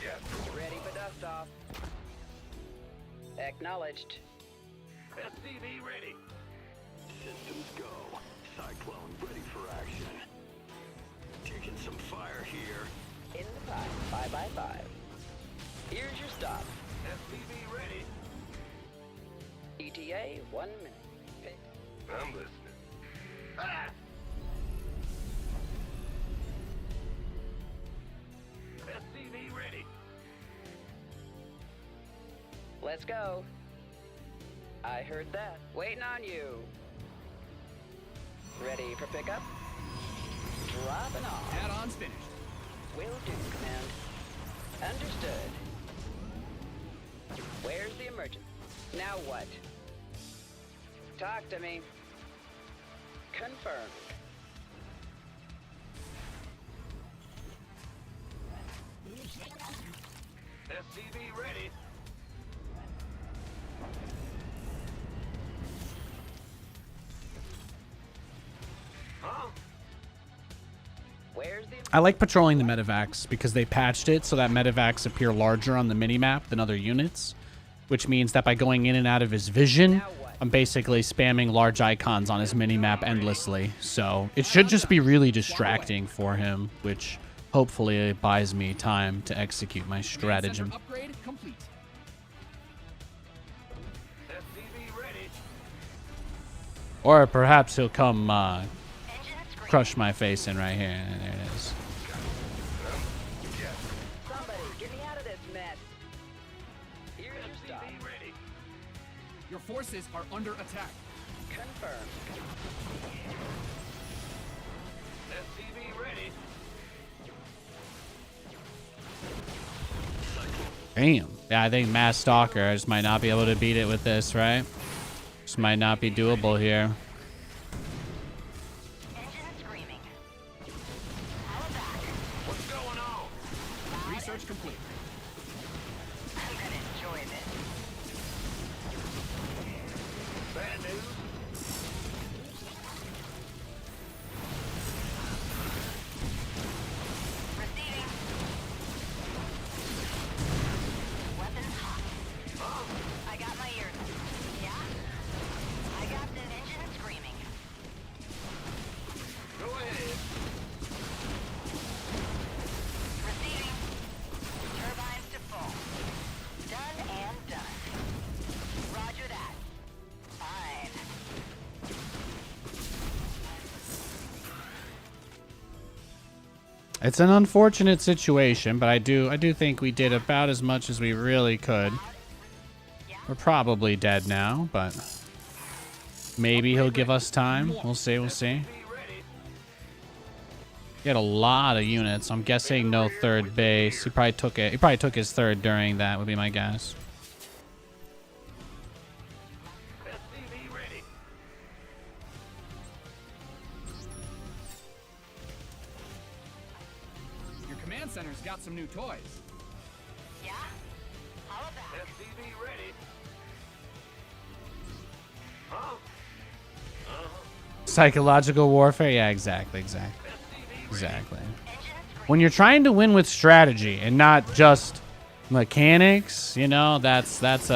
Captain. Ready for dust off. Acknowledged. SCV ready. Systems go. Cyclone ready for action. Taking some fire here. In the pipe. 5x5. Here's your stop. SCV ready. ETA 1 minute. Pick. I'm listening. Ah! SCV ready. Let's go. I heard that. Waiting on you. Ready for pickup? Dropping off. Add-on's finished. Will do, Command. Understood. Where's the emergency? Now what? Talk to me. Confirmed. SCV ready. Huh? Where's the... I like patrolling the medevacs because they patched it so that medevacs appear larger on the minimap than other units, which means that by going in and out of his vision, I'm basically spamming large icons on his minimap endlessly. So it should just be really distracting for him, which hopefully buys me time to execute my stratagem. Center upgrade complete. SCV ready. Or perhaps he'll come crush my face in right here. There it is. Somebody, get me out of this mess. Here's your stop. SCV ready. Your forces are under attack. Confirmed. SCV ready. Damn. Yeah, I think Mass Stalker just might not be able to beat it with this, right? Just might not be doable here. Engine screaming. Power back. What's going on? Research complete. I'm gonna enjoy this. Bad news. Receiving. Weapons hot. I got my ears. Yeah? I got the engine screaming. Go ahead. Receiving. Turbines to full. Done and done. Roger that. Fine. It's an unfortunate situation, but I do think we did about as much as we really could. We're probably dead now, but maybe he'll give us time. We'll see, we'll see. He had a lot of units. I'm guessing no third base. He probably took it. He probably took his third during that, would be my guess. SCV ready. Your command center's got some new toys. Yeah? Power back. SCV ready. Huh? Psychological warfare? Yeah, exactly. SCV Exactly. Engine screaming. When you're trying to win with strategy and not just mechanics, you know, that's like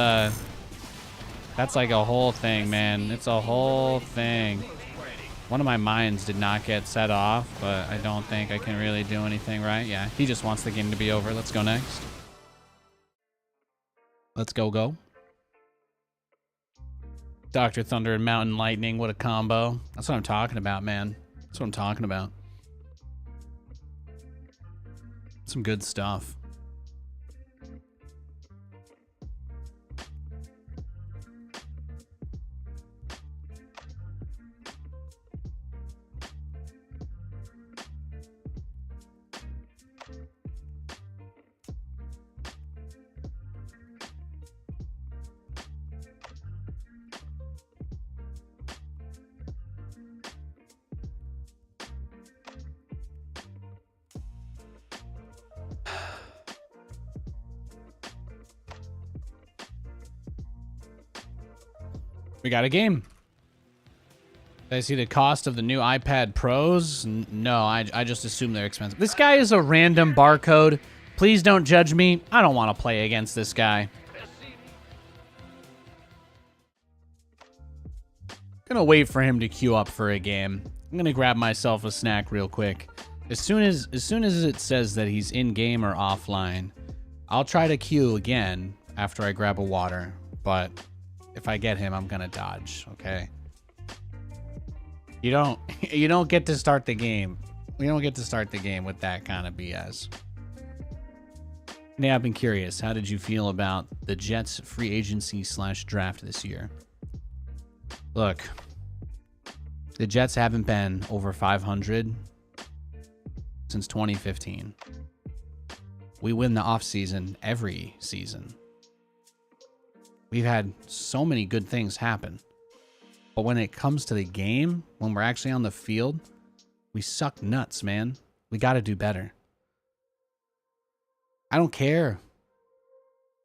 a whole thing, man. It's a whole thing. One of my mines did not get set off, but I don't think I can really do anything right. Yeah, he just wants the game to be over. Let's go next. Let's go. Dr. Thunder and Mountain Lightning, what a combo. That's what I'm talking about, man. That's what I'm talking about. Some good stuff. We got a game. Did I see the cost of the new iPad Pros? No, I just assume they're expensive. This guy is a random barcode. Please don't judge me. I don't want to play against this guy. Gonna wait for him to queue up for a game. I'm gonna grab myself a snack real quick. As soon as it says that he's in game or offline, I'll try to queue again after I grab a water. But if I get him, I'm gonna dodge. Okay. You don't get to start the game. We don't get to start the game with that kind of BS. Yeah, I've been curious. How did you feel about the Jets free agency / draft this year? Look, the Jets haven't been over 500 since 2015. We win the offseason every season. We've had so many good things happen. But when it comes to the game, when we're actually on the field, we suck nuts, man. We got to do better. I don't care.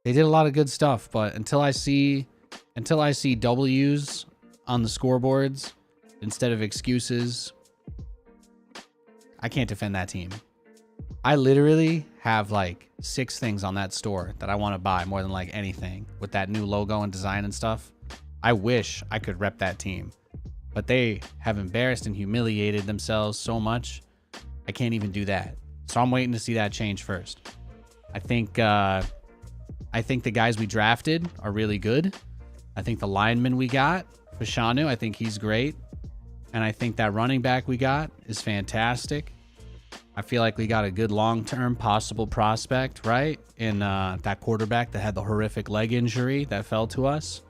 They did a lot of good stuff, but until I see W's on the scoreboards instead of excuses, I can't defend that team. I literally have like 6 things on that store that I want to buy more than like anything with that new logo and design and stuff. I wish I could rep that team, but they have embarrassed and humiliated themselves so much. I can't even do that. So I'm waiting to see that change first. I think the guys we drafted are really good. I think the lineman we got, Fashanu, I think he's great. And I think that running back we got is fantastic. I feel like we got a good long-term possible prospect, right? In that quarterback that had the horrific leg injury that fell to us.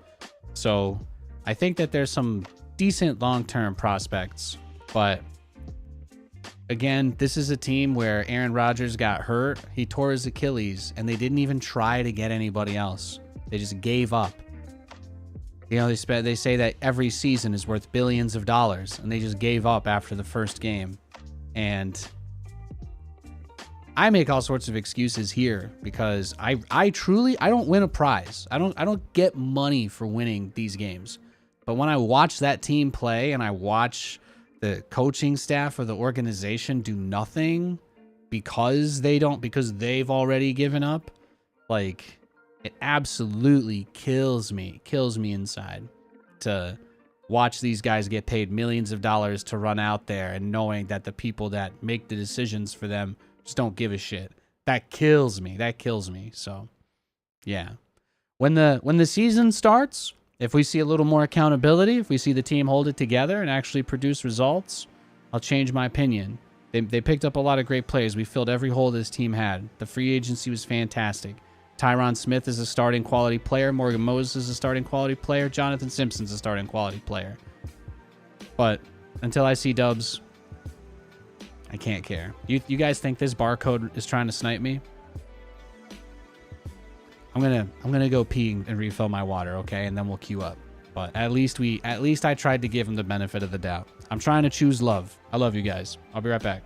So I think that there's some decent long-term prospects. But again, this is a team where Aaron Rodgers got hurt. He tore his Achilles, and they didn't even try to get anybody else. They just gave up. You know, they say that every season is worth billions of dollars, and they just gave up after the first game. And I make all sorts of excuses here because I truly don't win a prize. I don't get money for winning these games. But when I watch that team play and I watch the coaching staff or the organization do nothing because they've already given up, like, it absolutely kills me inside to watch these guys get paid millions of dollars to run out there and knowing that the people that make the decisions for them just don't give a shit. That kills me. So, yeah. When the season starts, if we see a little more accountability, if we see the team hold it together and actually produce results, I'll change my opinion. They picked up a lot of great players. We filled every hole this team had. The free agency was fantastic. Tyron Smith is a starting quality player. Morgan Moses is a starting quality player. Jonathan Simpson's a starting quality player. But until I see dubs, I can't care. You guys think this barcode is trying to snipe me? I'm gonna go pee and refill my water, okay, and then we'll queue up. But at least I tried to give him the benefit of the doubt. I'm trying to choose love. I love you guys. I'll be right back.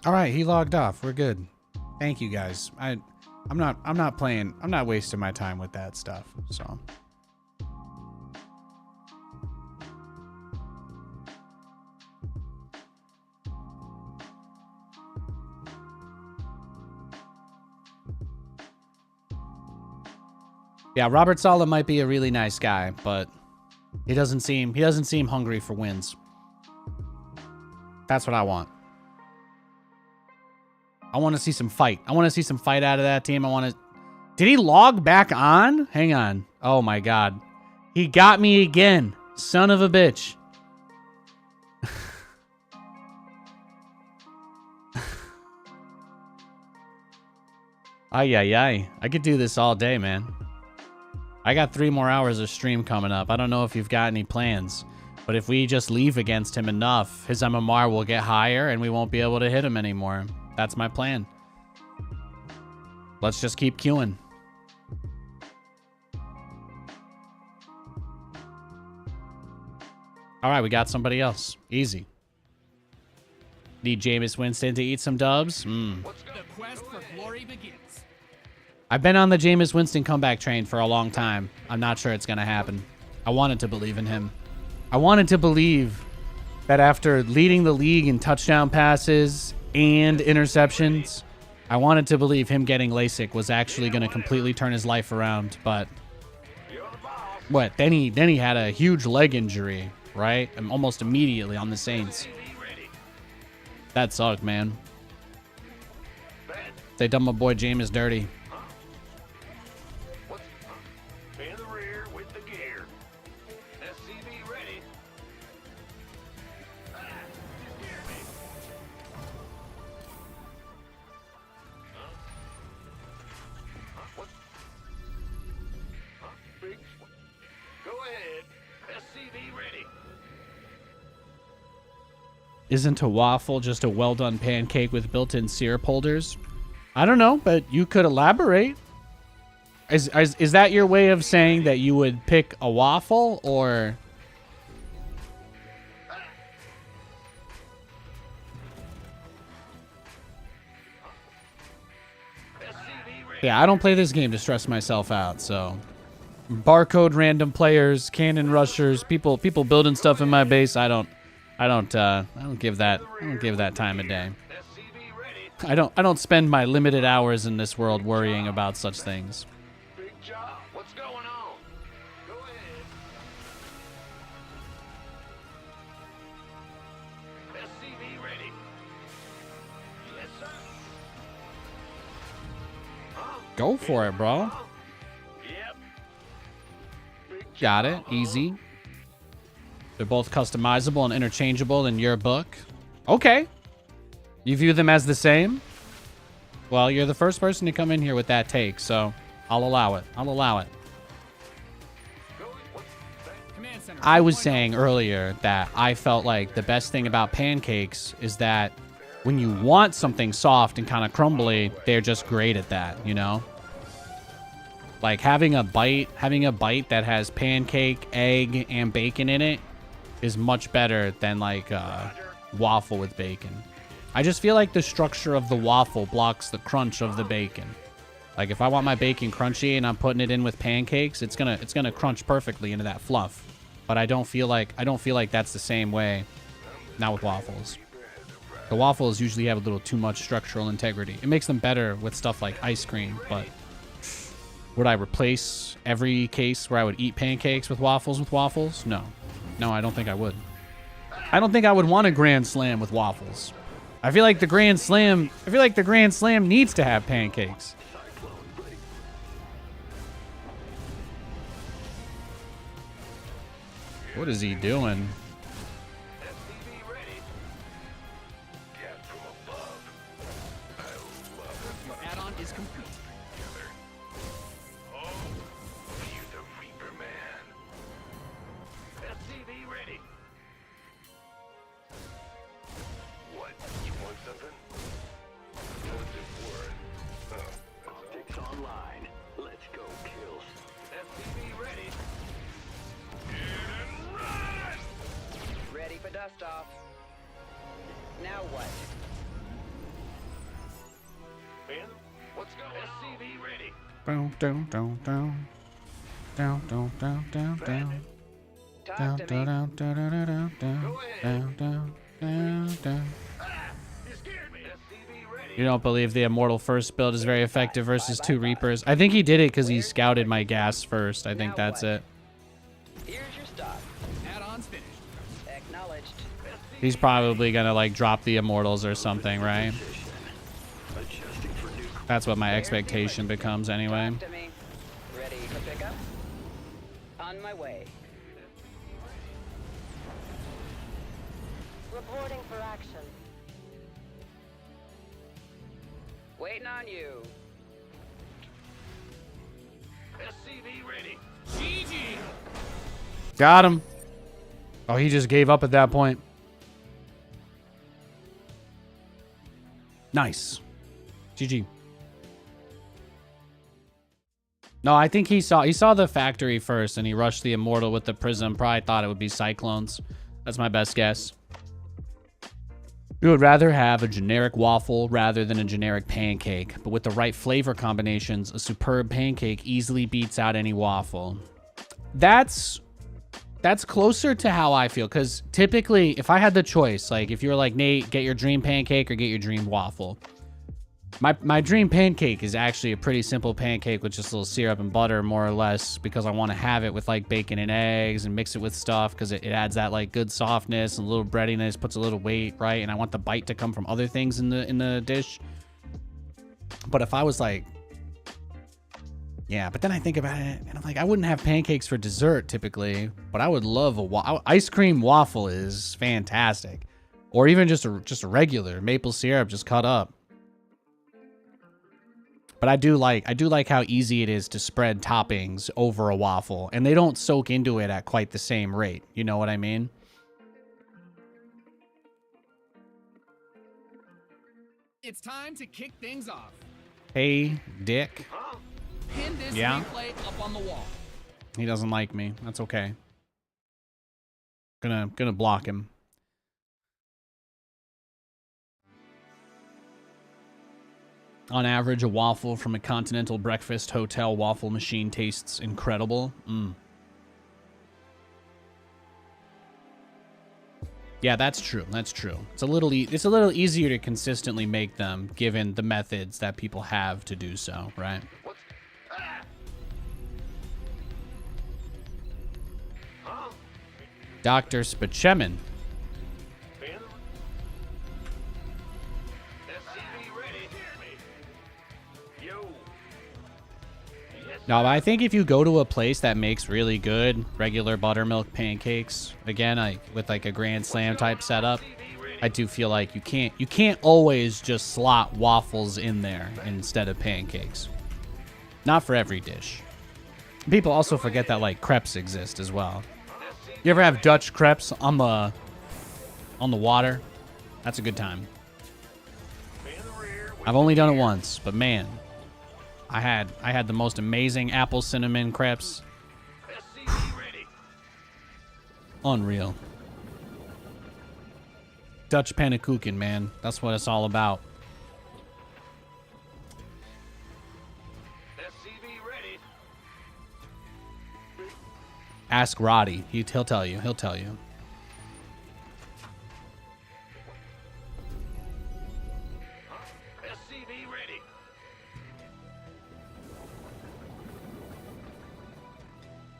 All right, he logged off. We're good. Thank you guys. I'm not playing. I'm not wasting my time with that stuff. So. Yeah, Robert Saleh might be a really nice guy, but he doesn't seem hungry for wins. That's what I want. I want to see some fight. I want to see some fight out of that team. Did he log back on? Hang on. Oh my god. He got me again. Son of a bitch. Ay, ay, ay. I could do this all day, man. I got 3 more hours of stream coming up. I don't know if you've got any plans, but if we just leave against him enough, his MMR will get higher and we won't be able to hit him anymore. That's my plan. Let's just keep queuing. All right, we got somebody else. Easy. Need Jameis Winston to eat some dubs? The quest for glory begins. I've been on the Jameis Winston comeback train for a long time. I'm not sure it's going to happen. I wanted to believe in him. I wanted to believe that after leading the league in touchdown passes and interceptions, I wanted to believe him getting LASIK was actually going to completely turn his life around. But what? Then he had a huge leg injury, right? And almost immediately on the Saints. That sucked, man. They done my boy Jameis dirty. In the rear with the gear. SCV ready. Go ahead. SCV ready. Isn't a waffle just a well-done pancake with built-in syrup holders? I don't know, but you could elaborate. Is that your way of saying that you would pick a waffle, or... Yeah, I don't play this game to stress myself out, so... Barcode random players, cannon rushers, people building stuff in my base, I don't give that time of day. I don't spend my limited hours in this world worrying about such things. Big job. What's going on? Go ahead. SCV ready. Yes, sir. Go for it, bro. Yep. Big Got it. Easy. They're both customizable and interchangeable in your book. Okay. You view them as the same? Well, you're the first person to come in here with that take, so I'll allow it. I'll allow it. Command center. I was saying earlier that I felt like the best thing about pancakes is that when you want something soft and kind of crumbly, they're just great at that, you know? Like having a bite that has pancake, egg, and bacon in it is much better than like a waffle with bacon. I just feel like the structure of the waffle blocks the crunch of the bacon. Like if I want my bacon crunchy and I'm putting it in with pancakes, it's gonna crunch perfectly into that fluff. But I don't feel like that's the same way now with waffles. The waffles usually have a little too much structural integrity. It makes them better with stuff like ice cream, but would I replace every case where I would eat pancakes with waffles? No. No, I don't think I would. I don't think I would want a Grand Slam with waffles. I feel like the Grand Slam needs to have pancakes. What is he doing? SCV ready. Cat from above. I love it. Your add-on is complete. Oh, you the Reaper Man. SCV ready. What? You want something? What's it worth? Oh, optics online. Let's go, kills. SCV ready. And run! Ready for dust off. Now what? What's going on? SCV ready. Down, down, down, down. Down, down, down, down, down. Talk Down, to down, me. down, down, down, down, down, down, down, down. You scared me. SCV ready. You don't believe the Immortal first build is very effective versus 2 Reapers? I think he did it because he scouted my gas first. I think Now that's what? it. Here's your stop. Add-ons finished. Acknowledged. He's probably gonna like drop the Immortals or something, right? That's what my expectation becomes anyway. Talk to me. Ready to pick up? On my way. Reporting for action. Waiting on you. SCV ready. GG. Got him. Oh, he just gave up at that point. Nice. GG. No, I think he saw the factory first and he rushed the Immortal with the Prism. Probably thought it would be Cyclones. That's my best guess. We would rather have a generic waffle rather than a generic pancake, but with the right flavor combinations, a superb pancake easily beats out any waffle. That's closer to how I feel, because typically, if I had the choice, like if you were like, Nate, get your dream pancake or get your dream waffle, my dream pancake is actually a pretty simple pancake with just a little syrup and butter, more or less, because I want to have it with like bacon and eggs and mix it with stuff because it adds that like good softness and a little breadiness, puts a little weight, right? And I want the bite to come from other things in the dish. But if I was like, yeah, but then I think about it and I'm like, I wouldn't have pancakes for dessert typically, but I would love ice cream waffle is fantastic, or even just a regular maple syrup just cut up. But I do like how easy it is to spread toppings over a waffle, and they don't soak into it at quite the same rate. You know what I mean? It's time to kick things off. Hey, Dick. Pin this Yeah? replay up on the wall. He doesn't like me. That's okay. Gonna block him. On average, a waffle from a continental breakfast hotel waffle machine tastes incredible. Yeah, that's true. That's true. It's a little easier to consistently make them given the methods that people have to do so, right? Dr. Spachemin. No, I think if you go to a place that makes really good regular buttermilk pancakes, again, with like a Grand Slam type setup, I do feel like you can't always just slot waffles in there instead of pancakes. Not for every dish. People also forget that like crepes exist as well. You ever have Dutch crepes on the water? That's a good time. I've only done it once, but man, I had the most amazing apple cinnamon crepes. Unreal. Dutch pannenkoeken, man. That's what it's all about. Ask Roddy. He'll tell you. He'll tell you.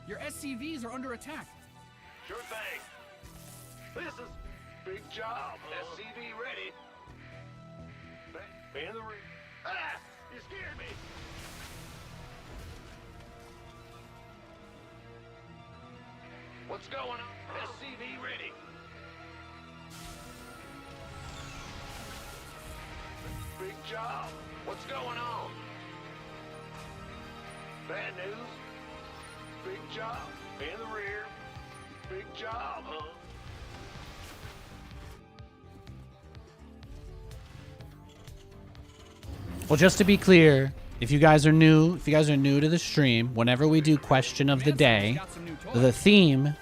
Your SCVs are under attack. Sure thing. This is big job. SCV ready. Man the ring. Ah! You scared me. What's going on? SCV ready. Big job. What's going on? Bad news. Big job. In the rear. Big job, huh? Well, just to be clear, if you guys are new to the stream, whenever we do question of the day, the theme,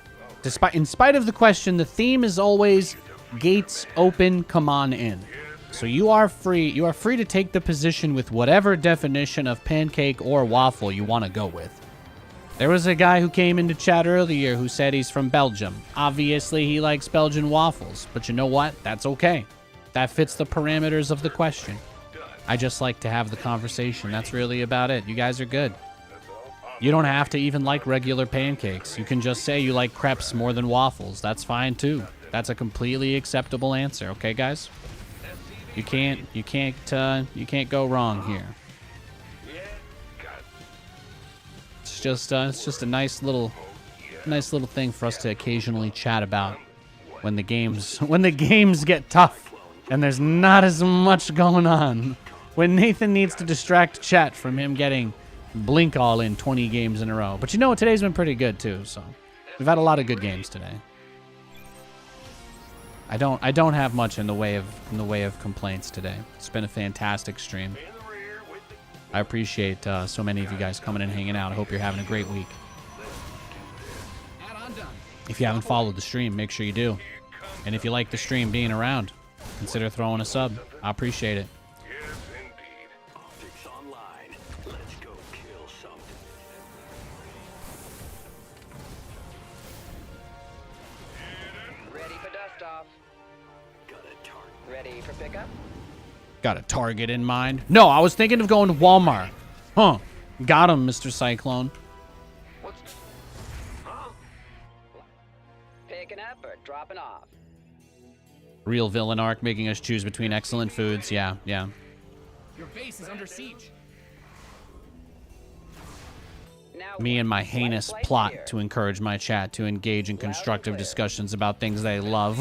in spite of the question, the theme is always gates open, come on in. So you are free to take the position with whatever definition of pancake or waffle you want to go with. There was a guy who came into chat earlier who said he's from Belgium. Obviously, he likes Belgian waffles, but you know what? That's okay. That fits the parameters of the question. I just like to have the conversation. That's really about it. You guys are good. You don't have to even like regular pancakes. You can just say you like crepes more than waffles. That's fine too. That's a completely acceptable answer. Okay, guys? You can't go wrong here. It's just a nice little thing for us to occasionally chat about when the games get tough and there's not as much going on. When Nathan needs to distract chat from him getting blink all in 20 games in a row. But you know what? Today's been pretty good too, so we've had a lot of good games today. I don't have much in the way of complaints today. It's been a fantastic stream. I appreciate so many of you guys coming and hanging out. I hope you're having a great week. If you haven't followed the stream, make sure you do. And if you like the stream being around, consider throwing a sub. I appreciate it. Ready for dust off. Ready for pickup? Got a target in mind? No, I was thinking of going to Walmart. Huh. Got him, Mr. Cyclone. Picking up or dropping off? Real villain arc making us choose between excellent foods. Yeah. Your base is under siege. Now Me and my heinous flight plot here. to encourage my chat to engage in constructive discussions about things they love.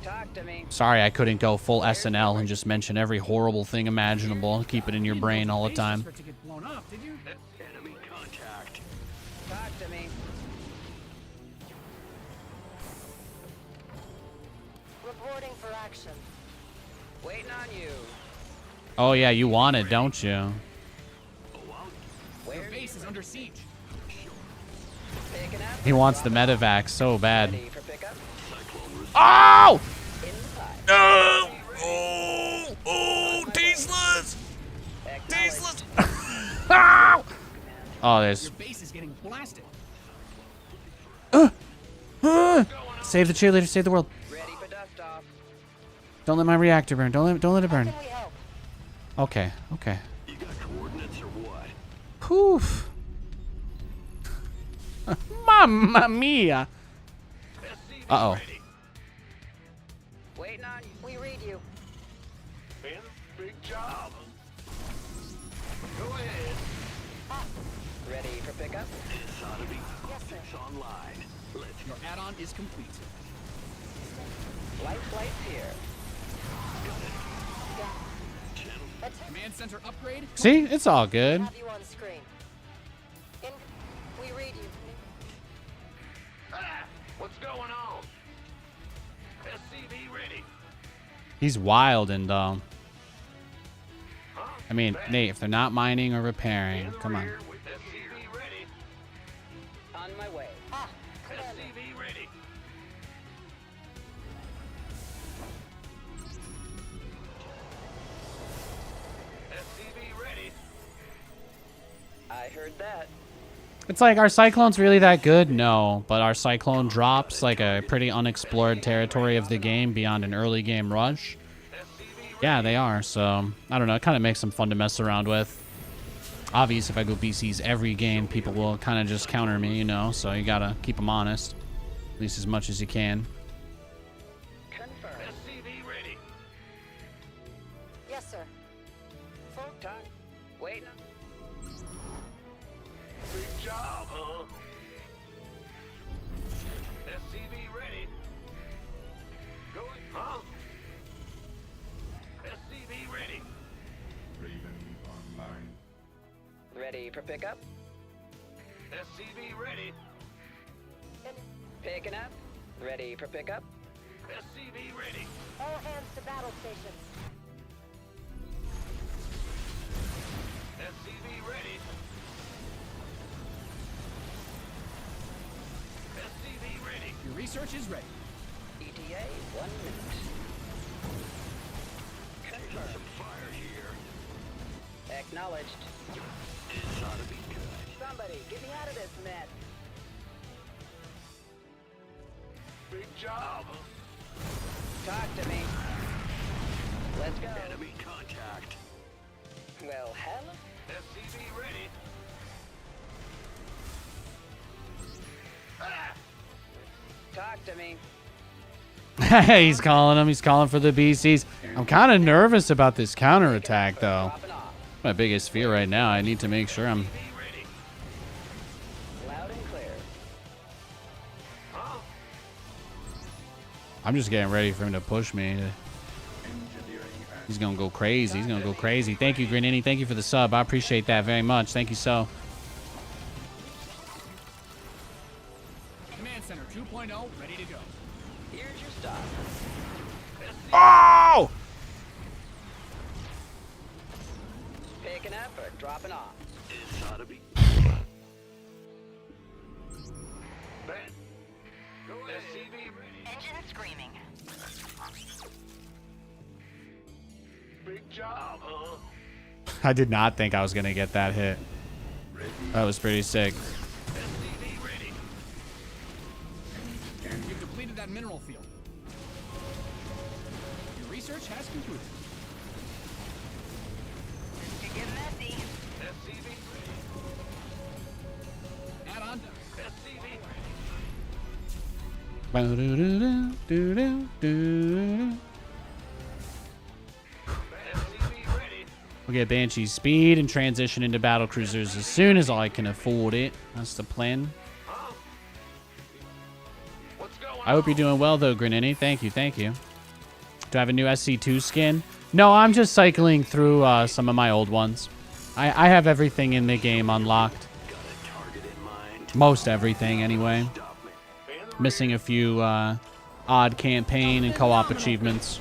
Talk to me. Sorry I couldn't go full SNL and just mention every horrible thing imaginable. Keep it in your brain all the time. To get blown up, did you? Enemy contact. Talk to me. Reporting for action. Waiting on you. Oh yeah, you want it, don't you? Your Where base is under siege. picking up? He wants the medevac so bad. Ready for pickup? Oh! In the pipe. No! Oh, tasteless! Acknowledged. Ow! Oh, there's... Your base is getting blasted. Save the cheerleader, save the world. Ready for dust off. Don't let my reactor burn. Don't let it burn. Can we help? Okay. You got coordinates or what? Poof. Mamma mia. Uh-oh. Waiting on you. We read you. Ben, big job. Go ahead. Ready for pickup? This ought to be Yes, sir. optics online. Let's Your add-on is complete. Light flights here. Command center upgrade. See? It's all good. Have you on screen. We read you. What's going on? SCV ready. He's wild and, Huh? I mean, Nate, if they're not mining or repairing, come on. With SCV ready. On my way. SCV ready. SCV ready. I heard that. It's like, are Cyclones really that good? No, but are Cyclone drops like a pretty unexplored territory of the game beyond an early game rush? Yeah, they are, so, I don't know, it kind of makes them fun to mess around with. Obviously, if I go BCs every game, people will kind of just counter me, you know, so you gotta keep them honest. At least as much as you can. Confirm. SCV ready. Yes, sir. Full time. Waiting. Big job, huh? SCV ready. Going, huh? SCV ready. Raven online. Ready for pickup? SCV ready. Picking up? Ready for pickup? SCV ready. All hands to battle stations. SCV ready. SCV ready. Your research is ready. ETA ETA, 1 minute. Confirmed. Some fire here. Acknowledged. This ought to be good. Somebody, get me out of this mess. Big job. Talk to me. Let's go. Enemy contact. Well, hell. SCV ready. Ah! Talk to me. He's calling him. He's calling for the BCs. I'm kind of nervous about this counterattack, though. Dropping off. My biggest fear right now. I need to make sure I'm... Be ready. Loud and clear. Huh? I'm just getting ready for him to push me. Engineering at He's going to go crazy. He's going to go crazy. Thank you, Grenini. Thank you for the sub. I appreciate that very much. Thank you so. Command Center 2.0, ready to go. Here's your stop. Oh! Picking up or dropping off. This ought to be. Ben. Go ahead. SCV ready. Engine screaming. Big job, huh? I did not think I was going to get that hit. That was pretty sick. SCV ready. You've depleted that mineral field. Your research has concluded. Could get messy. SCV ready. Add on to SCV ready. Ba-do-do-do-do-do-do. SCV ready. We'll get Banshee's speed and transition into battle cruisers as soon as I can afford it. That's the plan. Huh? What's going I hope you're doing well, though, Grenini. Thank you, thank you. Do I have a new SC2 skin? No, I'm just cycling through some of my old ones. I have everything in the game unlocked. Got a target in mind. Most everything, anyway. Stop me. Missing a few odd campaign and co-op achievements.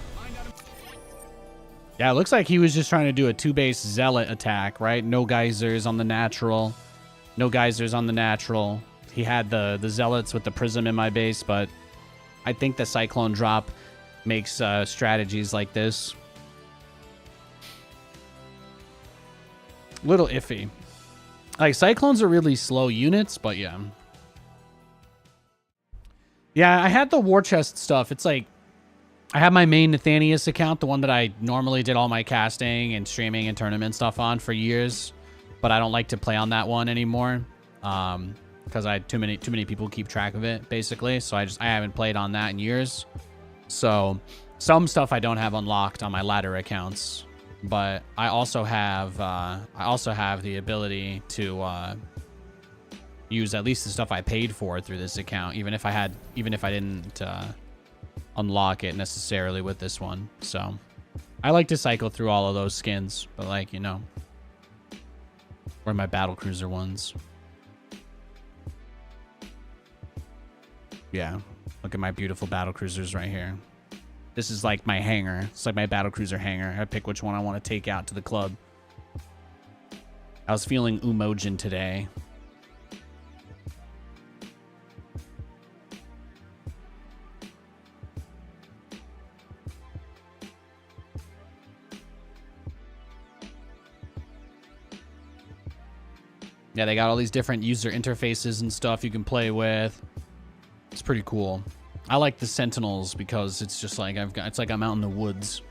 Yeah, it looks like he was just trying to do a 2-base zealot attack, right? No geysers on the natural. No geysers on the natural. He had the zealots with the prism in my base, but I think the cyclone drop makes strategies like this little iffy. Like, cyclones are really slow units, but yeah. Yeah, I had the war chest stuff. It's like, I have my main Nathanias account, the one that I normally did all my casting and streaming and tournament stuff on for years, but I don't like to play on that one anymore because I too many people keep track of it, basically. So I haven't played on that in years. So some stuff I don't have unlocked on my ladder accounts, but I also have the ability to use at least the stuff I paid for through this account, even if I didn't unlock it necessarily with this one. So I like to cycle through all of those skins, but like, you know, or my battle cruiser ones. Yeah, look at my beautiful battle cruisers right here. This is like my hangar. It's like my battle cruiser hangar. I pick which one I want to take out to the club. I was feeling Umojin today. Yeah, they got all these different user interfaces and stuff you can play with. It's pretty cool. I like the Sentinels because it's just like it's like I'm out in the woods.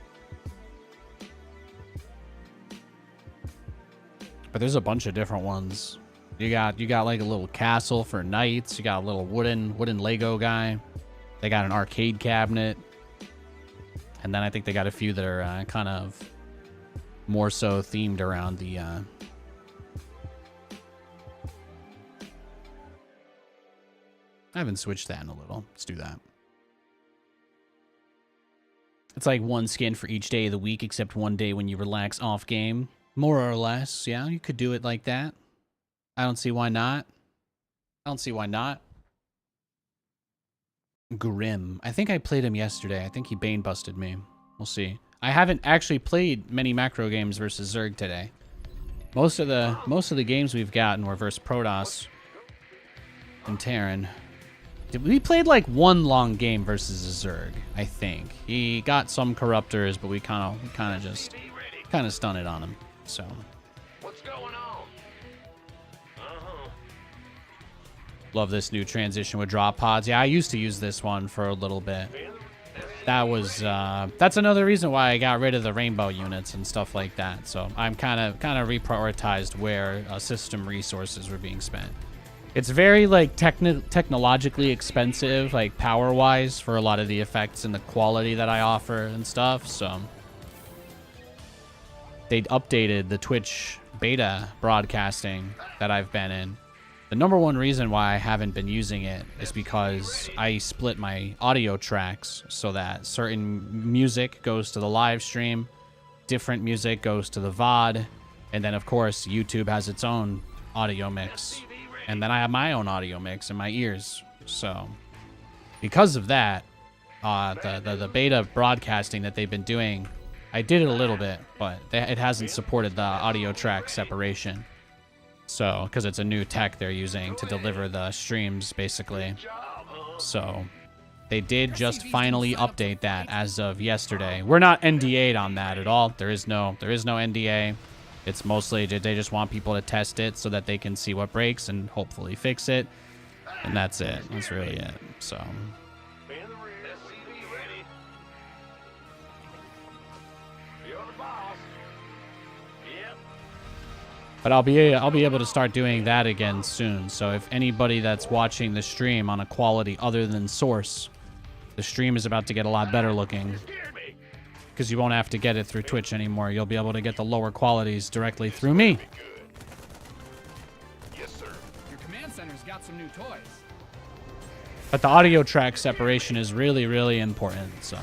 But there's a bunch of different ones. You got like a little castle for knights. You got a little wooden Lego guy. They got an arcade cabinet. And then I think they got a few that are kind of more so themed around the I haven't switched that in a little. Let's do that. It's like one skin for each day of the week, except one day when you relax off game. More or less, yeah, you could do it like that. I don't see why not. I don't see why not. Grim. I think I played him yesterday. I think he Bane busted me. We'll see. I haven't actually played many macro games versus Zerg today. Most of the games we've gotten were versus Protoss and Terran. We played like one long game versus a Zerg, I think. He got some corruptors, but we kind of just stunned it on him. So What's going on? Uh-huh. love this new transition with drop pods. Yeah, I used to use this one for a little bit. That was that's another reason why I got rid of the rainbow units and stuff like that. So I'm kind of reprioritized where system resources were being spent. It's very like technologically expensive, like power wise, for a lot of the effects and the quality that I offer and stuff. So they updated the Twitch beta broadcasting that I've been in. The number one reason why I haven't been using it is because I split my audio tracks so that certain music goes to the live stream, different music goes to the VOD, and then of course YouTube has its own audio mix. And then I have my own audio mix in my ears. So because of that, the beta broadcasting that they've been doing, I did it a little bit, but it hasn't supported the audio track separation. So, because it's a new tech they're using to deliver the streams, basically. So, they did just finally update that as of yesterday. We're not NDA'd on that at all. There is no NDA. It's mostly they just want people to test it so that they can see what breaks and hopefully fix it. And that's it. That's really it. So. But I'll be able to start doing that again soon. So if anybody that's watching the stream on a quality other than Source, the stream is about to get a lot better looking. Because you won't have to get it through Twitch anymore. You'll be able to get the lower qualities directly through me. Yes, sir. Your command center's got some new toys. But the audio track separation is really, really important. So.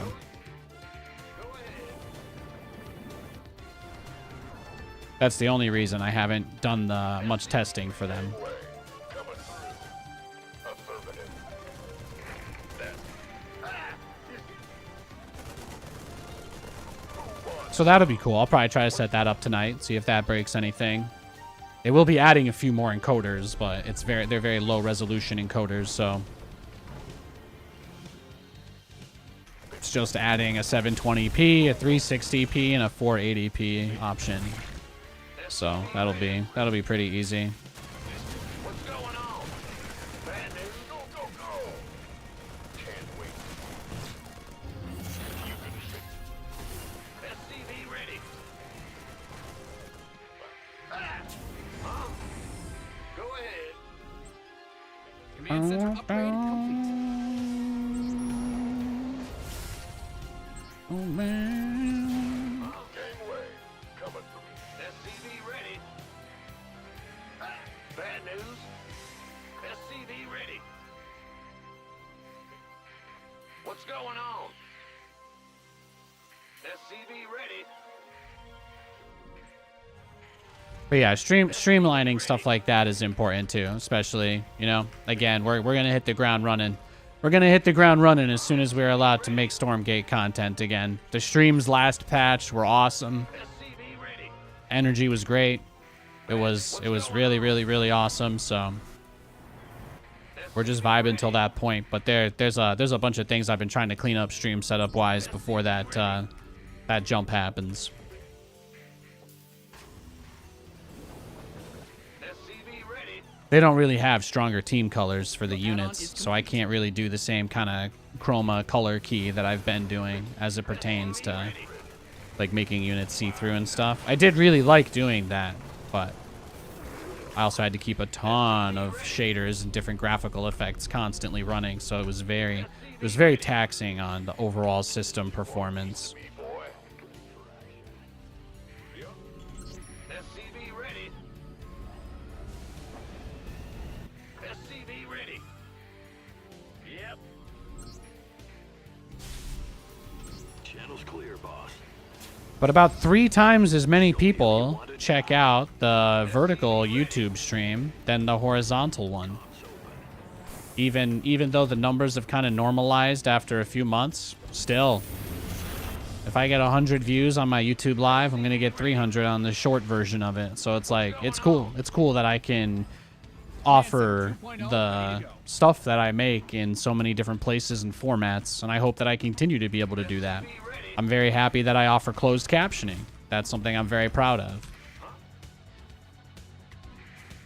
That's the only reason I haven't done much testing for them. So that'll be cool. I'll probably try to set that up tonight, see if that breaks anything. They will be adding a few more encoders, but they're very low resolution encoders, so it's just adding a 720p, a 360p, and a 480p option. So that'll be pretty easy. What's going on? Bad news. Go, go, go. Can't wait. You can fix it. SCV ready. Huh? Go ahead. Command center upgrade complete. Oh man. Gangway. Coming for me. SCV ready. Bad news. SCV ready. What's going on? SCV ready. But yeah, streamlining stuff like that is important too, especially, you know, again, we're going to hit the ground running. We're going to hit the ground running as soon as we're allowed to make Stormgate content again. The streams last patch were awesome. SCV ready. Energy was great. It was really, really, really awesome. So we're just vibing till that point. But there's a bunch of things I've been trying to clean up stream setup wise before that that jump happens. SCV ready. They don't really have stronger team colors for the units, so I can't really do the same kind of chroma color key that I've been doing as it pertains to like making units see through and stuff. I did really like doing that, but I also had to keep a ton of shaders and different graphical effects constantly running, so it was very taxing on the overall system performance. SCV ready. SCV ready. Yep. Channel's clear, boss. But about 3 times as many people check out the vertical YouTube stream than the horizontal one. Even though the numbers have kind of normalized after a few months, still, if I get 100 views on my YouTube live, I'm gonna get 300 on the short version of it. So it's like, it's cool. It's cool that I can offer the stuff that I make in so many different places and formats, and I hope that I continue to be able to do that. I'm very happy that I offer closed captioning. That's something I'm very proud of.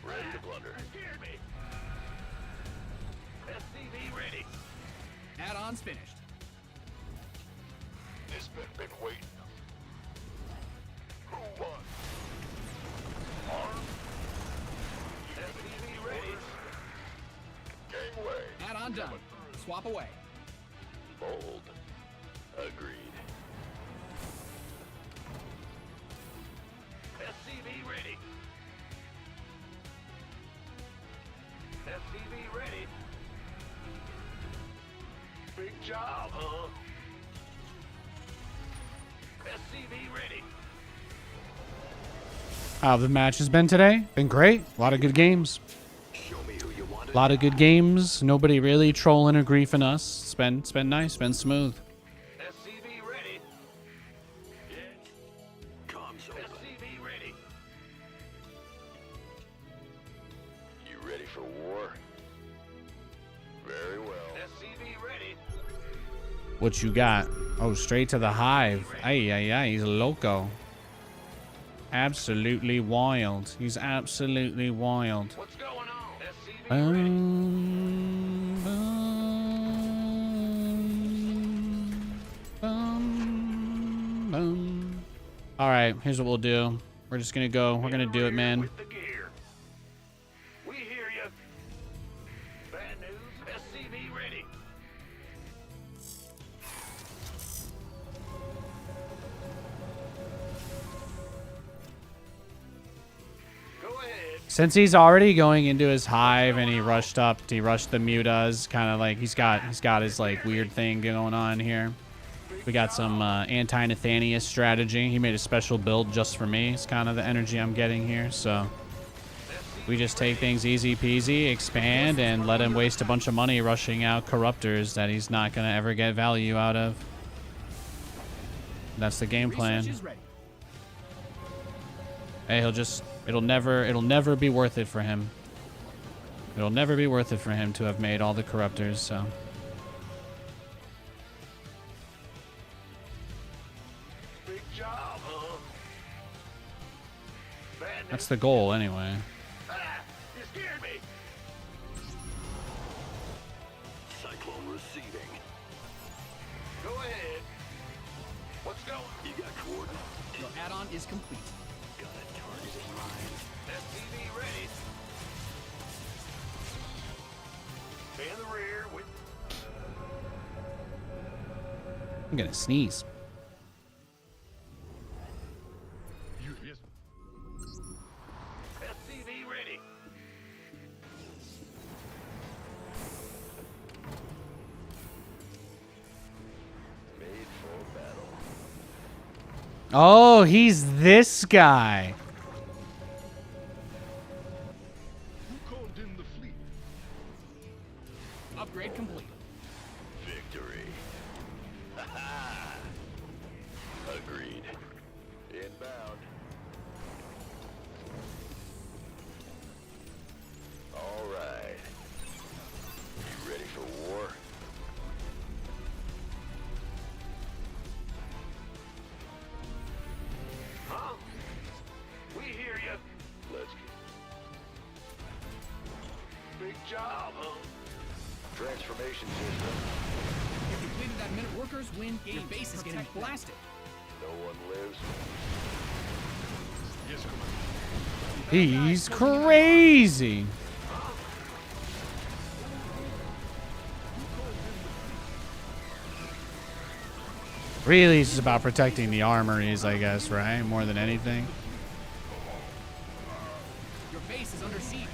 Ready to blunder. SCV ready. Add-ons finished. This been waiting. Who won? Arm. SCV ready. Gangway. Add-on done. Swap away. Bold. Agreed. SCV ready. SCV ready. Big job, huh? SCV ready. How the match has been today? Been great. A lot of good games. Show me who you want. A lot of good games. Nobody really trolling or griefing us. It's been nice. Been smooth. SCV ready. Yeah. Comms open. SCV ready. You ready for war? Very well. SCV ready. What you got? Oh, straight to the hive. Ay, ay, ay. He's loco. Absolutely wild. He's absolutely wild. What's going on? SCV ready. All right, here's what we'll do. We're just gonna go. We're gonna do it, man. With the gear. We hear you. Bad news. SCV ready. Go ahead. Since he's already going into his hive and he rushed the mutas, kind of like he's got his like weird thing going on here. We got some anti-Nathanias strategy. He made a special build just for me. It's kind of the energy I'm getting here. So we just take things easy peasy, expand, and let him waste a bunch of money rushing out corruptors that he's not going to ever get value out of. That's the game plan. Research is ready. Hey, it'll never be worth it for him. It'll never be worth it for him to have made all the corruptors, so. Big job, huh? Bad news. That's the goal anyway. Ah, you scared me. Cyclone receiving. Go ahead. What's going? You got coordinates. Your add-on is complete. Got a target in mind. SCV ready. Stay in the rear with. I'm gonna sneeze. SCV ready. Made for battle. Oh, he's this guy. Who called in the fleet? Upgrade complete. Victory. Ha-ha. Agreed. Inbound. All right. You ready for war? Huh? We hear you. Let's get. Big job, huh? Transformation system. You completed that minute. Workers win game. Your base is getting blasted. No one lives. Yes, Commander. He's crazy. Really, it's just about protecting the armories, I guess, right? More than anything. Your base is under siege.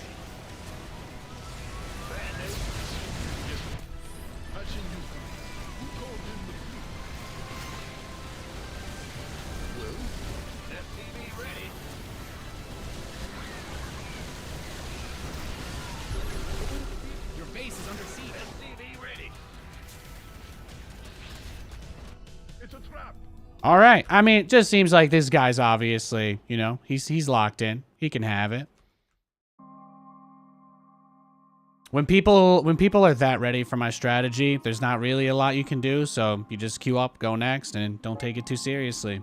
Patching you. Who called in the fleet? SCV ready. Your base is under siege. SCV ready. It's a trap. All right. I mean, it just seems like this guy's obviously, you know, he's locked in. He can have it. When people are that ready for my strategy, there's not really a lot you can do, so you just queue up, go next, and don't take it too seriously.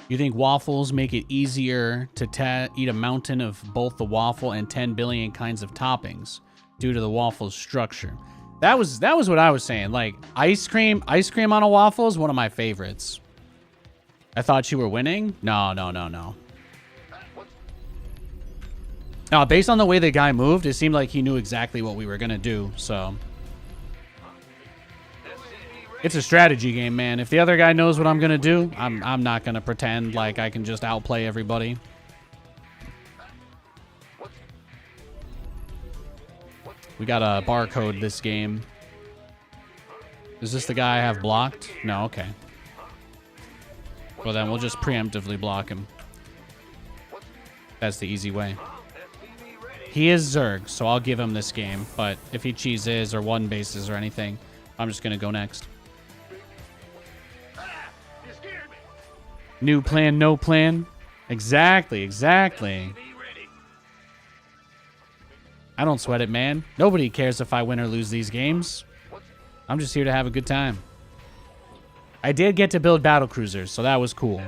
You think waffles make it easier to eat a mountain of both the waffle and 10 billion kinds of toppings due to the waffle's structure? That was what I was saying. Like ice cream on a waffle is one of my favorites. I thought you were winning? No. No, based on the way the guy moved, it seemed like he knew exactly what we were gonna do, so. It's a strategy game, man. If the other guy knows what I'm gonna do, I'm not gonna pretend like I can just outplay everybody. We got a barcode this game. Is this the guy I have blocked? No, okay. Well then we'll just preemptively block him. That's the easy way. He is Zerg, so I'll give him this game. But if he cheeses or one bases or anything, I'm just going to go next. New plan, no plan. Exactly. I don't sweat it, man. Nobody cares if I win or lose these games. I'm just here to have a good time. I did get to build battle cruisers, so that was cool.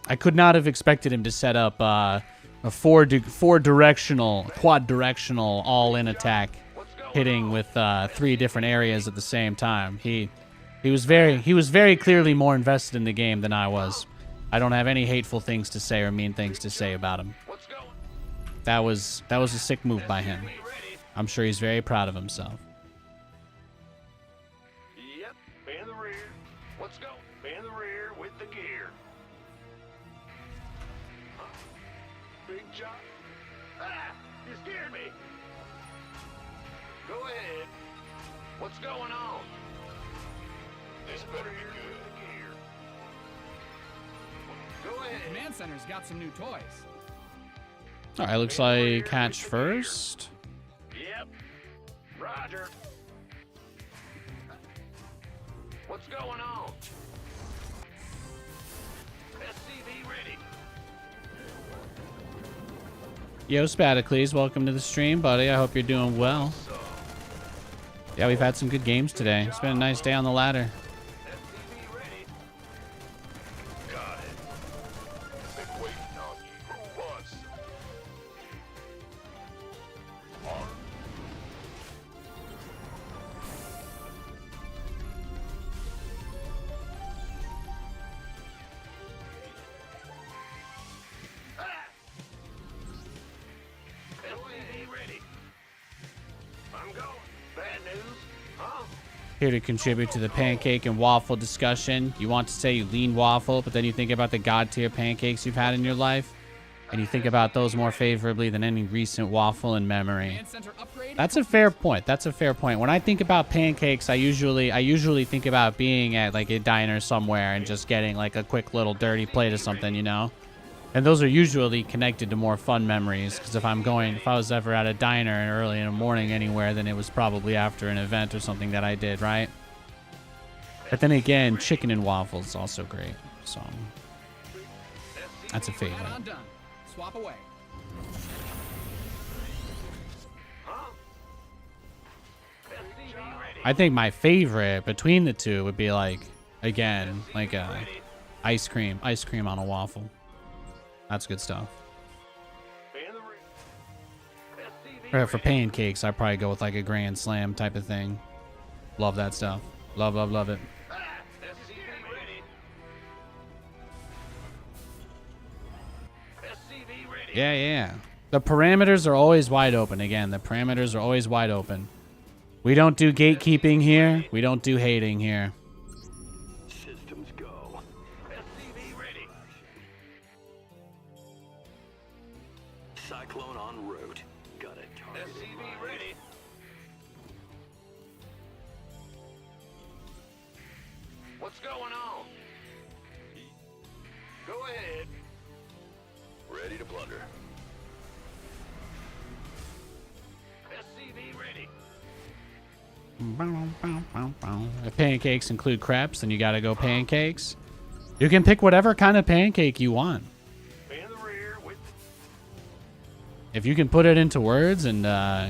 I could not have expected him to set up a four-directional, quad-directional all-in attack, hitting with 3 different areas at the same time. He was very clearly more invested in the game than I was. I don't have any hateful things to say or mean things to say about him. That was a sick move by him. I'm sure he's very proud of himself. Yep, in the rear. Let's go. In the rear with the gear. Big jump. Ah! You scared me. Go ahead. What's going on? This better be good. Gear. Go ahead. Command Center's got some new toys. All right, looks like catch first. Yep. Roger. What's going on? SCV ready. Yo, Spadicles, welcome to the stream, buddy. I hope you're doing well. Yeah, we've had some good games today. It's been a nice day on the ladder. SCV ready. Got it. Been waiting on you. Who wants? SCV ready. I'm going. Bad news? Huh? Here to contribute to the pancake and waffle discussion. You want to say you lean waffle, but then you think about the god tier pancakes you've had in your life, and you think about those more favorably than any recent waffle in memory. Command Center upgrade. That's a fair point. That's a fair point. When I think about pancakes, I usually think about being at like a diner somewhere and just getting like a quick little dirty plate of something, you know? And those are usually connected to more fun memories, because if I was ever at a diner early in the morning anywhere, then it was probably after an event or something that I did, right? But then again, chicken and waffles is also great. So that's a favorite. Add-on done. Swap away. I think my favorite between the two would be like, again, like ice cream on a waffle. That's good stuff. Or for pancakes, I'd probably go with like a Grand Slam type of thing. Love that stuff. Love it. Yeah. The parameters are always wide open. Again, the parameters are always wide open. We don't do gatekeeping here. We don't do hating here. Systems go. SCV ready. Cyclone en route. Got it. SCV ready. What's going on? Go ahead. Ready to plunder. SCV ready. If pancakes include crepes, then you gotta go pancakes. You can pick whatever kind of pancake you want. In the rear with If you can put it into words and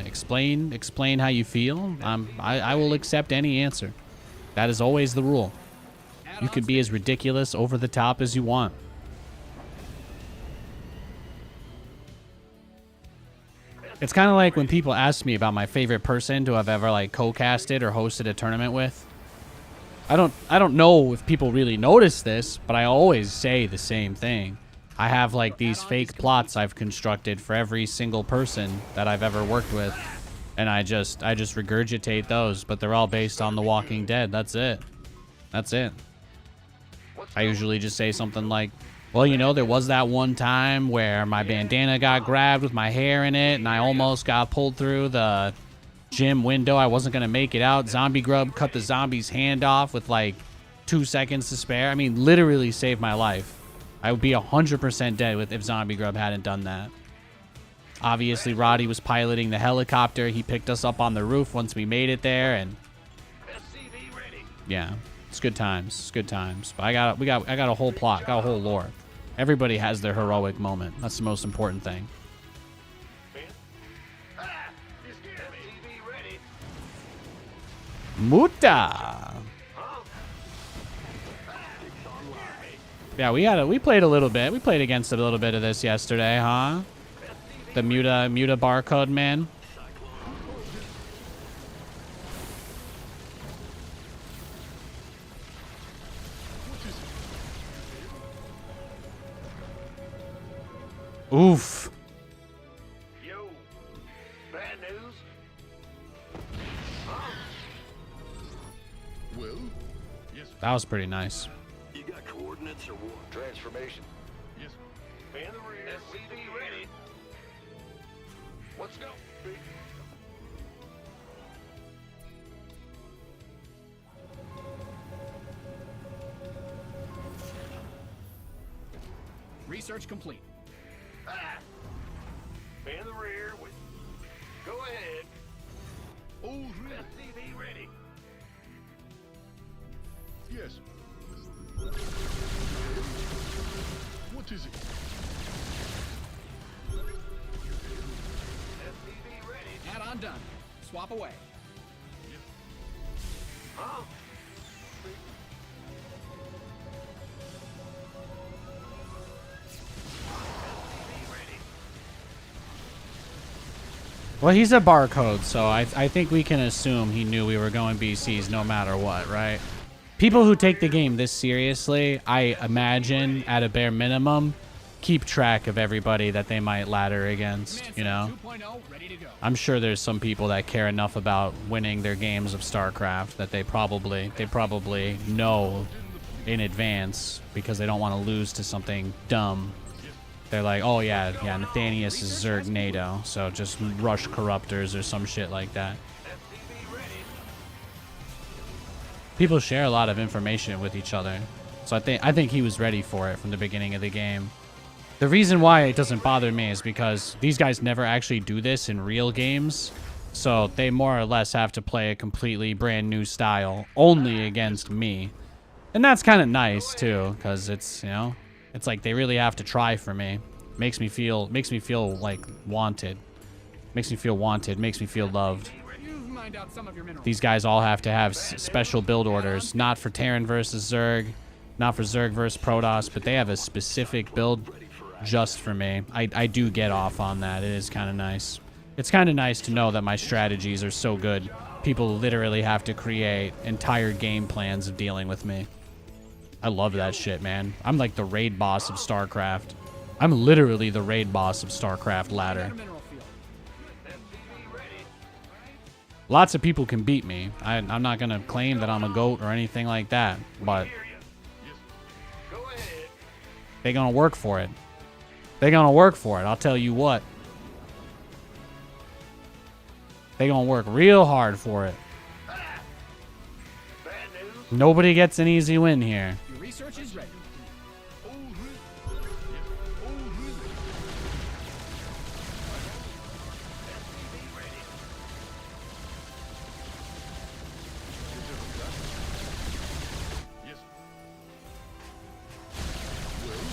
explain how you feel, I will accept any answer. That is always the rule. You could be as ridiculous, over the top as you want. It's kind of like when people ask me about my favorite person to have ever like co-casted or hosted a tournament with. I don't know if people really notice this, but I always say the same thing. I have like these fake plots I've constructed for every single person that I've ever worked with, and I just regurgitate those, but they're all based on The Walking Dead. That's it. That's it. I usually just say something like, well, you know, there was that one time where my bandana got grabbed with my hair in it, and I almost got pulled through the gym window. I wasn't gonna make it out. Zombie Grub cut the zombie's hand off with like 2 seconds to spare. I mean, literally saved my life. I would be 100% dead if Zombie Grub hadn't done that. Obviously, Roddy was piloting the helicopter. He picked us up on the roof once we made it there, and yeah, it's good times. It's good times. But I got a whole plot, got a whole lore. Everybody has their heroic moment. That's the most important thing. Muta. Yeah, we played a little bit. We played against a little bit of this yesterday, huh? The Muta barcode man. Oof. Yo, bad news? Well, yes. That was pretty nice. You got coordinates or what? Transformation. Yes. Man the rear. SCV ready. Let's go. Research complete. Man the rear. Go ahead. Oh, really? SCV ready. Yes. What is it? SCV ready. Add-on done. Swap away. Huh? Well, he's a barcode, so I think we can assume he knew we were going BCs no matter what, right? People who take the game this seriously, I imagine, at a bare minimum, keep track of everybody that they might ladder against, you know? 2.0 ready to go. I'm sure there's some people that care enough about winning their games of StarCraft that they probably know in advance because they don't want to lose to something dumb. They're like, oh yeah, Nathanias is Zerg NATO, so just rush Corruptors or some shit like that. People share a lot of information with each other, so I think he was ready for it from the beginning of the game. The reason why it doesn't bother me is because these guys never actually do this in real games, so they more or less have to play a completely brand new style only against me. And that's kind of nice too, because it's, you know, it's like they really have to try for me. Makes me feel like wanted. Makes me feel wanted, makes me feel loved. You've mined out some of your minerals. These guys all have to have special build orders, not for Terran versus Zerg, not for Zerg versus Protoss, but they have a specific build just for me. I do get off on that. It is kind of nice. It's kind of nice to know that my strategies are so good. People literally have to create entire game plans of dealing with me. I love that shit, man. I'm like the raid boss of StarCraft. I'm literally the raid boss of StarCraft ladder. Mineral field. Lots of people can beat me. I'm not going to claim that I'm a GOAT or anything like that, but they're going to work for it. They're going to work for it. I'll tell you what. They're going to work real hard for it. Nobody gets an easy win here. Your research is ready.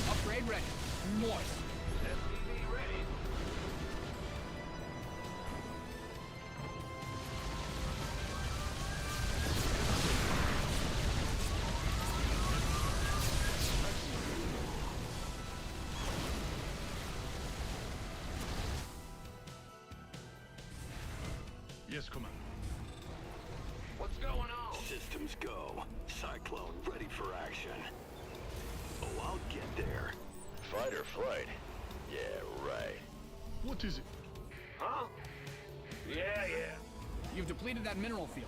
Upgrade ready. Moist. Yes, Commander. What's going on? Systems go. Cyclone ready for action. Oh, I'll get there. Fight or flight? Yeah, right. What is it? Huh? Yeah. You've depleted that mineral field.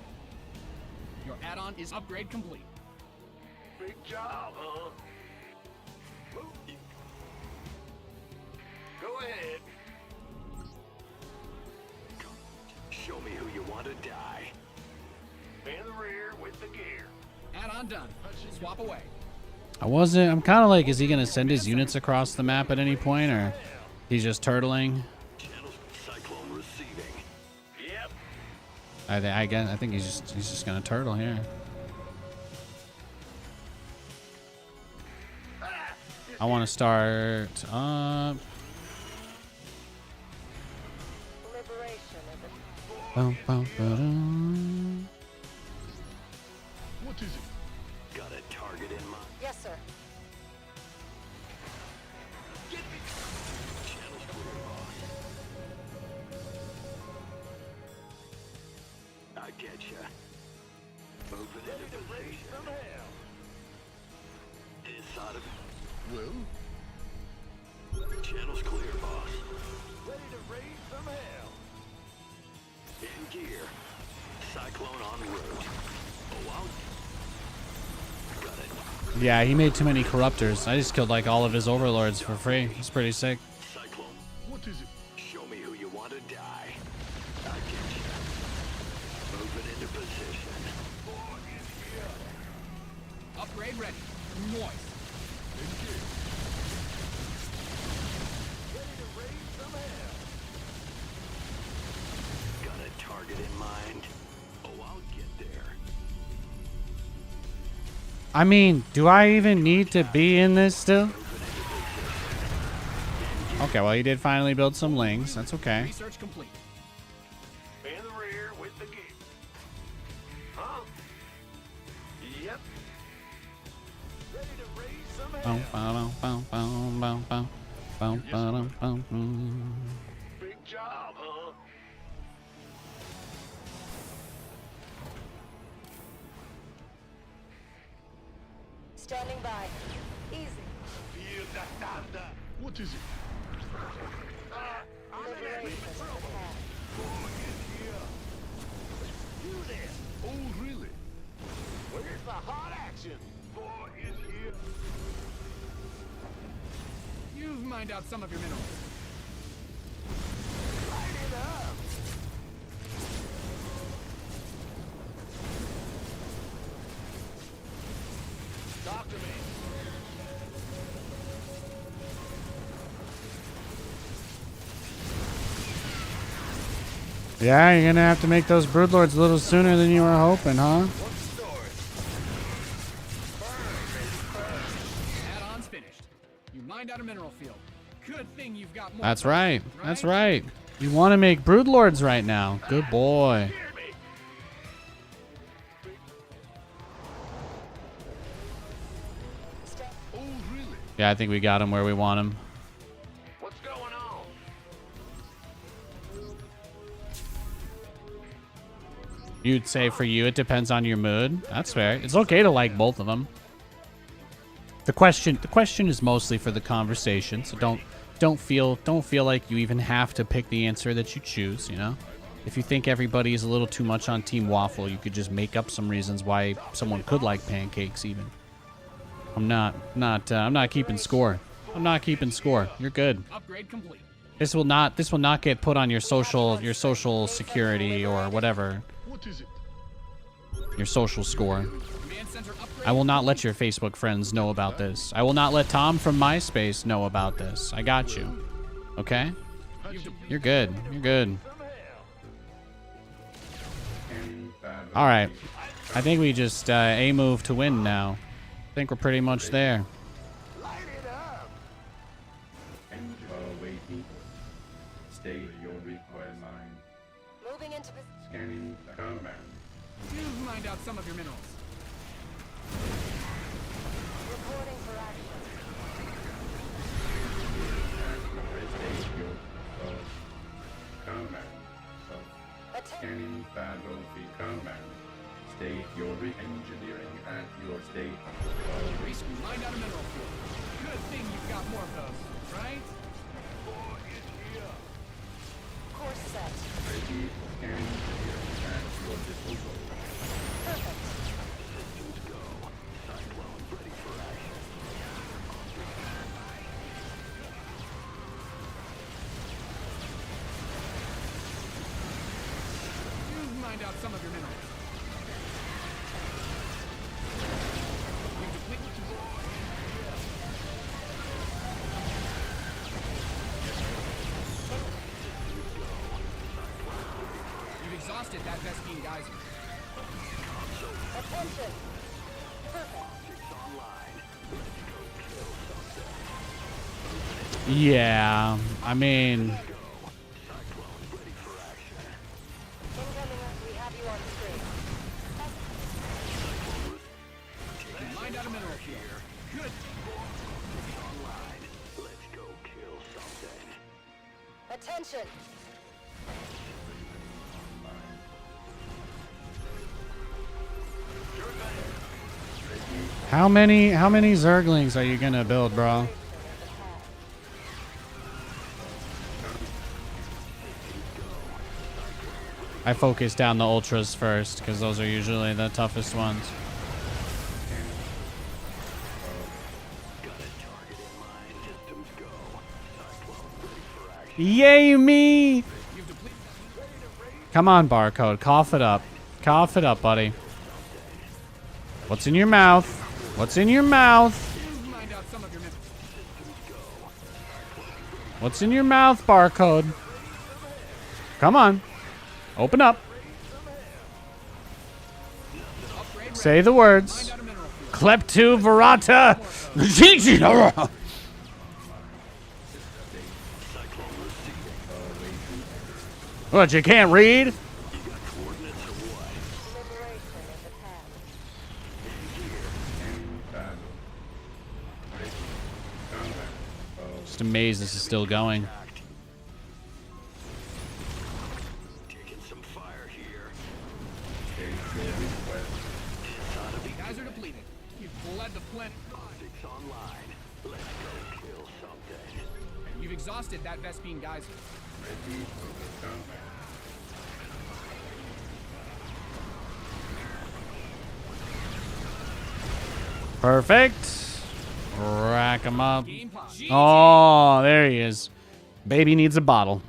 Your add-on is upgrade complete. Big job, huh? Go ahead. Show me who you want to die. In the rear with the gear. Add-on done. Swap away. I'm kind of like, is he going to send his units across the map at any point, or he's just turtling? Channel Cyclone receiving. Yep. I think he's just going to turtle here. I want to start up. Liberation is a Bum, bum, ba-dum. What is it? Got a target in mind. yes, sir. Channel's clear, boss. I get ya. Moving into position. Some hell. This side of Well, channel's clear, boss. Ready to raise some hell. In gear. Cyclone en route. Oh, I'll... Got it. Yeah, he made too many corruptors. I just killed like all of his overlords for free. It's pretty sick. Cyclone. what is it? Show me who you want to die. I get ya. Moving into position. Upgrade ready. Moist. Ready to raise some hell. Got a target in mind. Oh, I'll get there. I mean, do I even need to be in this still? Okay, well, he did finally build some lings. That's okay. Research complete. In the rear with the gear. Huh? Yep. Ready to raise some Bum, hell. ba-dum, bum, bum, bum, bum, bum, ba-dum, bum, bum. Big job, huh? Standing by. Easy. Feel the thunder. What is it? I'm in Liberation heavy is trouble. at hand. You there. Oh, really? Where's the hot action? Boy is here. You've mined out some of your minerals. Light it up. Talk to me. Yeah, you're gonna have to make those broodlords a little sooner than you were hoping, huh? What's the story? Add-on's finished. You mined out a mineral field. Good thing you've got more. That's right. That's right. You want to make broodlords right now. Good boy. Hear me. Oh, really? Yeah, I think we got him where we want him. What's going on? You'd say for you, it depends on your mood. That's fair. It's okay to like both of them. The question is mostly for the conversation, so don't feel like you even have to pick the answer that you choose, you know? If you think everybody is a little too much on Team Waffle, you could just make up some reasons why someone could like pancakes even. I'm not keeping score. I'm not keeping score. You're good. Upgrade complete. This will not get put on your social security or whatever. What is it? Your social score. Command center upgrade. I will not let your Facebook friends know about this. I will not let Tom from MySpace know about this. I got you. Okay? You're good. You're good. All right. I think we just A move to win now. I think we're pretty much there. Light it up. Waiting. State your request line. Moving into position. Scanning the command. You've mined out some of your minerals. Reporting for action. State your command. Attack. Scanning engineering at your state. Recently mined out a mineral field. Good thing you've got more of those, right? Course set. Ready for scanning engineering at your disposal. Perfect. Systems go. Cyclone ready for action. You've mined out some of your minerals. You've depleted. You've exhausted that Vespine geyser. Attention. Perfect. Yeah, I mean, Incoming. We have you on screen. You mined out a mineral field. Good. Let's go kill something. Attention. how many Zerglings are you gonna build, bro? I focus down the ultras first because those are usually the toughest ones. Yay me! Come on, barcode. Cough it up. Cough it up, buddy. What's in your mouth? What's in your mouth? You've mined out some of your minerals. What's in your mouth, barcode? Come on. Open up. Upgrade Say the words. mined out a mineral field. Kleptu Verata. What, you can't read? Liberation is at hand. Just amazed this is still going. Taking some fire here. Guys are depleted. You've bled the planet. Optics online. Let's go kill something. You've exhausted that Vespine geyser. Perfect. Rack him up. Game pod. Oh, there he is. Baby needs a bottle.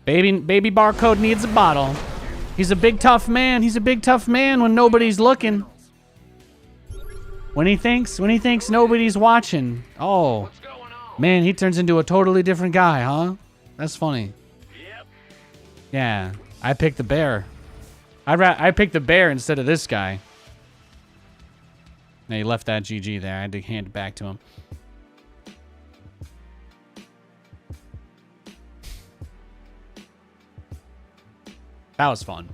Baby barcode needs a bottle. He's a big tough man. He's a big tough man when nobody's looking. When he thinks nobody's watching. Oh, What's going on? man, he turns into a totally different guy, huh? That's funny. Yep. Yeah, I picked the bear. I picked the bear instead of this guy. Now he left that GG there. I had to hand it back to him. That was fun.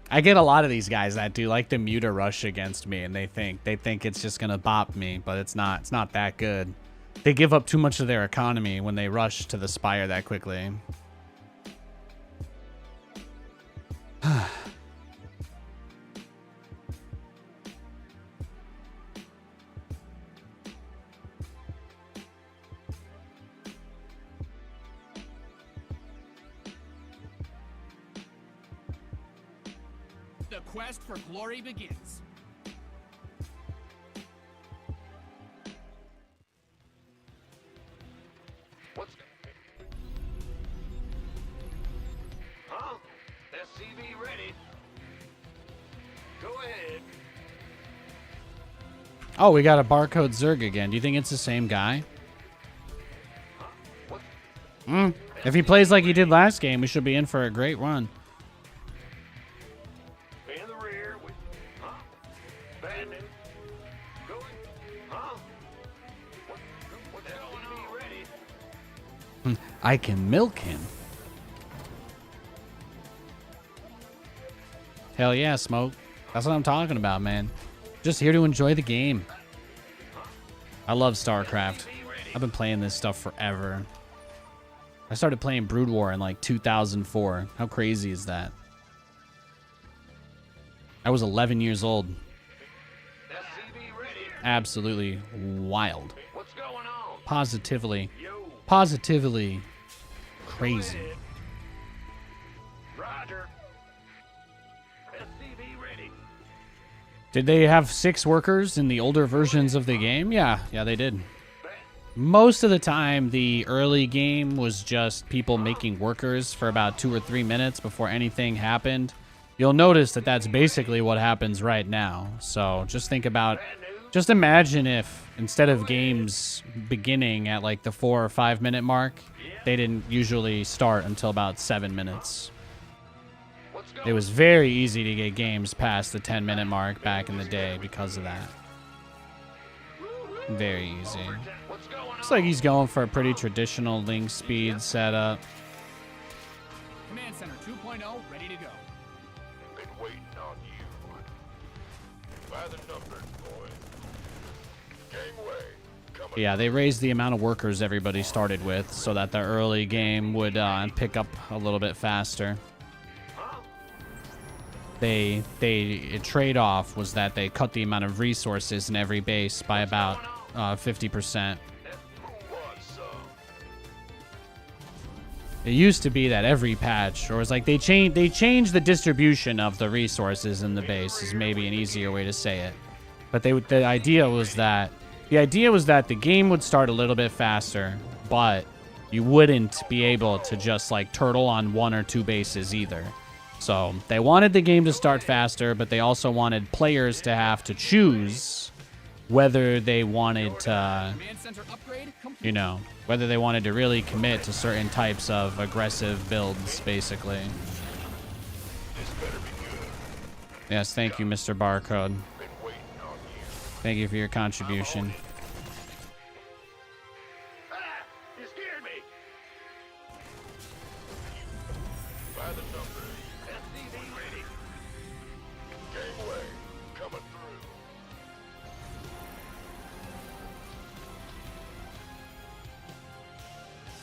I get a lot of these guys that do like the mute or rush against me, and they think it's just gonna bop me, but it's not. It's not that good. They give up too much of their economy when they rush to the spire that quickly. The quest for glory begins. What's... Huh? SCV ready. Go ahead. Oh, we got a barcode Zerg again. Do you think it's the same guy? If he plays like he did last game, we should be in for a great run. In the rear with... Huh? Bandit. Going... Huh? What's going on? Ready. I can milk him. Hell yeah, Smoke. That's what I'm talking about, man. Just here to enjoy the game. I love StarCraft. I've been playing this stuff forever. I started playing Brood War in like 2004. How crazy is that? I was 11 years old. SCV ready. Absolutely wild. What's going on? Positively Yo. crazy. Roger. SCV ready. Did they have 6 workers in the older versions of the game? Yeah, they did. Most of the time, the early game was just people making workers for about 2 or 3 minutes before anything happened. You'll notice that that's basically what happens right now. So just just imagine if instead of games beginning at like the 4 or 5 minute mark, they didn't usually start until about 7 minutes. It was very easy to get games past the 10-minute mark back in the day because of that. Very easy. Looks like he's going for a pretty traditional link speed setup. Command Center 2.0 ready to go. Been waiting on you. By the numbers, boy. Gangway. Coming. Yeah, they raised the amount of workers everybody started with so that the early game would pick up a little bit faster. A trade-off was that they cut the amount of resources in every base by about 50%. It used to be that every patch, or it's like they changed the distribution of the resources in the base is maybe an easier way to say it. But the idea was that the game would start a little bit faster, but you wouldn't be able to just like turtle on 1 or 2 bases either. So they wanted the game to start faster, but they also wanted players to have to choose whether they wanted to, whether they wanted to really commit to certain types of aggressive builds, basically. Yes, thank you, Mr. Barcode. Thank you for your contribution. You scared me. By the numbers. SCV ready. Gangway. Coming through.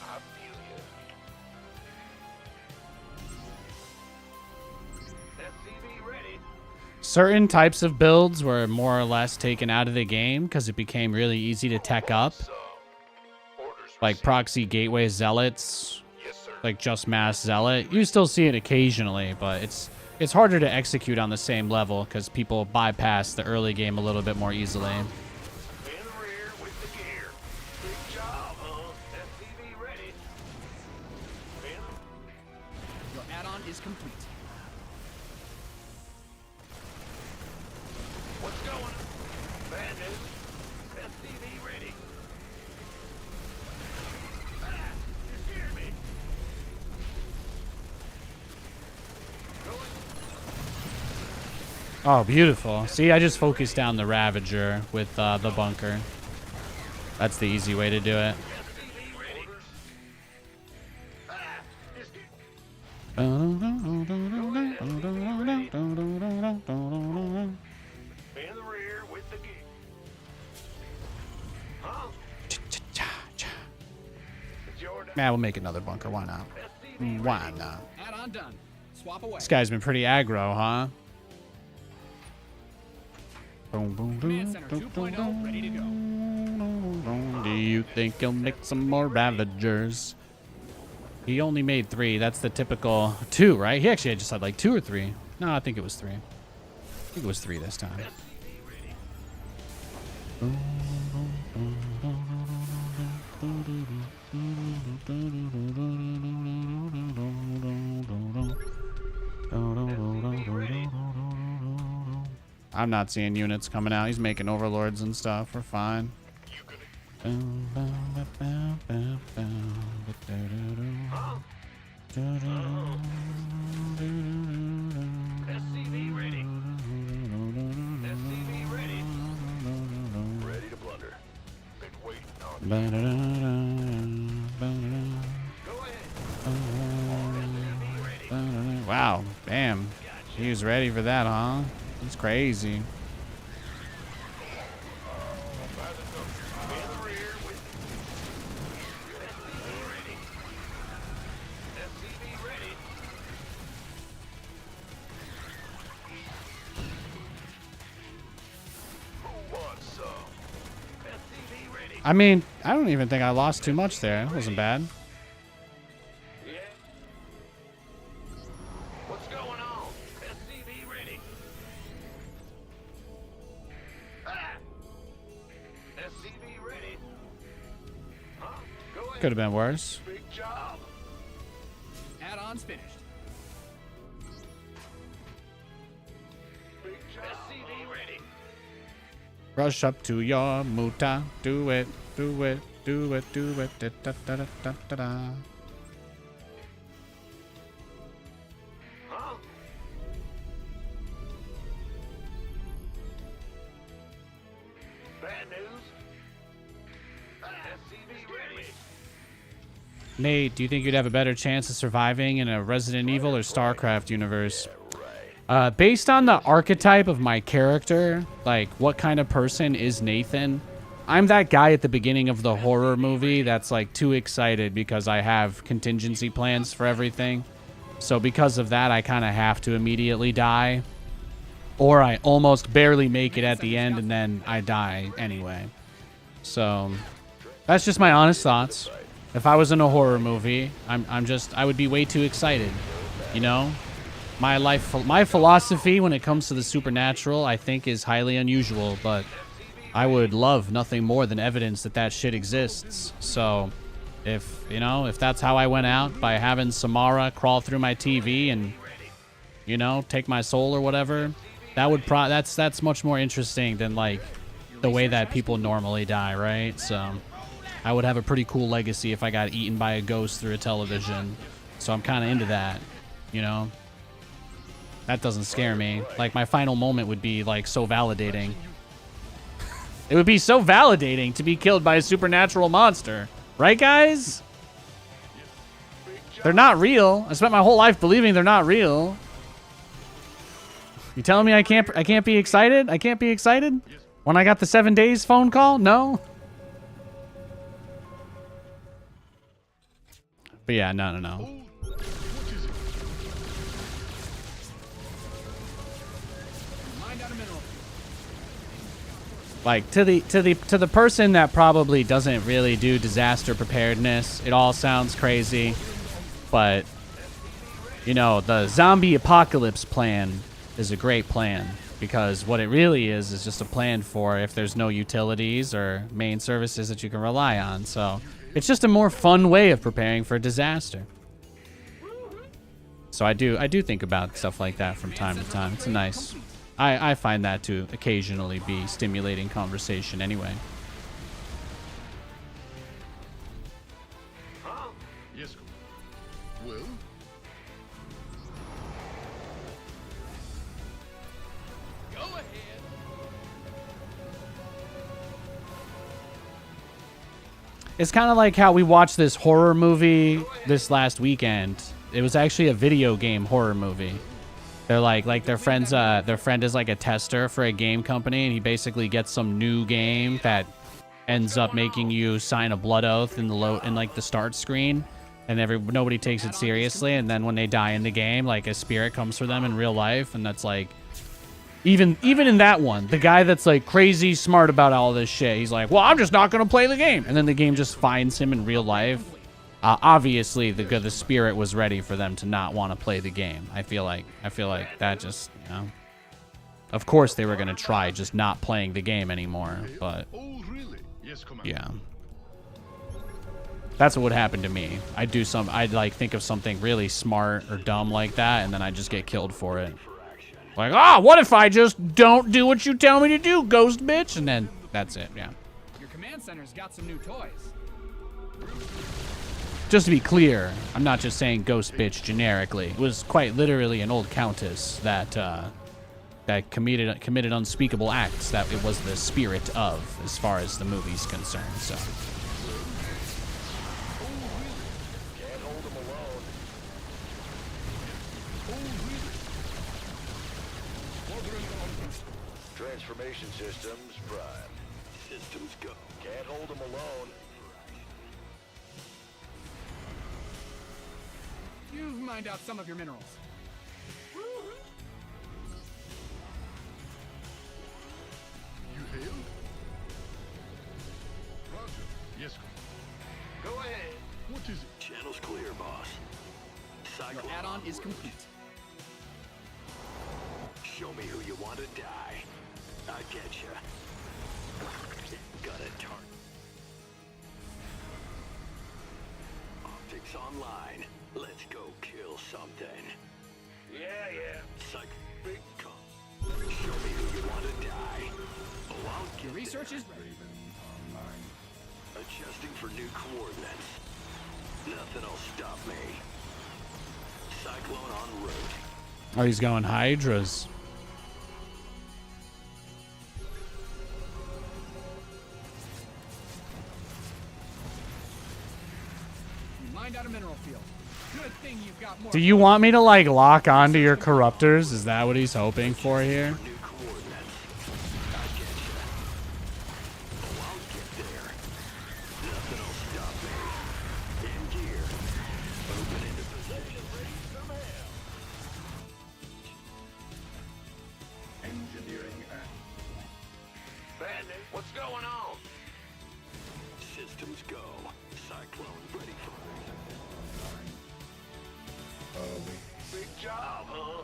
I feel you. SCV ready. Certain types of builds were more or less taken out of the game because it became really easy to tech up. Like proxy gateway zealots, like just mass zealot. You still see it occasionally, but it's harder to execute on the same level because people bypass the early game a little bit more easily. In the rear with the gear. Big job, huh? SCV ready. Your add-on is complete. What's going on? Bad news. SCV ready. You scared me. Oh, beautiful. See, I just focused down the Ravager with the bunker. That's the easy way to do it. SCV ready. In the rear with the gear. Huh? It's your Man, we'll make another bunker. Why not? Why not? Add-on done. Swap away. This guy's been pretty aggro, huh? Command Center 2.0 ready to go. Do you think he'll make some more Ravagers? He only made 3. That's the typical 2, right? He actually just had like 2 or 3. No, I think it was 3. I think it was 3 this time. I'm not seeing units coming out. He's making overlords and stuff. We're fine. SCV ready. SCV ready. Ready to blunder. Been waiting on. Go ahead. Wow. Damn. He was ready for that, huh? He's crazy. I mean, I don't even think I lost too much there. It wasn't bad. Yeah. What's going on? SCV ready. Ah! SCV ready. Huh? Go ahead. Could have been worse. Big job. Add-ons finished. Big job. SCV ready. Rush up to your muta. Do it. Do it. Do it. Do it. Da, da, da, da, da, da, da. Huh? Bad news. SCV ready. Nate, do you think you'd have a better chance of surviving in a Resident Evil or StarCraft universe? Based on the archetype of my character, like what kind of person is Nathan, I'm that guy at the beginning of the horror movie that's like too excited because I have contingency plans for everything. So because of that, I kind of have to immediately die. Or I almost barely make it at the end and then I die anyway. So that's just my honest thoughts. If I was in a horror movie, I would be way too excited, you know? My philosophy when it comes to the supernatural, I think, is highly unusual, but I would love nothing more than evidence that that shit exists. So, if that's how I went out, by having Samara crawl through my TV and, take my soul or whatever, that's much more interesting than, like, the way that people normally die, right? So, I would have a pretty cool legacy if I got eaten by a ghost through a television. So I'm kind of into that, That doesn't scare me. Like, my final moment would be, like, so validating. It would be so validating to be killed by a supernatural monster. Right, guys? They're not real. I spent my whole life believing they're not real. You telling me I can't be excited? I can't be excited? When I got the 7 days phone call? No? But yeah, no. Like, to the person that probably doesn't really do disaster preparedness, it all sounds crazy, but the zombie apocalypse plan is a great plan, because what it really is just a plan for if there's no utilities or main services that you can rely on. So it's just a more fun way of preparing for a disaster. So I do think about stuff like that from time to time. It's nice. I find that to occasionally be stimulating conversation anyway. Yes. Well? Go ahead. It's kind of like how we watched this horror movie this last weekend. It was actually a video game horror movie. They're like their friend is like a tester for a game company, and he basically gets some new game that ends up making you sign a blood oath in the start screen, and nobody takes it seriously, and then when they die in the game, like a spirit comes for them in real life, and that's like even in that one, the guy that's like crazy smart about all this shit, he's like, well, I'm just not gonna play the game, and then the game just finds him in real life. Obviously, the spirit was ready for them to not want to play the game. I feel like that just, of course they were going to try just not playing the game anymore, but yeah. That's what would happen to me. I'd like think of something really smart or dumb like that, and then I'd just get killed for it. Like, what if I just don't do what you tell me to do, ghost bitch? And then that's it, yeah. Your command center's got some new toys. Just to be clear, I'm not just saying ghost bitch generically. It was quite literally an old countess that committed unspeakable acts that it was the spirit of, as far as the movie's concerned. So. Can't hold him alone. Transformation systems prime. Systems go. Can't hold him alone. You've mined out some of your minerals. You hail? Roger. Your add-on is complete. Show me who you want to die. I get you. Got a target. Optics online. Let's go kill something. Yeah. Psych. Big call. Show me who you want to die. Oh, I'll get Your research is ready. Raven online. Adjusting for new coordinates. Nothing will stop me. Cyclone en route. Oh, he's going Hydras. You mined out a mineral field. Good thing you've got more. Do you want me to like lock onto your corruptors? Is that what he's hoping for here? New coordinates. I get you. Oh, I'll get there. Nothing will stop me. In gear. Open into position. Ready some hell. Engineering at Bandit, what's going on? Systems go. Cyclone ready for Big job, huh?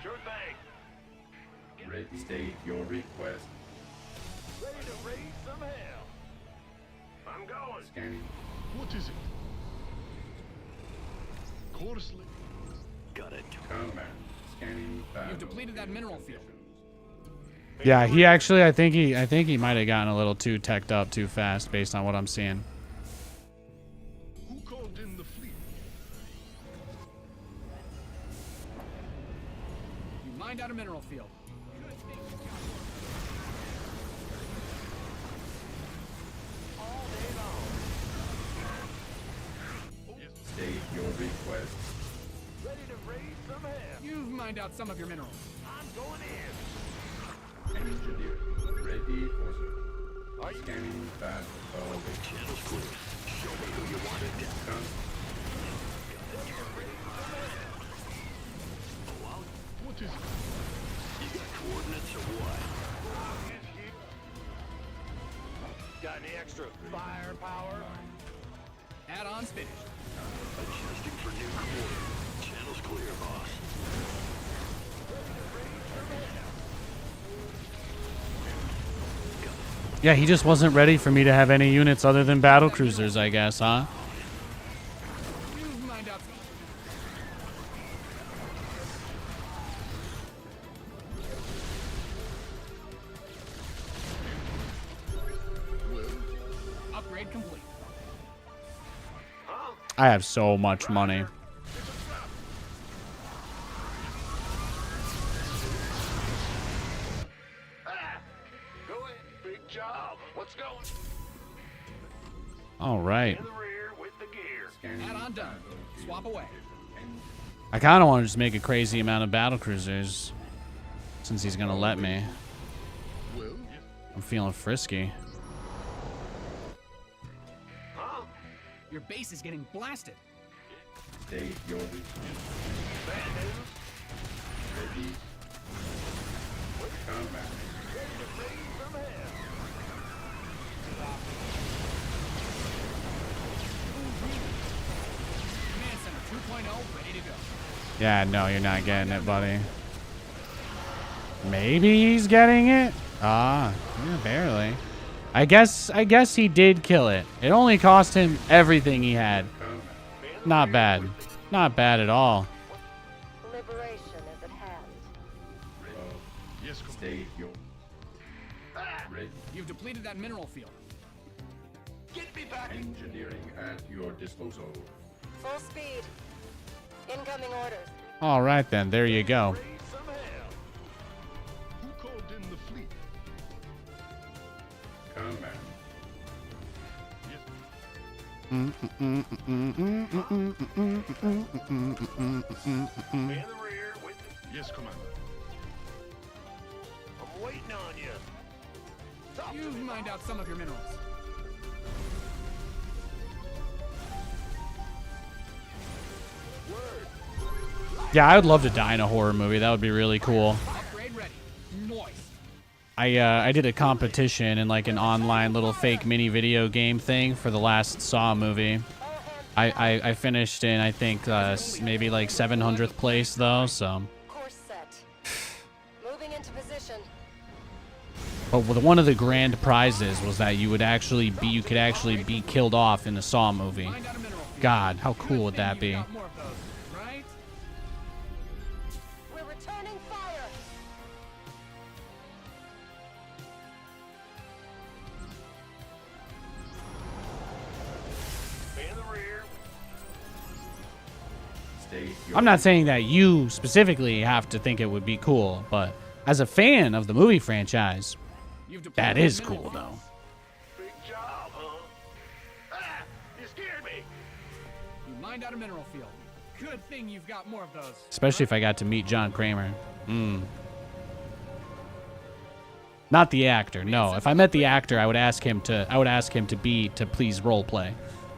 Sure thing. ready. State your request. Ready to raise some hell. I'm going. Scanning. What is it? Course link. Got it. Combat. Scanning. You've depleted that mineral field. Yeah, he actually, I think he might have gotten a little too teched up too fast based on what I'm seeing. Who called in the fleet? You mined out a mineral field. Good thing you've got more. All day long. State your request. Ready to raise some hell. You've mined out some of your minerals. I'm going in. Engineer. Ready for scanning battle. Channels clear. Show me who you want to die. Oh, What is it? you got coordinates or what? Got any extra firepower? Add-ons finished. Adjusting for new coordinates. Channels clear, boss. Yeah, he just wasn't ready for me to have any units other than battle cruisers, I guess, huh? You've mined out some. Upgrade complete. I have so much money. Go ahead. Big job. What's going? All right. In the rear with the gear. Scanning. Add-on done. Swap away. I kind of want to just make a crazy amount of battle cruisers since he's going to let me. Well, I'm feeling frisky. Huh? Your base is getting blasted. State your request. Bad news. Ready. Combat. Ready to raise some hell. Command Center 2.0 ready to go. Yeah, no, you're not getting it, buddy. Maybe he's getting it? Ah, yeah, barely. I guess he did kill it. It only cost him everything he had. Not bad. Not bad at all. Liberation is at hand. yes, Commander. State your ready. You've depleted that mineral field. Get me back. Engineering at your disposal. Full speed. Incoming orders. All right, then. There you go. Raise some hell. Who called in the fleet? Combat. In the rear with the... Yes, Commander. I'm waiting on you. Talk to You've me. mined out some of your minerals. Yeah, I would love to die in a horror movie. That would be really cool. Upgrade ready. Moist. I did a competition in like an online little fake mini video game thing for the last Saw movie. All hands I finished in, I think, maybe like 700th place though, so. Course set. Moving into position. But one of the grand prizes was that you could actually be killed off in a Saw movie. Find out a mineral field. God, how cool would that be? You've got more of those, right? We're returning fire. In the rear. State your I'm not saying that you specifically have to think it would be cool, but as a fan of the movie franchise, You've deployed that is mineral cool though. fields. Big job, huh? Ah! You scared me! You mined out a mineral field. Good thing you've got more of those. Especially if I got to meet John Kramer. Not the actor. No, if I met the actor, I would ask him to please role play.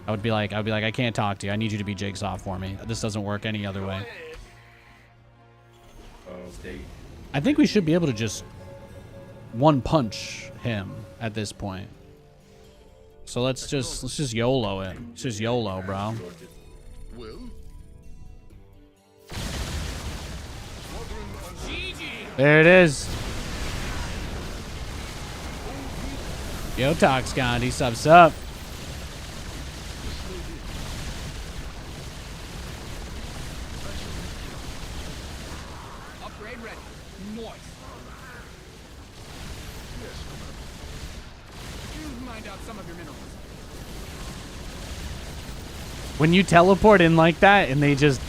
I would be like, I can't talk to you. I need you to be Jigsaw for me. This doesn't work any other way. state. I think we should be able to just one punch him at this point. So let's just YOLO it. Let's just YOLO, bro. There it is. Yo, Tox Gandhi, subs up. Upgrade ready. Noise. You've mined out some of your minerals. When you teleport in like that and they just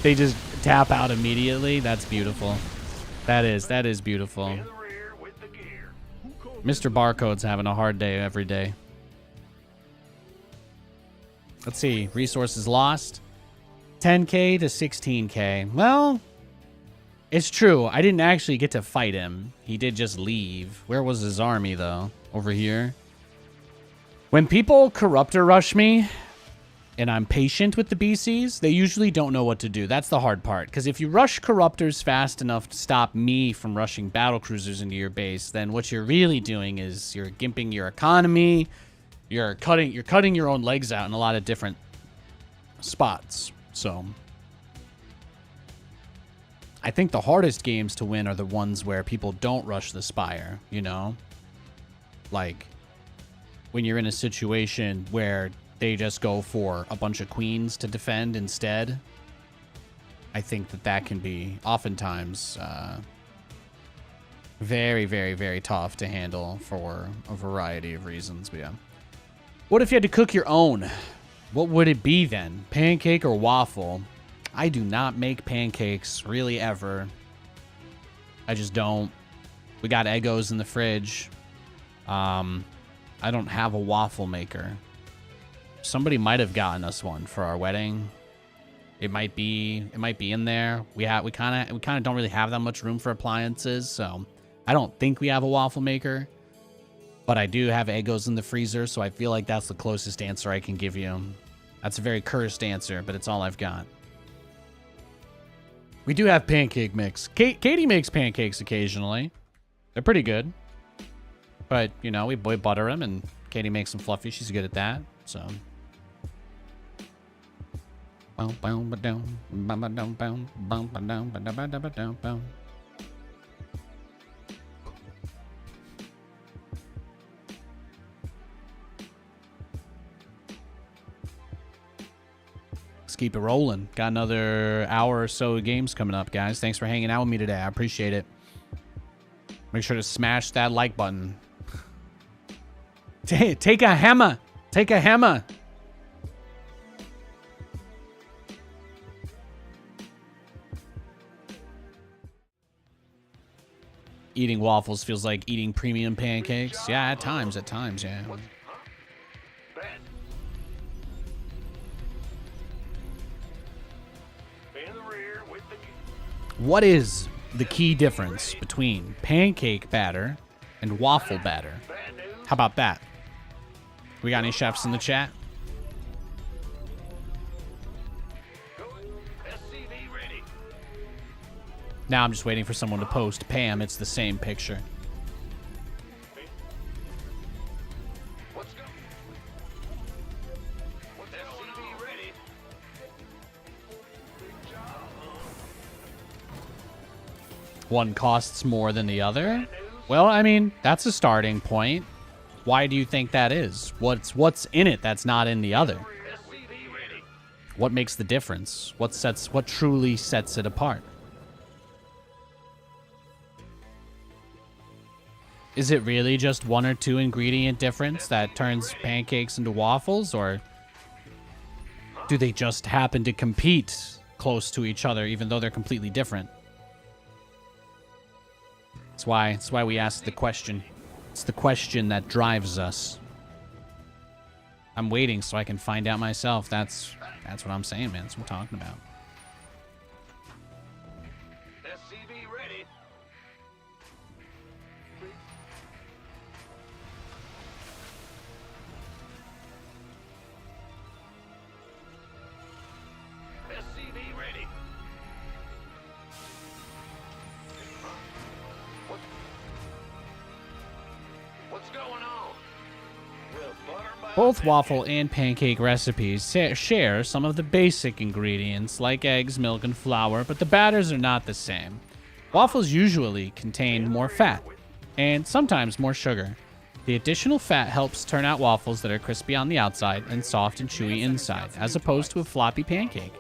tap out immediately, that's beautiful. That is beautiful. In the rear with the gear. Mr. Barcode's having a hard day every day. Let's see. Resources lost. 10K to 16K. Well, it's true. I didn't actually get to fight him. He did just leave. Where was his army, though? Over here. When people corruptor rush me, and I'm patient with the BCs, they usually don't know what to do. That's the hard part. Because if you rush corruptors fast enough to stop me from rushing battle cruisers into your base, then what you're really doing is you're gimping your economy. You're cutting your own legs out in a lot of different spots. So I think the hardest games to win are the ones where people don't rush the spire, you know? Like when you're in a situation where they just go for a bunch of queens to defend instead. I think that can be oftentimes very, very, very tough to handle for a variety of reasons. But yeah. What if you had to cook your own? What would it be then? Pancake or waffle? I do not make pancakes really ever. I just don't. We got Eggos in the fridge. I don't have a waffle maker. Somebody might have gotten us one for our wedding. It might be in there. We kind of don't really have that much room for appliances, so I don't think we have a waffle maker. But I do have Eggos in the freezer, so I feel like that's the closest answer I can give you. That's a very cursed answer, but it's all I've got. We do have pancake mix. Katie makes pancakes occasionally. They're pretty good. But, you know, we butter them, and Katie makes them fluffy. She's good at that, so... Let's keep it rolling. Got another hour or so of games coming up, guys. Thanks for hanging out with me today. I appreciate it. Make sure to smash that like button. Take a hammer. Take a hammer. Eating waffles feels like eating premium pancakes. Yeah, at times, yeah. Bad. In the rear with the gear. What is the key difference between pancake batter and waffle batter? Bad news. How about that? We got any chefs in the chat? Go. SCV ready. Now I'm just waiting for someone to post. Pam, it's the same picture. Let's go. What's SCV ready? one costs more than the other? Well, I mean, that's a starting point. Why do you think that is? What's in it that's not in the other? What makes the difference? What truly sets it apart? Is it really just one or two ingredient difference that turns pancakes into waffles, or do they just happen to compete close to each other even though they're completely different? That's why we ask the question. It's the question that drives us. I'm waiting so I can find out myself. That's what I'm saying, man. That's what I'm talking about. SCV ready. SCV ready. What's going on? Both waffle and pancake recipes share some of the basic ingredients like eggs, milk, and flour, but the batters are not the same. Waffles usually contain more fat and sometimes more sugar. The additional fat helps turn out waffles that are crispy on the outside and soft and chewy inside, as opposed to a floppy pancake.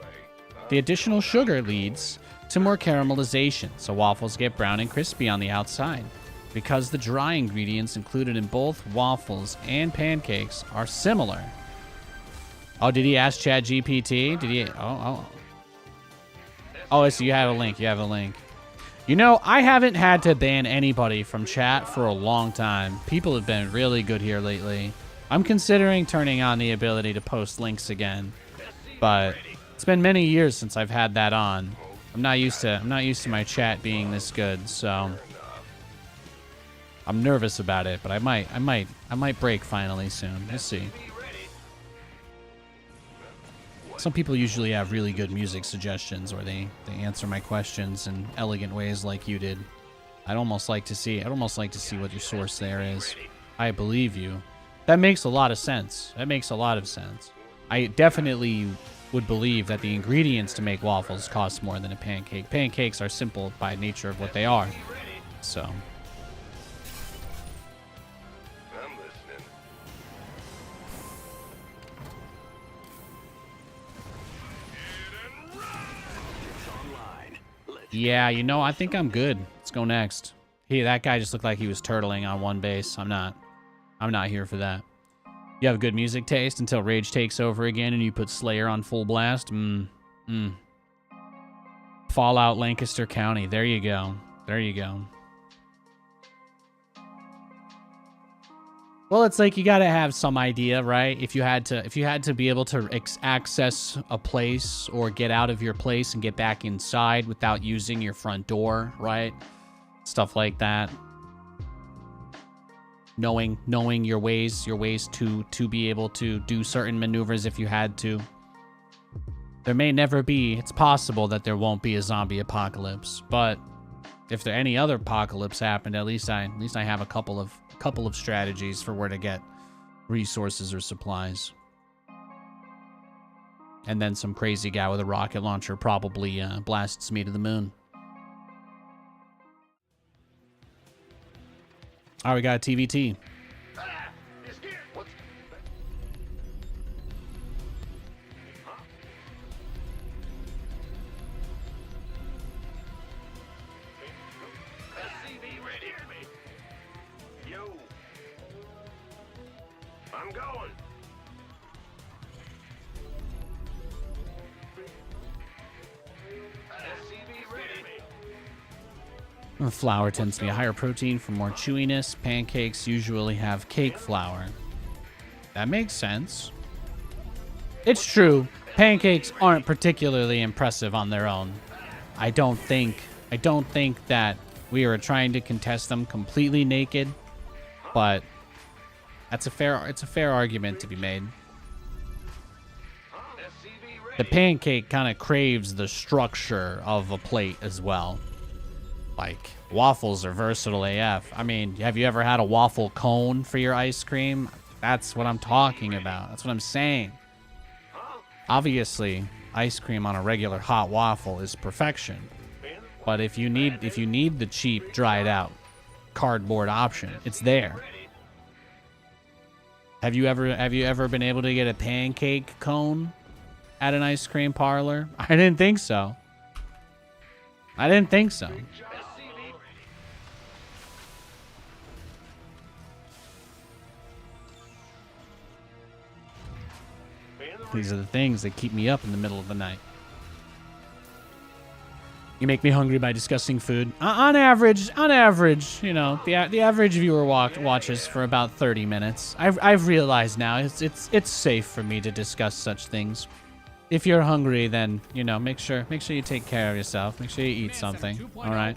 The additional sugar leads to more caramelization, so waffles get brown and crispy on the outside. Because the dry ingredients included in both waffles and pancakes are similar. Oh, did he ask ChatGPT? Did he? Oh, so you have a link. You have a link. You know, I haven't had to ban anybody from chat for a long time. People have been really good here lately. I'm considering turning on the ability to post links again, but it's been many years since I've had that on. I'm not used to my chat being this good, so I'm nervous about it, but I might break finally soon. We'll see. Some people usually have really good music suggestions, or they answer my questions in elegant ways like you did. I'd almost like to see what your source there is. I believe you. That makes a lot of sense. That makes a lot of sense. I definitely would believe that the ingredients to make waffles cost more than a pancake. Pancakes are simple by nature of what they are. So yeah, you know, I think I'm good. Let's go next. That guy just looked like he was turtling on one base. I'm not here for that. You have good music taste until Rage takes over again and you put Slayer on full blast. Fallout Lancaster County. There you go. There you go. Well, it's like you got to have some idea, right? If you had to be able to access a place or get out of your place and get back inside without using your front door, right? Stuff like that. Knowing your ways to be able to do certain maneuvers if you had to. There may never be. It's possible that there won't be a zombie apocalypse, but if there any other apocalypse happened, at least I have a couple of strategies for where to get resources or supplies. And then some crazy guy with a rocket launcher probably blasts me to the moon. All right, we got a TVT. I'm going. SCV ready. Flour tends to be a higher protein for more chewiness. Pancakes usually have cake flour. That makes sense. It's true. Pancakes aren't particularly impressive on their own. I don't think that we are trying to contest them completely naked, but it's a fair argument to be made. The pancake kind of craves the structure of a plate as well. Like, waffles are versatile AF. I mean, have you ever had a waffle cone for your ice cream? That's what I'm talking about. That's what I'm saying. Obviously, ice cream on a regular hot waffle is perfection. But if you need the cheap, dried out cardboard option, it's there. Have you ever been able to get a pancake cone at an ice cream parlor? I didn't think so. I didn't think so. These are the things that keep me up in the middle of the night. You make me hungry by discussing food. On average, you know, the average viewer watches for about 30 minutes. I've realized now it's safe for me to discuss such things. If you're hungry, then, you know, make sure you take care of yourself. Make sure you eat something. All right.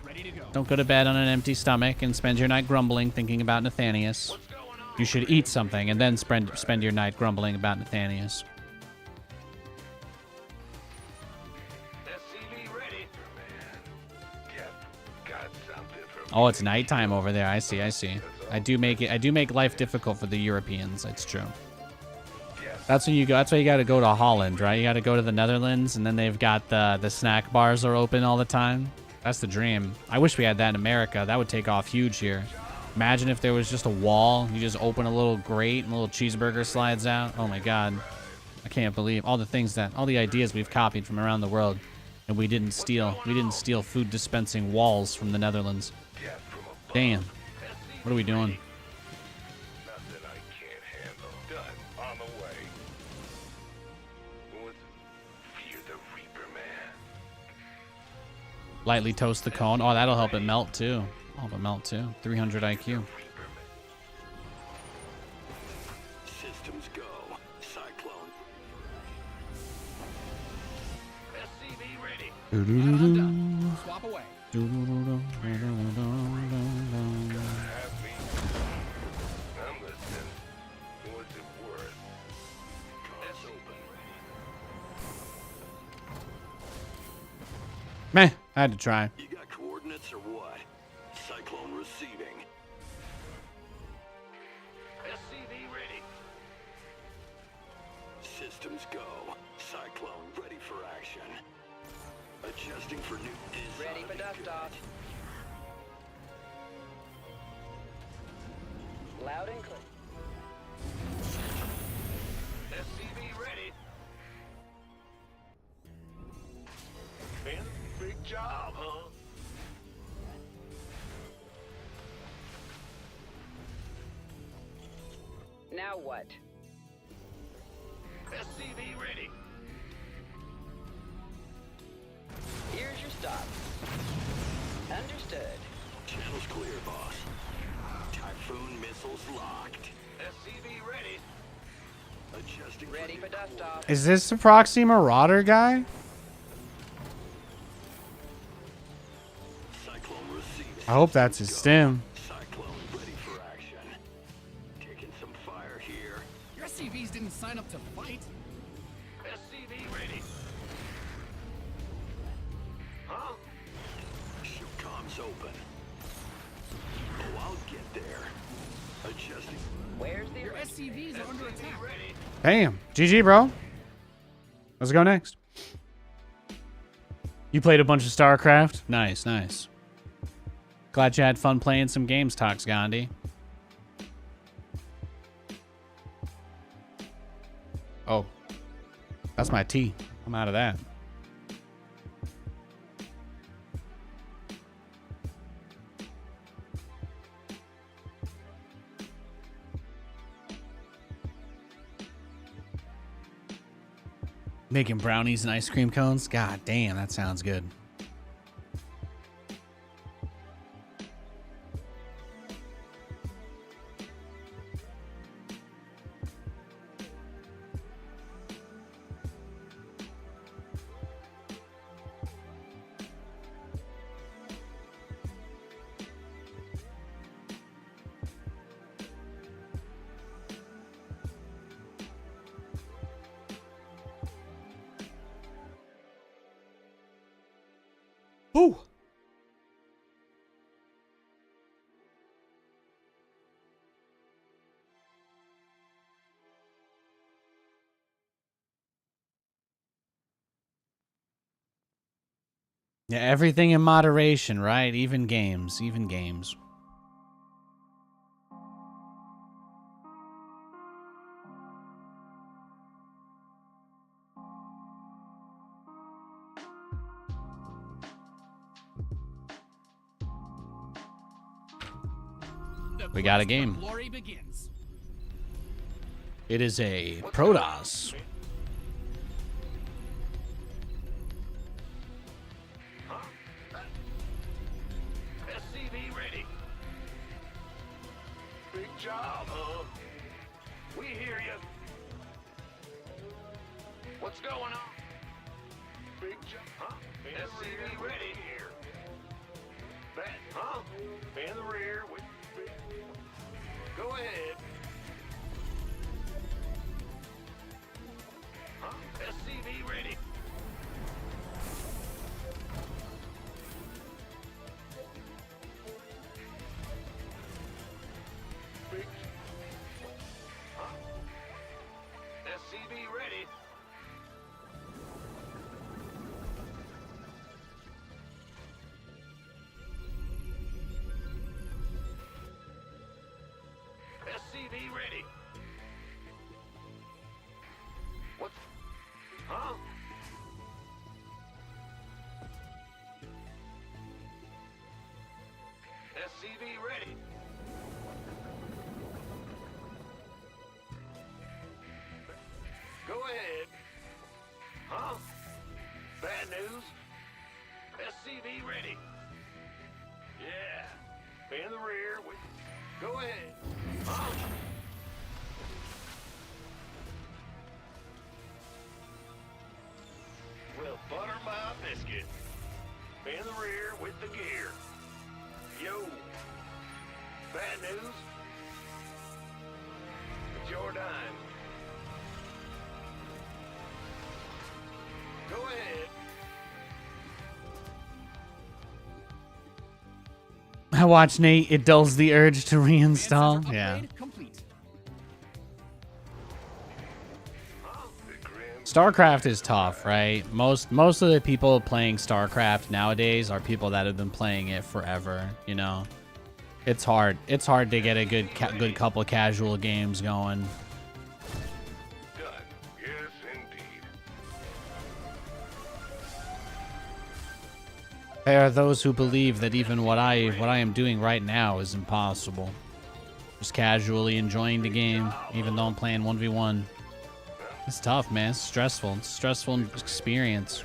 Don't go to bed on an empty stomach and spend your night grumbling thinking about Nathanias. You should eat something and then spend your night grumbling about Nathanias. Oh, it's nighttime over there. I see. I do make life difficult for the Europeans. It's true. That's when you go. That's why you got to go to Holland, right? You got to go to the Netherlands, and then they've got the snack bars are open all the time. That's the dream. I wish we had that in America. That would take off huge here. Imagine if there was just a wall. You just open a little grate and a little cheeseburger slides out. Oh my God. I can't believe all the ideas we've copied from around the world, and we didn't steal food dispensing walls from the Netherlands. Damn. What are we doing? Nothing I can't handle. Done. On the way. Fear the Reaper, man. Lightly toast the cone. Oh, that'll help it melt too. 300 IQ. Systems go. Cyclone. SCV ready. Swap away. Have me. I'm listening. What's it worth? Car's open. Meh. I had to try. You got coordinates or what? Cyclone receiving. SCV ready. Systems go. Cyclone ready for action. Adjusting for new design. Ready for dust off. Loud and clear. SCV ready. Man, big job, huh? Now what? SCV ready. Here's your stop. Understood. Channel's clear, boss. Typhoon missiles locked. SCV ready. Adjusting Ready new for dust off. Is this the Proxy Marauder guy? Cyclone receiving. I hope that's his stim. Cyclone ready for action. Taking some fire here. Your SCVs didn't sign up to fight. SCV ready. Huh? Ship comms open. Oh, I'll get there. Adjusting. Where's the Your SCVs are under attack. Ready. Damn. GG, bro. Let's go next. You played a bunch of StarCraft? Nice. Glad you had fun playing some games, Tox Gandhi. Oh. That's my tea. I'm out of that. Making brownies and ice cream cones? God damn, that sounds good. Yeah, everything in moderation, right? Even games, even games. We got a game. Glory begins. It is a Protoss. SCV ready. Big job, huh? We hear you. What's going on? Big job, huh? SCV ready. Here. Bat, huh? In the rear with big. Go ahead. Huh? SCV ready. Big. Huh? SCV ready. SCV ready. What? Huh? SCV ready. Go ahead. Huh? Bad news? SCV ready. Yeah. In the rear with. Go ahead. Huh? Well, butter my biscuit. In the rear with the gear. Yo. Bad news? It's your dime. Go ahead. I watch Nate. It dulls the urge to reinstall. Upgrade Yeah. complete. StarCraft is tough, right? Most of the people playing StarCraft nowadays are people that have been playing it forever. You know, it's hard. It's hard to get a good couple casual games going. Done. Yes, indeed. There are those who believe that even what I am doing right now is impossible. Just casually enjoying the game, even though I'm playing 1v1. It's tough, man. It's stressful. It's a stressful experience.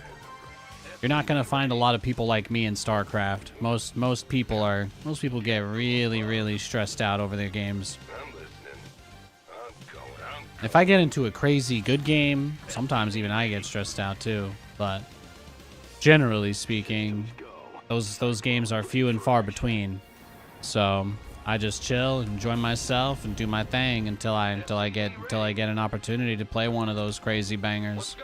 You're not gonna find a lot of people like me in StarCraft. Most people get really stressed out over their games. I'm listening. I'm going. If I get into a crazy good game, sometimes even I get stressed out too. But generally speaking, those games are few and far between. So I just chill, enjoy myself, and do my thing until I get an opportunity to play one of those crazy bangers.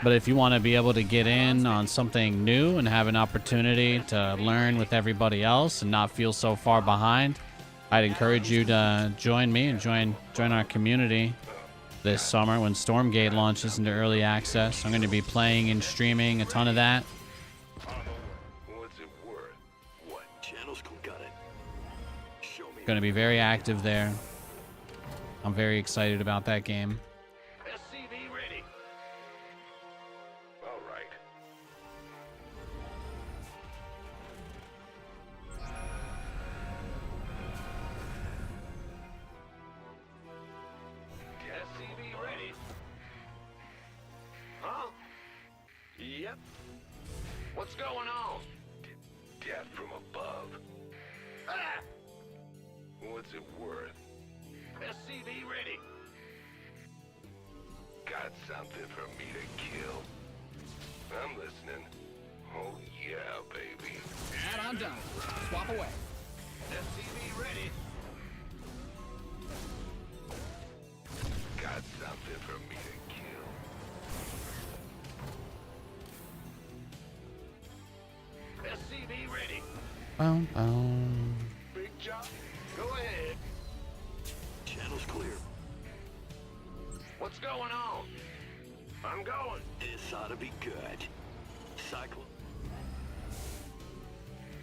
But if you want to be able to get in on something new and have an opportunity to learn with everybody else and not feel so far behind, I'd encourage you to join me and join our community this summer when Stormgate launches into early access. I'm going to be playing and streaming a ton of that. What's it worth? What? Channel school got it. Show me. Going to be very active there. I'm very excited about that game. SCV ready. All right. SCV ready. Huh? Yep. What's going on? Death from above. Ah! What's it worth? SCV ready. Got something for me to kill? I'm listening. Oh yeah, baby. And I'm done. Swap away. SCV ready. Got something for me to kill? SCV ready. Big job. Go ahead. Channel's clear. What's going on? I'm going. This ought to be good. Cycle.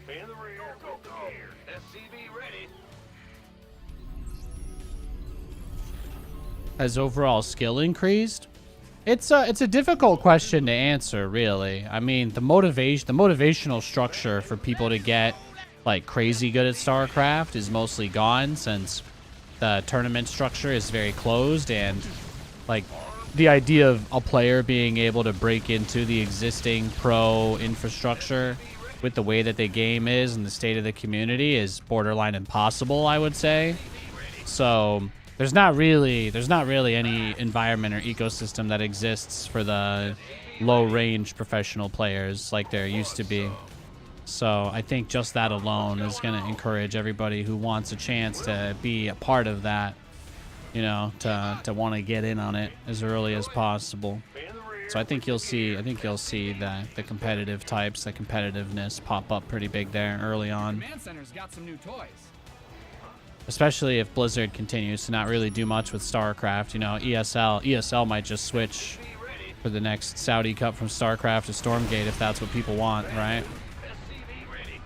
In the rear. Go, go, go. Gear. SCV ready. Has overall skill increased? It's a difficult question to answer, really. I mean, the motivational structure for people to get like crazy good at StarCraft is mostly gone, since the tournament structure is very closed, and like the idea of a player being able to break into the existing pro infrastructure with the way that the game is and the state of the community is borderline impossible, I would say. So there's not really any environment or ecosystem that exists for the low-range professional players like there used to be. So I think just that alone is going to encourage everybody who wants a chance to be a part of that, you know, to want to get in on it as early as possible. So I think you'll see that the competitive types, the competitiveness pop up pretty big there early on. Command Center's got some new toys. Especially if Blizzard continues to not really do much with StarCraft. You know, ESL might just switch for the next Saudi Cup from StarCraft to Stormgate if that's what people want, right? SCV ready.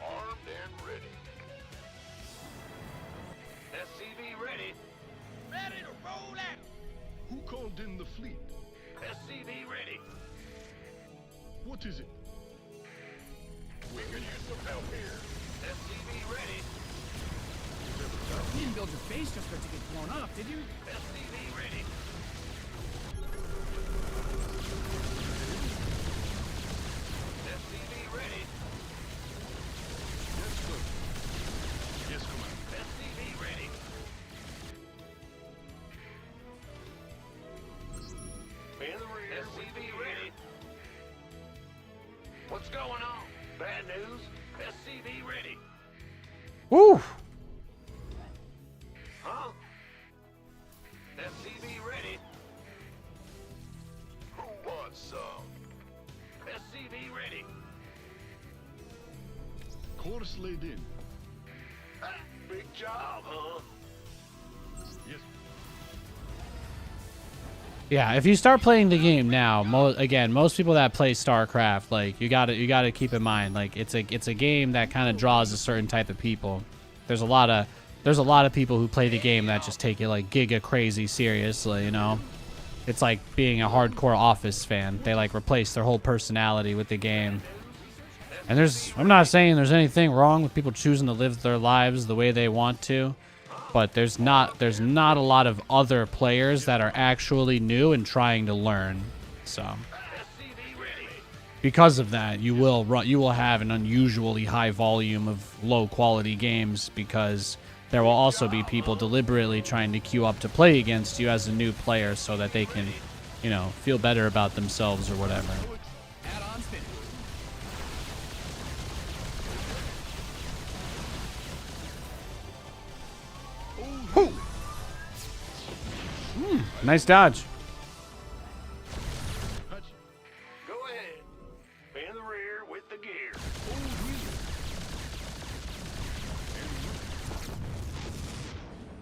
Armed and ready. SCV ready. Ready to roll out. Who called in the fleet? SCV ready. What is it? We can use some help here. SCV ready. You didn't build your base just for it to get blown up, did you? SCV ready. SCV ready. Yes, sir. Yes, Commander. SCV ready. In the rear. SCV ready. What's going on? Bad news? SCV ready. Woo! Huh? SCV ready. Who wants some? SCV ready. Course laid in. Ah, big job, huh? Yes. Yeah, if you start playing the game now, most people that play StarCraft, like you gotta keep in mind, like it's a game that kind of draws a certain type of people. There's a lot of people who play the game that just take it like giga crazy seriously, you know. It's like being a hardcore Office fan. They like replace their whole personality with the game. And I'm not saying there's anything wrong with people choosing to live their lives the way they want to, but there's not a lot of other players that are actually new and trying to learn. So because of that, you will have an unusually high volume of low quality games, because there will also be people deliberately trying to queue up to play against you as a new player so that they can, you know, feel better about themselves or whatever. Add-ons finished. Nice dodge. Go ahead. In the rear with the gear.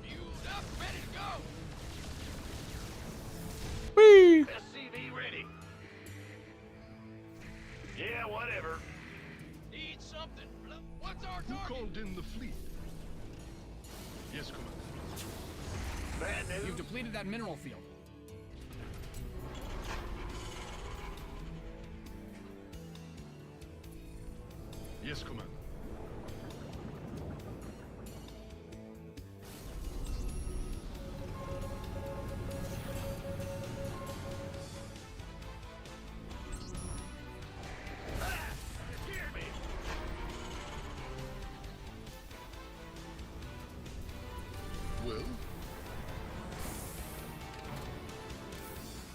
Fueled up, ready to go. Whee! SCV ready. Yeah, whatever. Need something. What's our Who target? called in the fleet? Yes, Commander. Bad news. You've depleted that mineral field. Yes, Commander. Scared me. Well,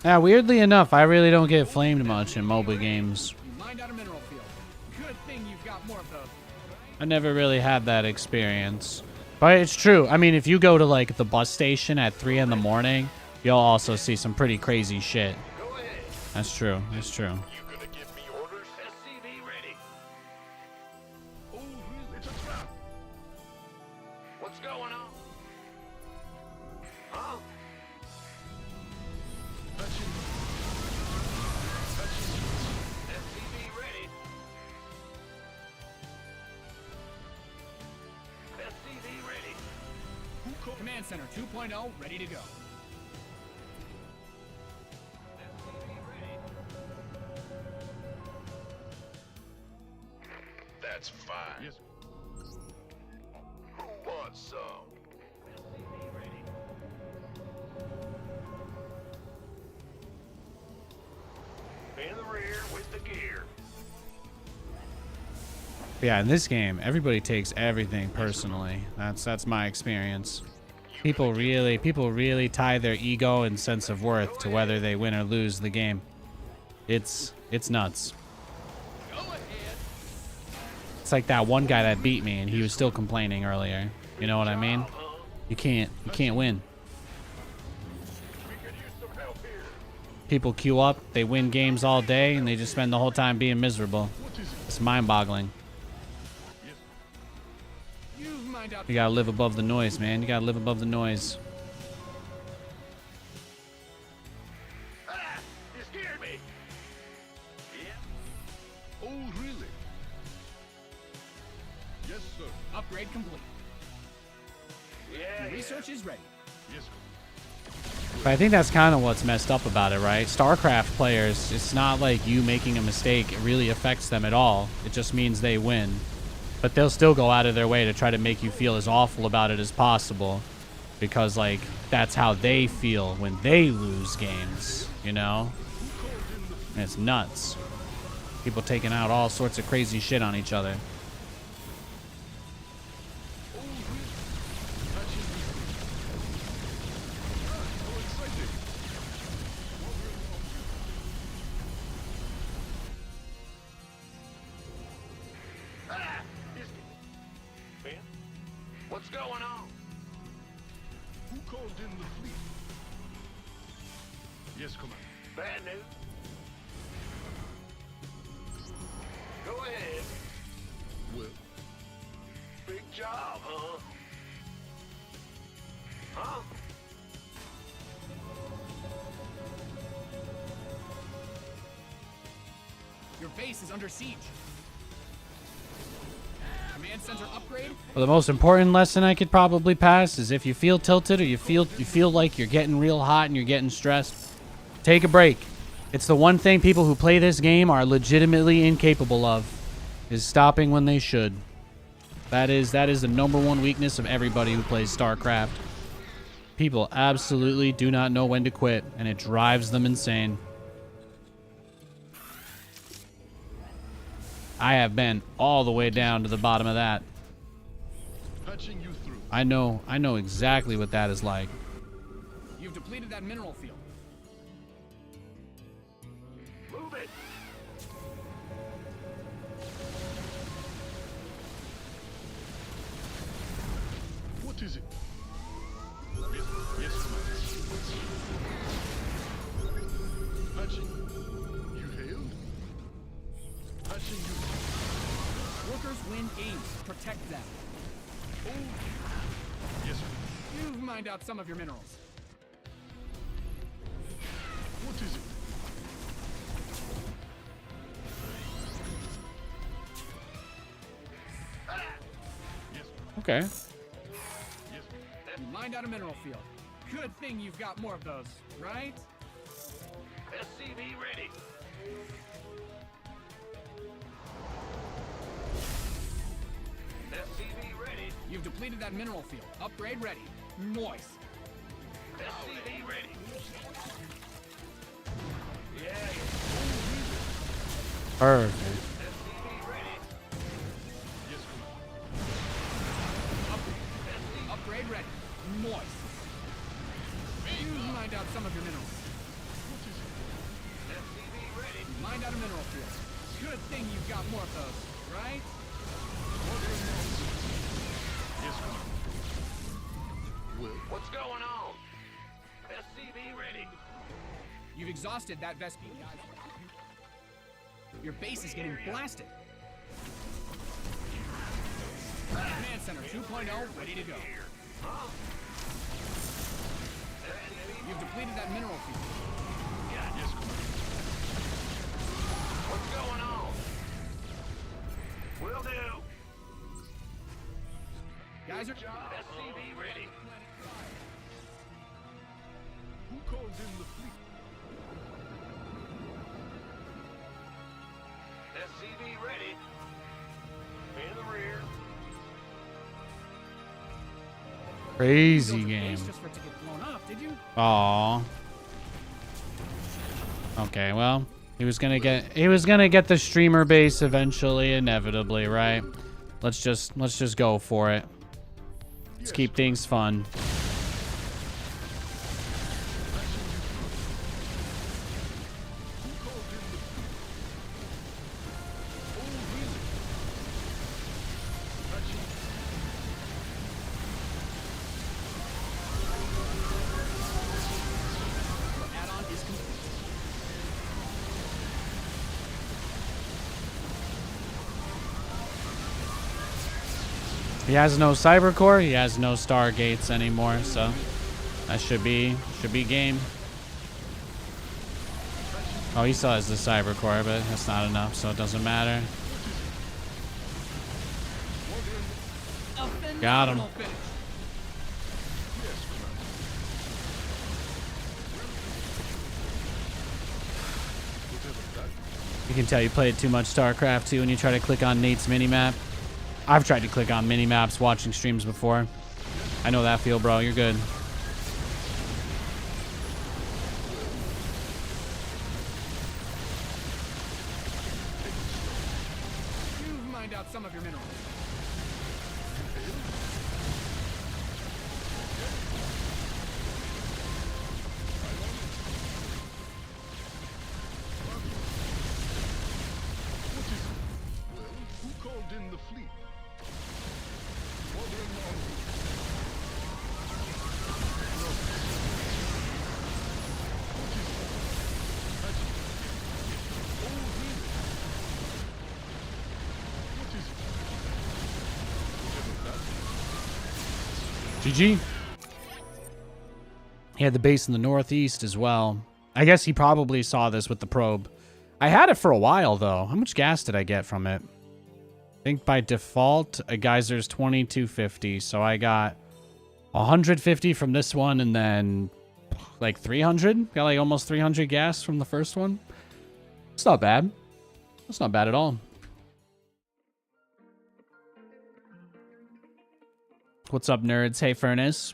Yeah, weirdly enough, I really don't get flamed much in mobile games. You mined out a mineral field. Good thing you've got more of those. I never really had that experience. But it's true. I mean, if you go to like the bus station at 3 in the morning, you'll also see some pretty crazy shit. Go ahead. That's true. That's true. You gonna give me orders? SCV ready. oh, really? It's a trap. What's going on? Huh? Command Center 2.0 ready to go. That's fine. Yes. Who wants some? In the rear with the gear. Yeah, in this game, everybody takes everything personally. That's my experience. People really tie their ego and sense of worth to whether they win or lose the game. It's nuts. It's like that one guy that beat me and he was still complaining earlier. You know what I mean? You can't win. People queue up, they win games all day, and they just spend the whole time being miserable. It's mind-boggling. You gotta live above the noise, man. You gotta live above the noise. Ah! You scared me! Yeah. Oh, really? Yes, sir. Upgrade complete. Yeah. Your research is ready. Yes, sir. But I think that's kind of what's messed up about it, right? StarCraft players, it's not like you making a mistake it really affects them at all. It just means they win. But they'll still go out of their way to try to make you feel as awful about it as possible. Because, like, that's how they feel when they lose games, you know? And it's nuts. People taking out all sorts of crazy shit on each other. What's going on? Who called in the fleet? Yes, Commander. Bad news? Go ahead. Well, Big job, huh? Huh? Your base is under siege. Command center upgrade. Well, the most important lesson I could probably pass is if you feel tilted or you feel like you're getting real hot and you're getting stressed, take a break. It's the one thing people who play this game are legitimately incapable of, is stopping when they should. That is the #1 weakness of everybody who plays StarCraft. People absolutely do not know when to quit, and it drives them insane. I have been all the way down to the bottom of that. patching you through. I know exactly what that is like. You've depleted that mineral field. Move it! What is it? Yes, Commander. Patching. You hailed? Patching you. Workers win games. Protect them. Yes, sir. You've mined out some of your minerals. What is it? Yes, Okay. yes. You mined out a mineral field. Good thing you've got more of those, right? SCV ready. SCV ready. You've depleted that mineral field. Upgrade ready. Moist. SCV ready. Yeah. Perfect. SCV ready. Yes, Commander. Upgrade ready. Moist. You've mined out some of your minerals. SCV ready. Mined out a mineral field. Good thing you've got more of those, right? Yes, Commander. Well, What's going on? SCV ready. You've exhausted that Vespi. Your base is getting blasted. Command Center 2.0 ready to go. Huh? You've depleted that mineral field. yes, Commander. What's going on? Will do. guys are... SCV ready. Who calls in the fleet? SCV ready. In the rear. Crazy You game. built your base just for it to get blown up, did you? Aw. Okay, well, he was gonna get the streamer base eventually, inevitably, right? Let's just go for it. Let's keep things fun. Add-on is complete. He has no cyber core. He has no stargates anymore, so that should be game. Oh, he still has the cyber core, but that's not enough, so it doesn't matter. Got him. Finish. You can tell you played too much StarCraft 2 when you try to click on Nate's minimap. I've tried to click on minimaps watching streams before. I know that feel, bro. You're good. You've mined out some of your minerals. Who called in the fleet? Ordering on. GG. He had the base in the northeast as well. I guess he probably saw this with the probe. I had it for a while, though. How much gas did I get from it? I think by default, a geyser's 2250. So I got 150 from this one and then like 300. Got like almost 300 gas from the first one. It's not bad. It's not bad at all. What's up, nerds? Hey, Furnace.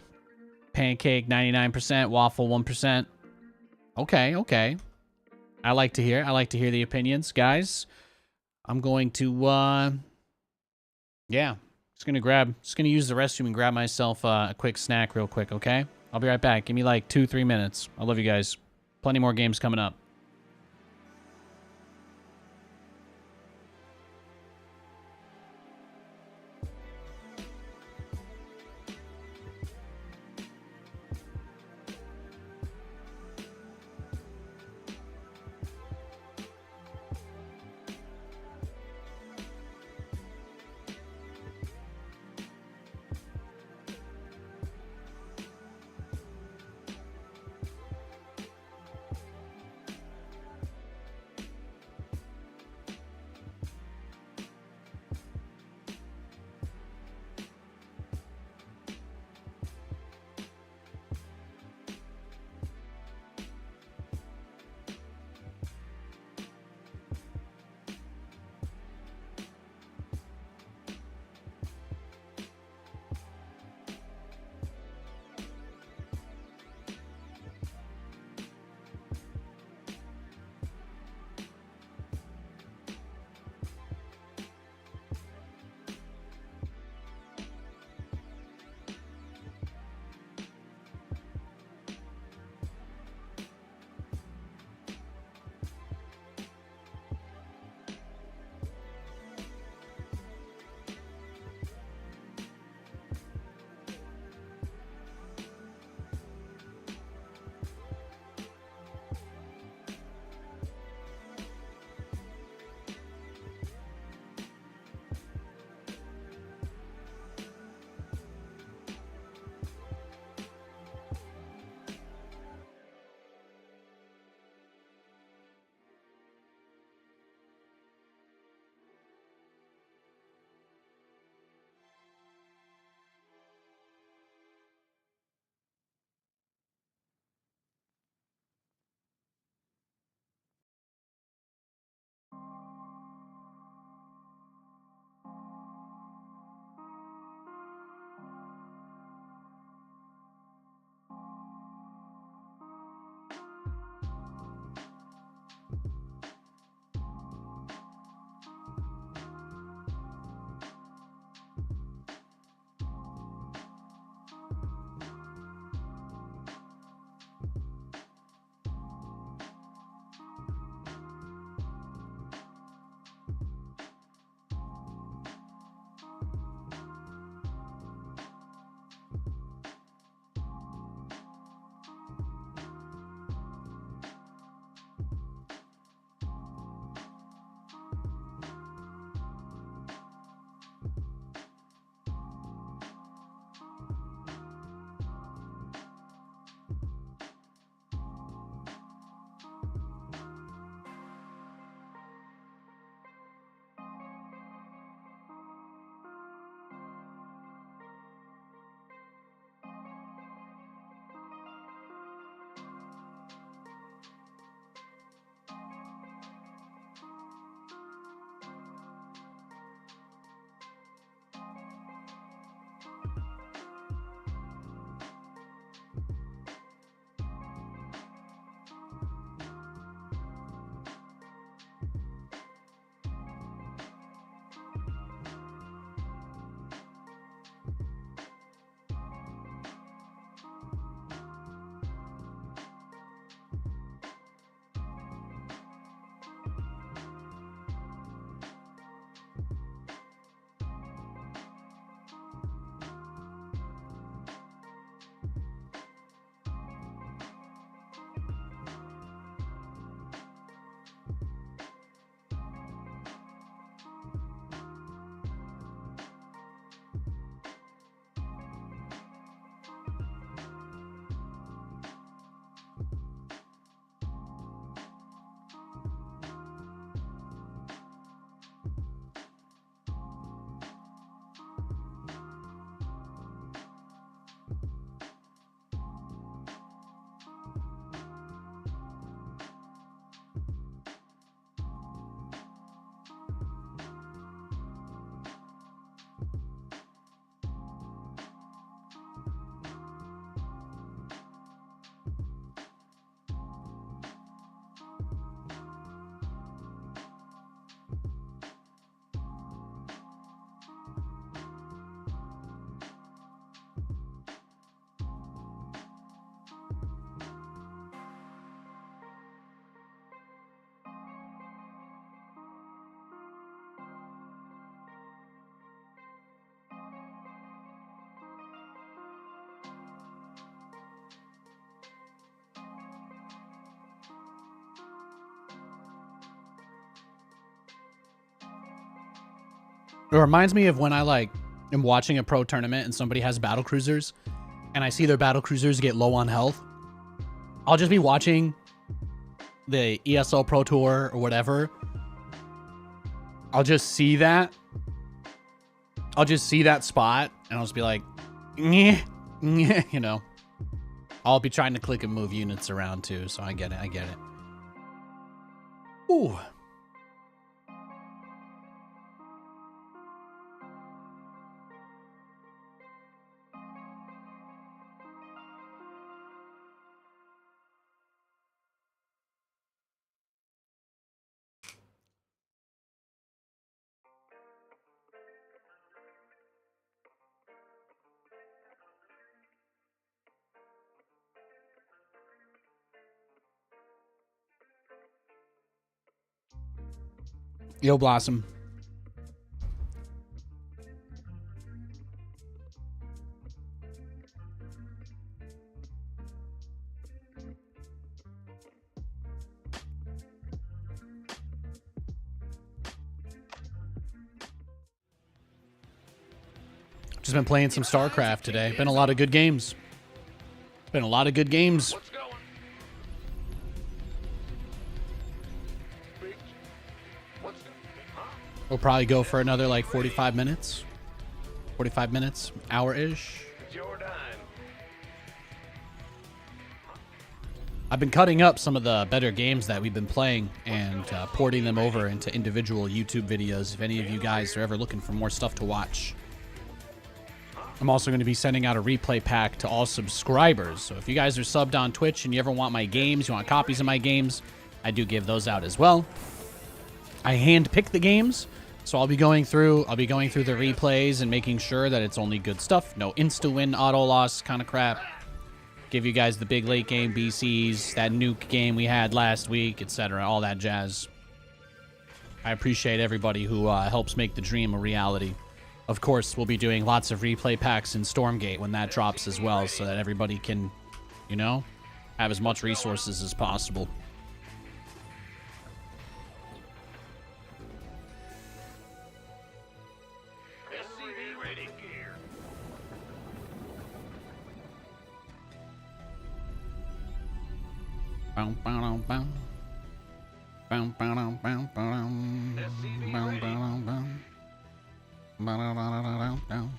Pancake 99%, waffle 1%. Okay, okay. I like to hear the opinions, guys. I'm going to yeah, just gonna use the restroom and grab myself a quick snack real quick, okay? I'll be right back. Give me like 2-3 minutes. I love you guys. Plenty more games coming up. It reminds me of when I like am watching a pro tournament and somebody has battle cruisers and I see their battle cruisers get low on health. I'll just be watching the ESL Pro Tour or whatever. I'll just see that. I'll just see that spot and I'll just be like, you know. I'll be trying to click and move units around too, so I get it. I get it. Ooh. Yo, Blossom. Just been playing some StarCraft today. Been a lot of good games. Been a lot of good games. We'll probably go for another like 45 minutes. 45 minutes, hour-ish. It's your time. I've been cutting up some of the better games that we've been playing and porting them over into individual YouTube videos if any of you guys are ever looking for more stuff to watch. I'm also going to be sending out a replay pack to all subscribers. So if you guys are subbed on Twitch and you ever want my games, you want copies of my games, I do give those out as well. I hand-pick the games, so I'll be going through the replays and making sure that it's only good stuff. No insta-win, auto-loss kind of crap. Give you guys the big late game BCs, that nuke game we had last week, etc. All that jazz. I appreciate everybody who helps make the dream a reality. Of course, we'll be doing lots of replay packs in Stormgate when that drops as well, so that everybody can, you know, have as much resources as possible. SCV ready. Gear. Bow, bow, bow, bow. Bow, bow, bow, bow, bow. Bow, bow, bow, bow. Bow, bow, bow, bow, bow.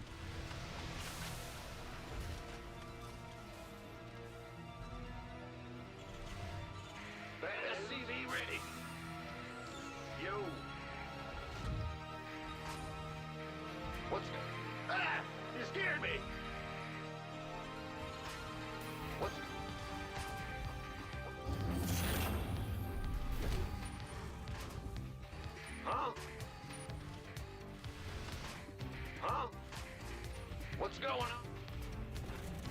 SCV ready. Yo. What's ah? You scared me. What's huh? Huh? What's going on?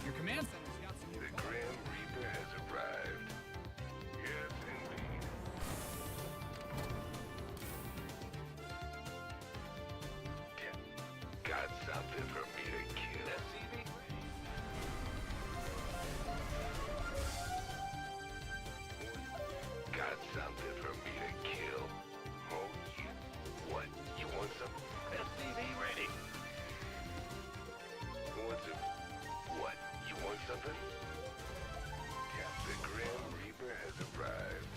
Your command center's got some new The Grand Reaper has arrived. Yes, indeed. Got something for me to kill. SCV? Got something for me to kill. Oh, you. What? You want some? SCV ready. Want some? What? You want something? Yeah, the Grim Reaper has arrived.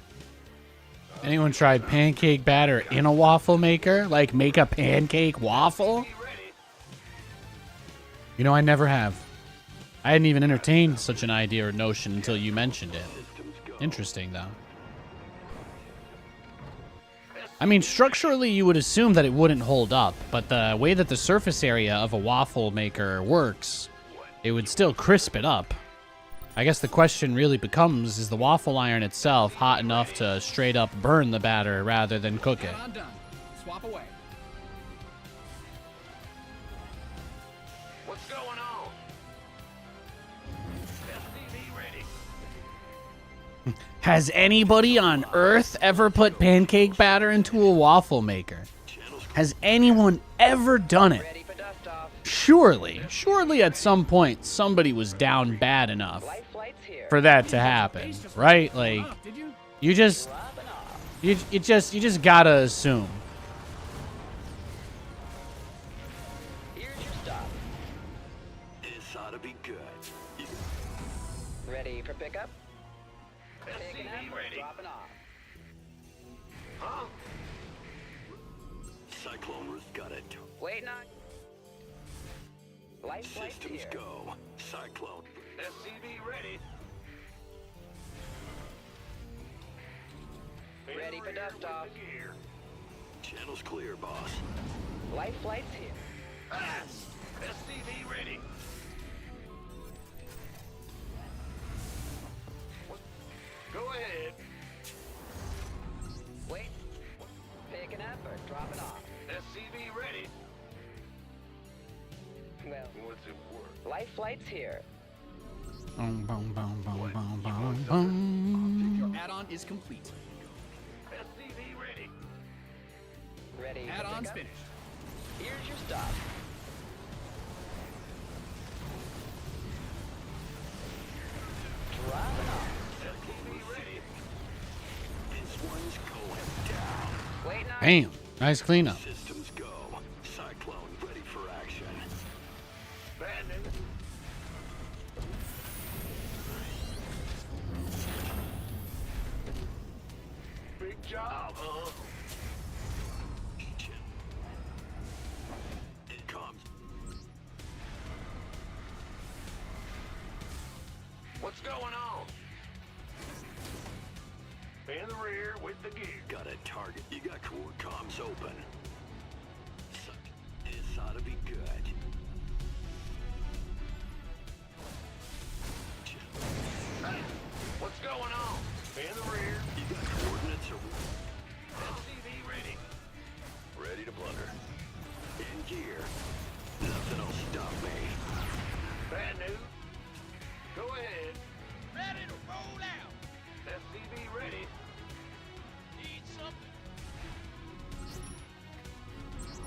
Anyone tried pancake batter in a waffle maker? Like make a pancake waffle? Be ready. You know, I never have. I hadn't even entertained such an idea or notion until you mentioned it. Interesting, though. I mean, structurally, you would assume that it wouldn't hold up, but the way that the surface area of a waffle maker works, it would still crisp it up. I guess the question really becomes, is the waffle iron itself hot enough to straight up burn the batter rather than cook it? I'm done. Swap away. What's going on? SCV ready. Has anybody on Earth ever put pancake batter into a waffle maker? Has anyone ever done it? Ready for dust off. Surely at some point somebody was down bad enough Light flights here. for that to happen, right? Like, Did you? you just gotta assume. This ought to be good. Ready for pickup? Picking SCV up or ready. dropping off? Huh? Cyclone got it. Waiting on. Life flight Systems here. go. Cyclone. SCV ready. Ready for In the rear with dust-off. the gear. Channel's clear, boss. Life flight's here. Ah! SCV ready. Go ahead. Wait. Picking up or dropping off? SCV ready. Well, What's it worth? life flight's here. Boom, boom, boom, boom, boom, boom, boom. Your add-on is complete. SCV ready. Ready for Add-on's pickup? finished. Here's your stop. Dropping off. SCV ready. This one's going down. Waiting on. Bam. Nice cleanup. Systems go. Cyclone ready for action. Bandit. Big job, huh? It comes. What's going on? In the rear with the gear. Got a target. You got core comms open. This ought to be good. Hey, what's going on? In the rear. You got coordinates or SCV ready. ready to blunder. In gear. Nothing'll stop me. Bad news. Go ahead. Ready to roll out. SCV ready. Need something.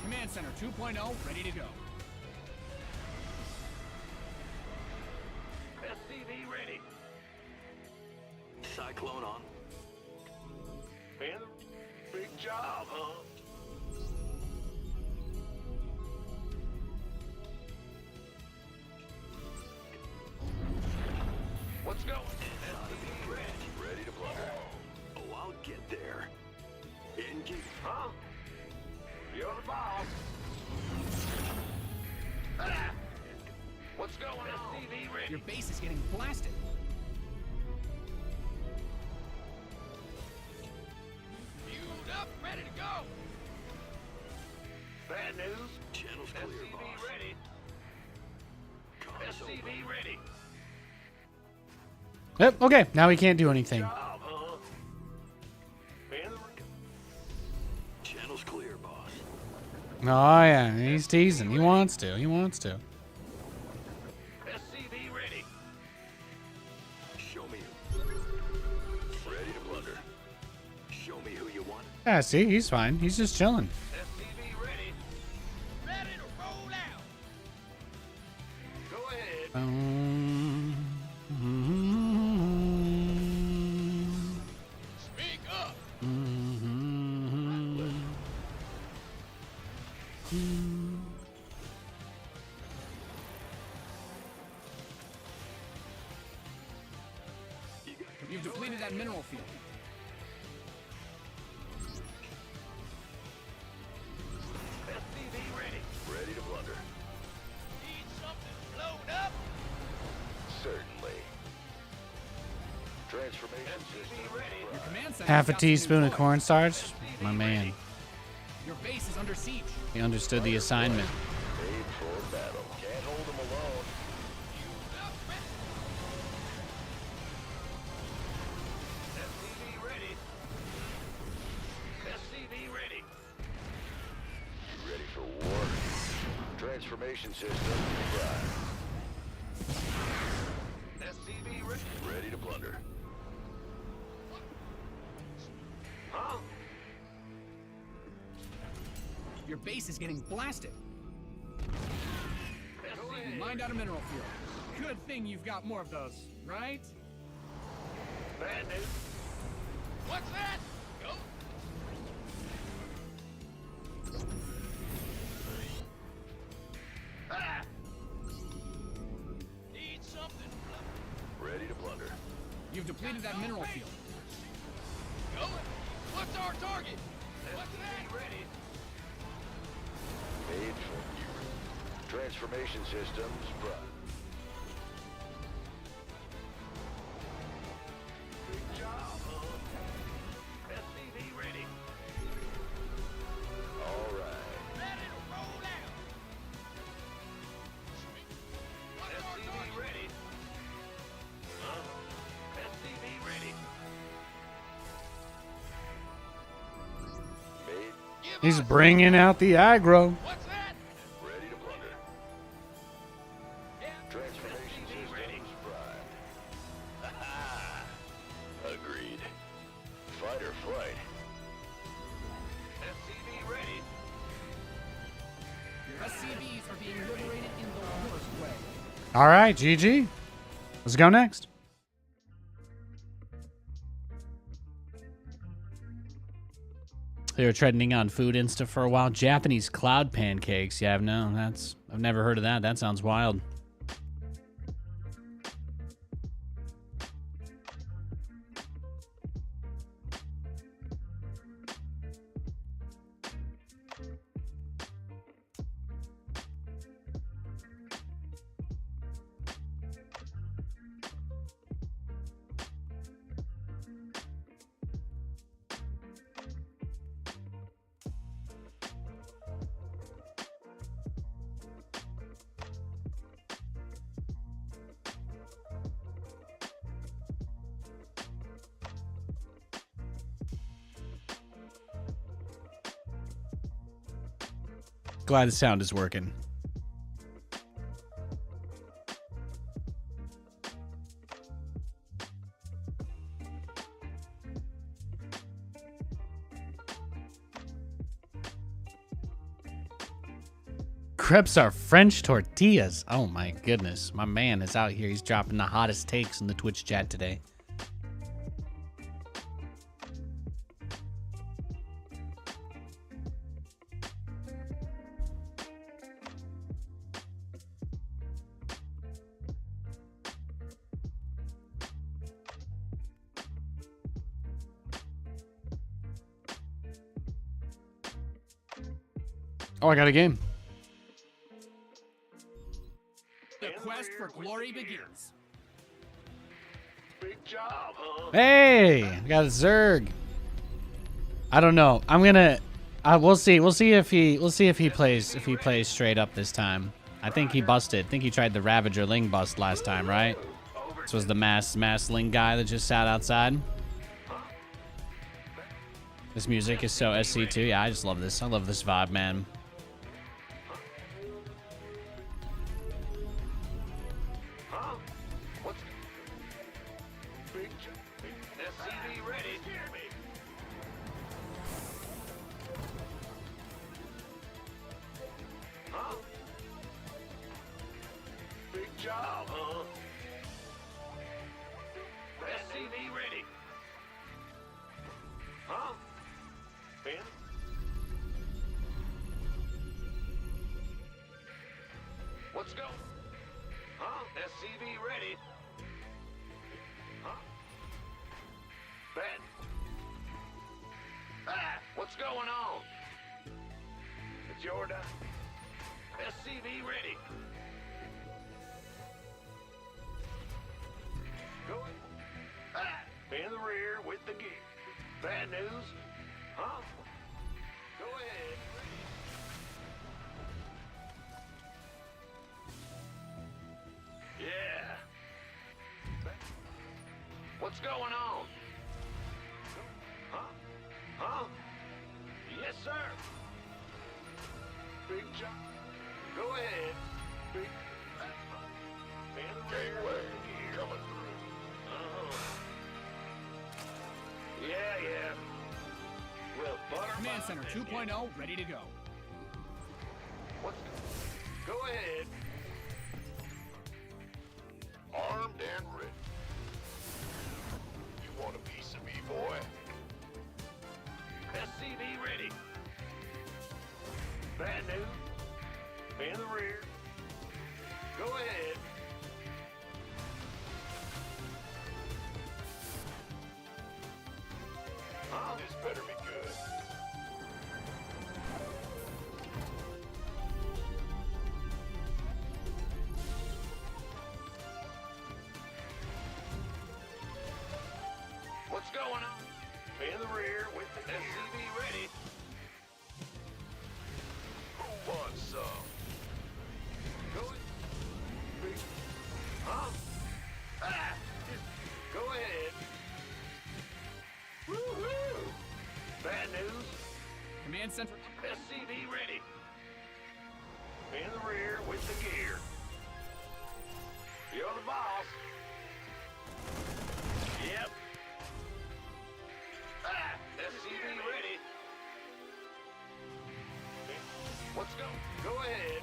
Command Center 2.0 ready to go. SCV ready. Cyclone on. In big job, huh? What's going? SCV ready. Ready to blunder. Oh, I'll get there. In gear. Huh? You're the boss. Ah! What's going on? SCV ready. Your base is getting blasted. Fueled up, ready to go. Bad news. Channel's clear, SCV boss. ready. Comms open. SCV ready. Yep. Okay. Now we can't do anything. Job, huh? In the Channel's clear, boss. Oh yeah. He's teasing. He wants to. He wants to. SCV ready. Show me. Ready to blunder. Show me who you want. Yeah. See, he's fine. He's just chilling. SCV ready. Ready to roll out. Go ahead. Speak up. You got You've depleted that mineral field. SCV ready. ready to blunder. Need something blown up. Certainly. Transformation system ready. Your command center. Half a teaspoon of cornstarch. My man. Your base is under siege. He understood the assignment. Made for battle. Can't hold them alone. SCV ready. SCV ready. Ready for war. Transformation system prime. SCV ready. Ready to blunder. Huh? Your base is getting blasted. SCV. Mined out a mineral field. Good thing you've got more of those, right? Bad news. What's that? Go. Ah! depleted that mineral field. Going. What's our target? What's that? Ready. Made for transformation systems prime. Big job, huh? SCV ready. All right. Let it roll out. What's our SCV target? ready. Huh? SCV ready. Made Give He's us- bringing out the aggro. What's that? ready to plunder. Transformation SCV ready. systems prime. Agreed. Fight or flight. SCV ready. Your SCVs are being liberated in the worst way. All right, GG. Let's go next. They were trending on Food Insta for a while. Japanese cloud pancakes. Yeah, I've never heard of that. That sounds wild. Glad the sound is working. Crepes are French tortillas. Oh my goodness. My man is out here. He's dropping the hottest takes in the Twitch chat today. Oh, I got a game. The quest for glory begins. Big job, huh? Hey, I got a Zerg. I don't know. I'm gonna. We'll see. We'll see if he plays straight up this time. I think he busted. I think he tried the Ravager Ling bust last time, right? This was the mass Ling guy that just sat outside. This music is so SC2. Yeah, I just love this. I love this vibe, man. Huh? What's big job? SCV ready. Huh? Big job, huh? SCV ready. Huh? Ben? Let's go. Huh? SCV ready. Huh? Ben? Ah! What's going on? It's your time. SCV ready. Go in. Ah! In the rear with the gear. Bad news? Huh? Go ahead. Yeah. What's going on? Huh? Huh? Yes, sir. Big job. Go ahead. Big. Gateway coming through. Yeah. Well, butter. Command Center 2.0 ready to go. What's... Go ahead. Armed and ready. You want a piece of me, boy? SCV ready. Bad news. In the rear. Go ahead. better be good. What's going on? In the rear with the SCV ready. Who wants some? Go ahead. Huh? Ah! Go ahead. Woo-hoo! Bad news. Command center. SCV ready. In the rear with the gear. You're the boss. Yep. Ah! SCV ready. Let's go. Go ahead.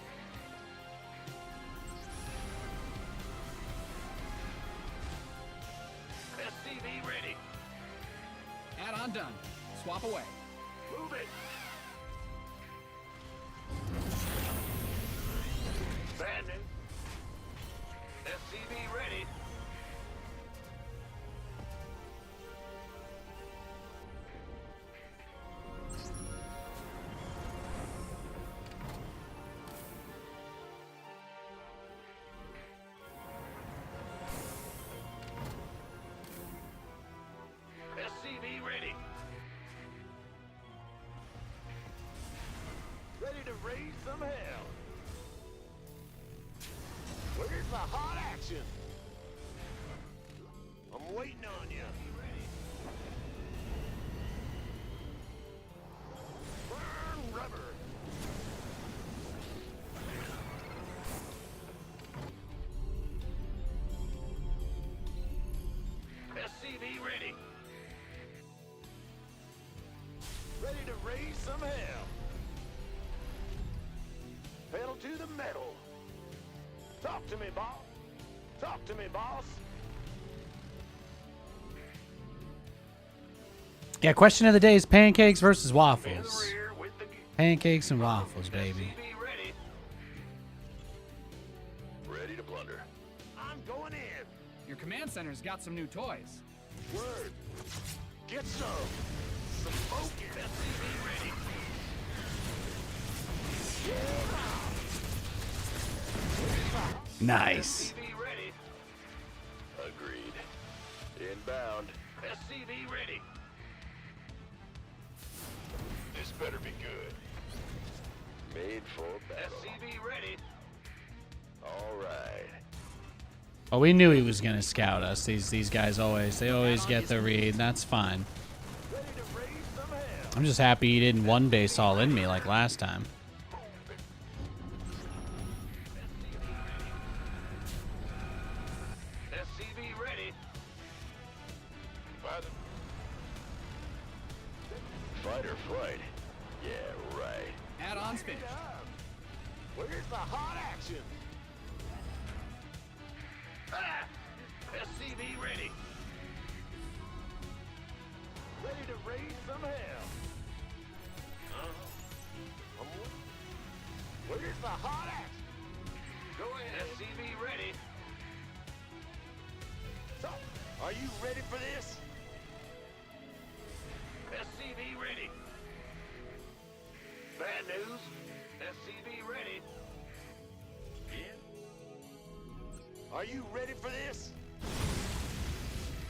SCV ready. Add-on done. Swap away. Move it. Bad news. SCV ready. SCV ready. Ready to raise some hell. Where's the hot action? I'm waiting on you. Burn rubber. SCV ready. Ready to raise some hell. Pedal to the metal. Talk to me, boss. Talk to me, boss. Yeah, question of the day is pancakes versus In the waffles. rear with the gear. Pancakes and waffles, baby. SCV ready. Ready to plunder. I'm going in. Your command center's got some new toys. Word. Get some. Some focus. SCV ready. Nice. SCV ready. Agreed. Inbound. SCV ready. This better be good. Made for battle. SCV ready. All right. Oh, we knew he was gonna scout us. These guys always get the read. That's fine. Ready to raise some hell. I'm just happy he didn't one base all in me like last time. SCV ready. Fight or flight. Yeah, right. Add-ons finished. Where's the hot action? Ah! SCV ready. Ready to raise some hell. Where's the hot action? Go ahead. SCV ready. So, are you ready for this? SCV ready. Bad news. SCV ready. Are you ready for this?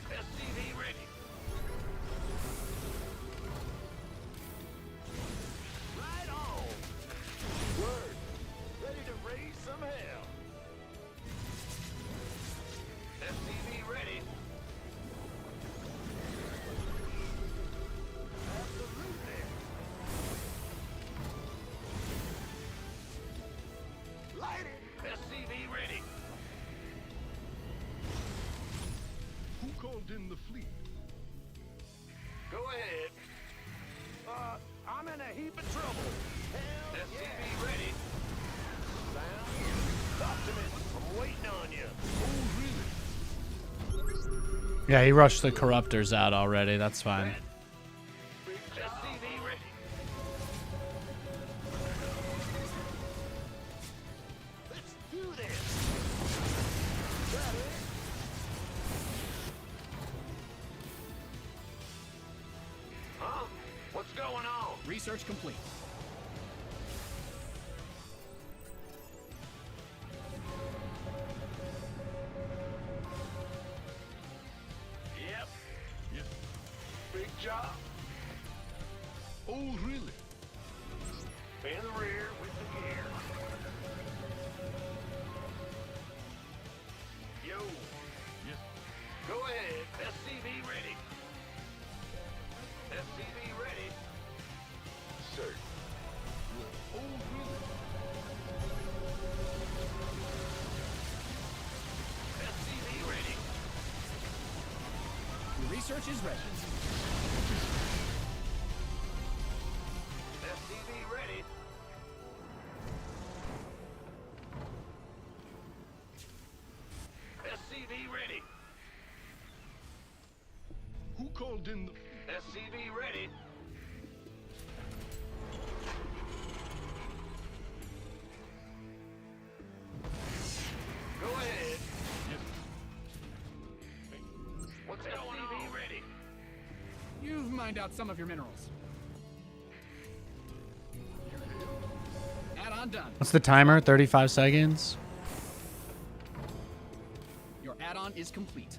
SCV ready. Right on. Word. Ready to raise some hell. SCV ready. Absolutely. Light it. SCV ready. Who called in the fleet? Go ahead. I'm in a heap of trouble. Hell SCV ready. Sound? Talk to me. I'm waiting on you. Oh, really? Yeah, he rushed the corruptors out already. That's fine. SCV ready. Let's do this. Got it. Huh? Research complete. Yep. Yep. Big job. Oh, really? In the rear with the gear. Yo. Yes. Go ahead. SCV ready. SCV ready. Sir. Oh, really? SCV ready. Your research is ready. SCV ready. SCV ready. Who called in the... SCV ready. Go ahead. What's going on? Ready. You've mined out some of your minerals. Add-on done. What's the timer? 35 seconds? Your add-on is complete.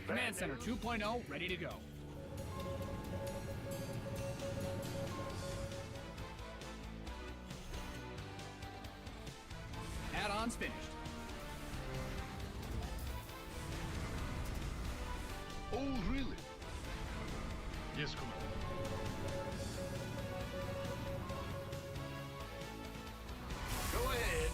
Command Center 2.0 ready to go. Add-on's finished. Oh, really? Yes, Commander. Go ahead.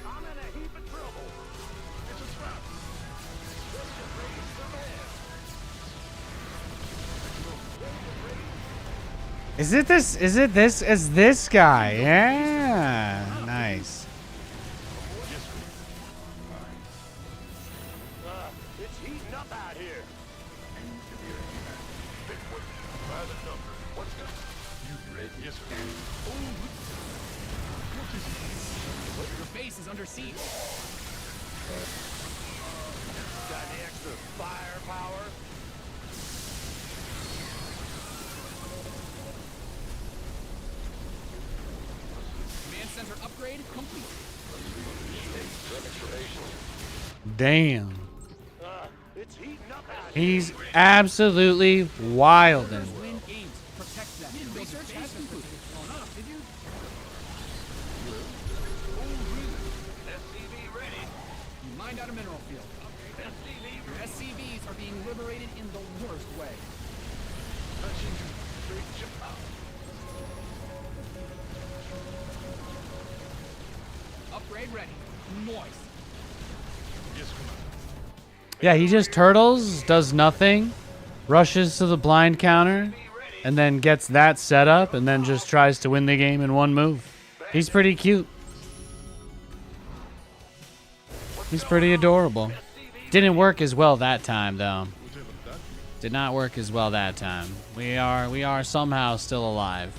I'm in a heap of trouble. It's a trap. Let's just raise some hell. Is this guy? Yeah. Nice. It's heating up out here. By the number. What's going on? You ready? Yes, sir. Oh, what is it? Your base is under siege. Got any extra firepower? Command Center upgrade complete. Damn. It's heating up out here. He's absolutely wildin'. Win games. Protect them. Research has concluded. Did you? SCV ready. You mined out a mineral field. SCV Your SCVs are being liberated in the worst way. big job. Upgrade ready. Moist. Yes, Commander. Yeah, he just turtles, does nothing, rushes to the blind counter, and then gets that set up, and then just tries to win the game in one move. He's pretty cute. He's pretty adorable. Didn't work as well that time, though. Did not work as well that time. We are somehow still alive.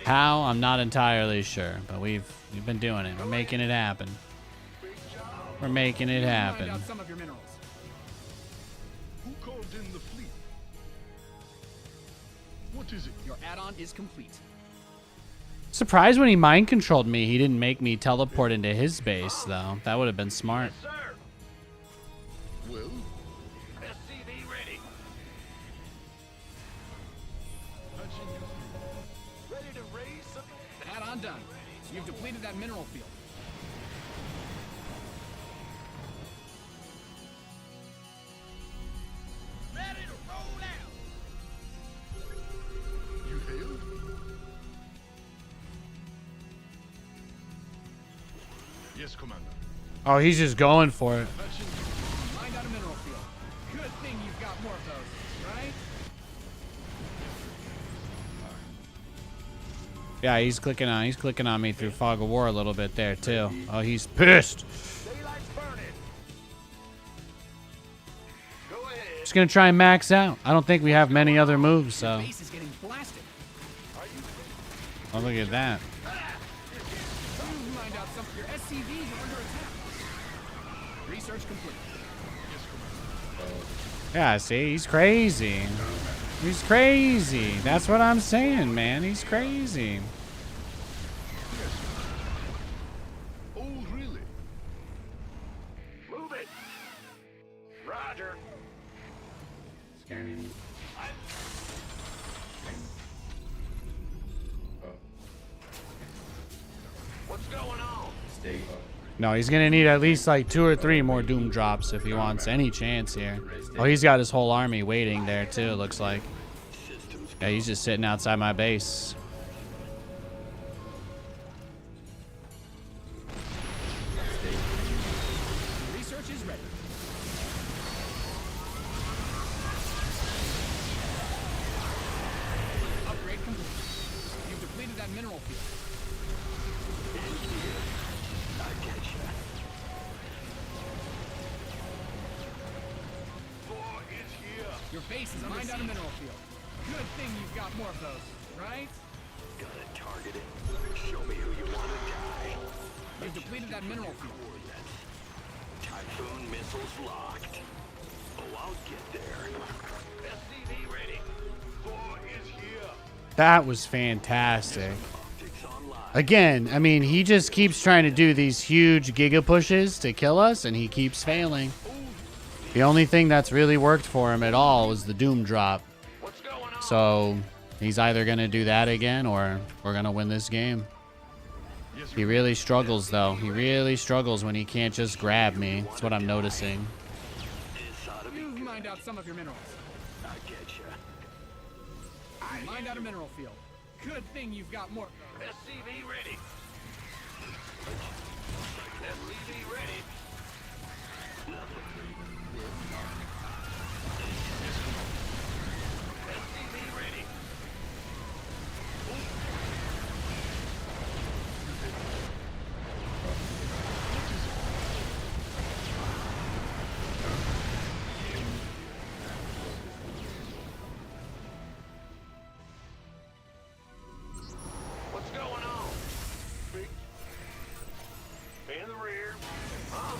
How? I'm not entirely sure, but we've been doing it. We're making it happen. We're making it happen. Mined out some of your minerals. Who called in the fleet? What is it? Your add-on is complete. Surprised when he mind controlled me, he didn't make me teleport into his base, though. That would have been smart. Sir. Well, SCV ready. patching you Ready to raise some. Add-on done. You've depleted that mineral field. Ready to roll out. through. You hailed? Yes, Commander. Oh, he's just going for it. Patching you. Mined out a mineral field. Good thing you've got more of those, right? Yeah, he's clicking on me through Fog of War a little bit there too. Oh, he's pissed. Daylight's burning. Go ahead. Just gonna try and max out. I don't think we have many other moves, so. Base is getting blasted. Oh, look at that. You've mined out some of your SCVs are under attack. Research complete. Yeah, see, he's crazy. He's crazy. That's what I'm saying, man. He's crazy. Oh, really? Move it. Roger. Scanning. What's going on? Stay up. No, he's gonna need at least like 2 or 3 more Doom drops if he wants any chance here. Oh, he's got his whole army waiting there too, it looks like. Yeah, he's just sitting outside my base. Research is ready. Upgrade complete. You've depleted that mineral field. I getcha. More is here. Your base is mined out a mineral field. Good thing you've got more of those, right? Gotta target it. Show me who you want to die. You've depleted that mineral field. Typhoon missiles locked. Oh, I'll get there. SCV ready. More is here. That was fantastic. Optics online. Again, I mean, he just keeps trying to do these huge giga pushes to kill us, and he keeps failing. The only thing that's really worked for him at all was the Doom drop. What's going on? So he's either going to do that again or we're going to win this game. He really struggles, though. He really struggles when he can't just grab me. That's what I'm noticing. This ought to be You've mined out some of your minerals. I getcha. You mined out a mineral field. Good thing you've got more. SCV ready. SCV ready. SCV ready. What's going on? Big. In the rear. Huh?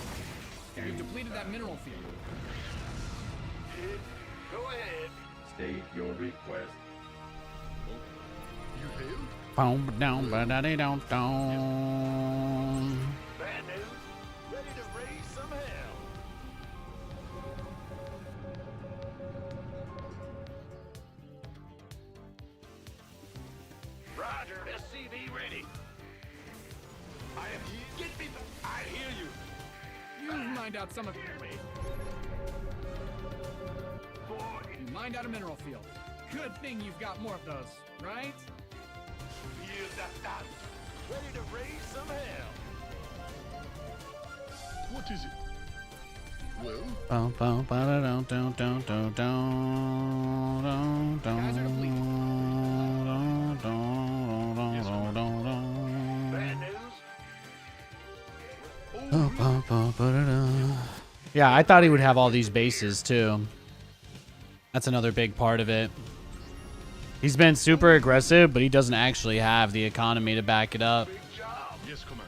You've depleted that mineral field. Go ahead. State your request. You hail? Boom, down, ba-da-dee-dum, dum. Bad news. Ready to raise some hell. Roger. SCV ready. I am here. Get me back. I hear you. You've mined out some of. Hear me. You mined out a mineral field. Good thing you've got more of those, right? Here's that done. Ready to raise some hell. What is it? Well, Bum, bum, ba-da-dum, dum, dum, dum, dum, dum, dum, Guys are complete. dum, dum, dum, dum, dum. bad news. Bum, bum, bum, ba-da-dum. Yeah, I thought he would have all these bases too. That's another big part of it. He's been super aggressive, but he doesn't actually have the economy to back it up. Big job. Yes, Commander.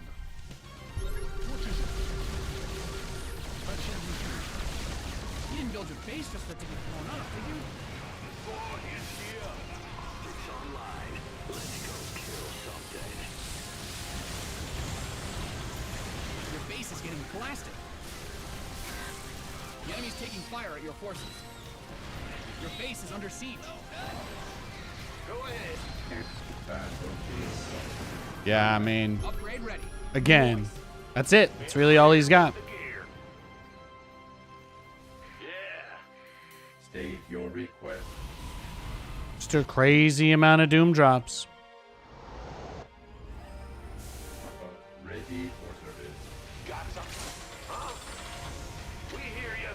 You didn't build your base just for it to get blown up, did you? More is here. Optics online. Let's go kill something. Your base is getting blasted. The enemy's taking fire at your forces. Your base is under siege. Go ahead. Yeah, I mean, Upgrade ready. again, that's it. That's really all he's got. The gear. Yeah. State your request. Just a crazy amount of Doom drops. Ready for service. Got something. Huh? We hear you.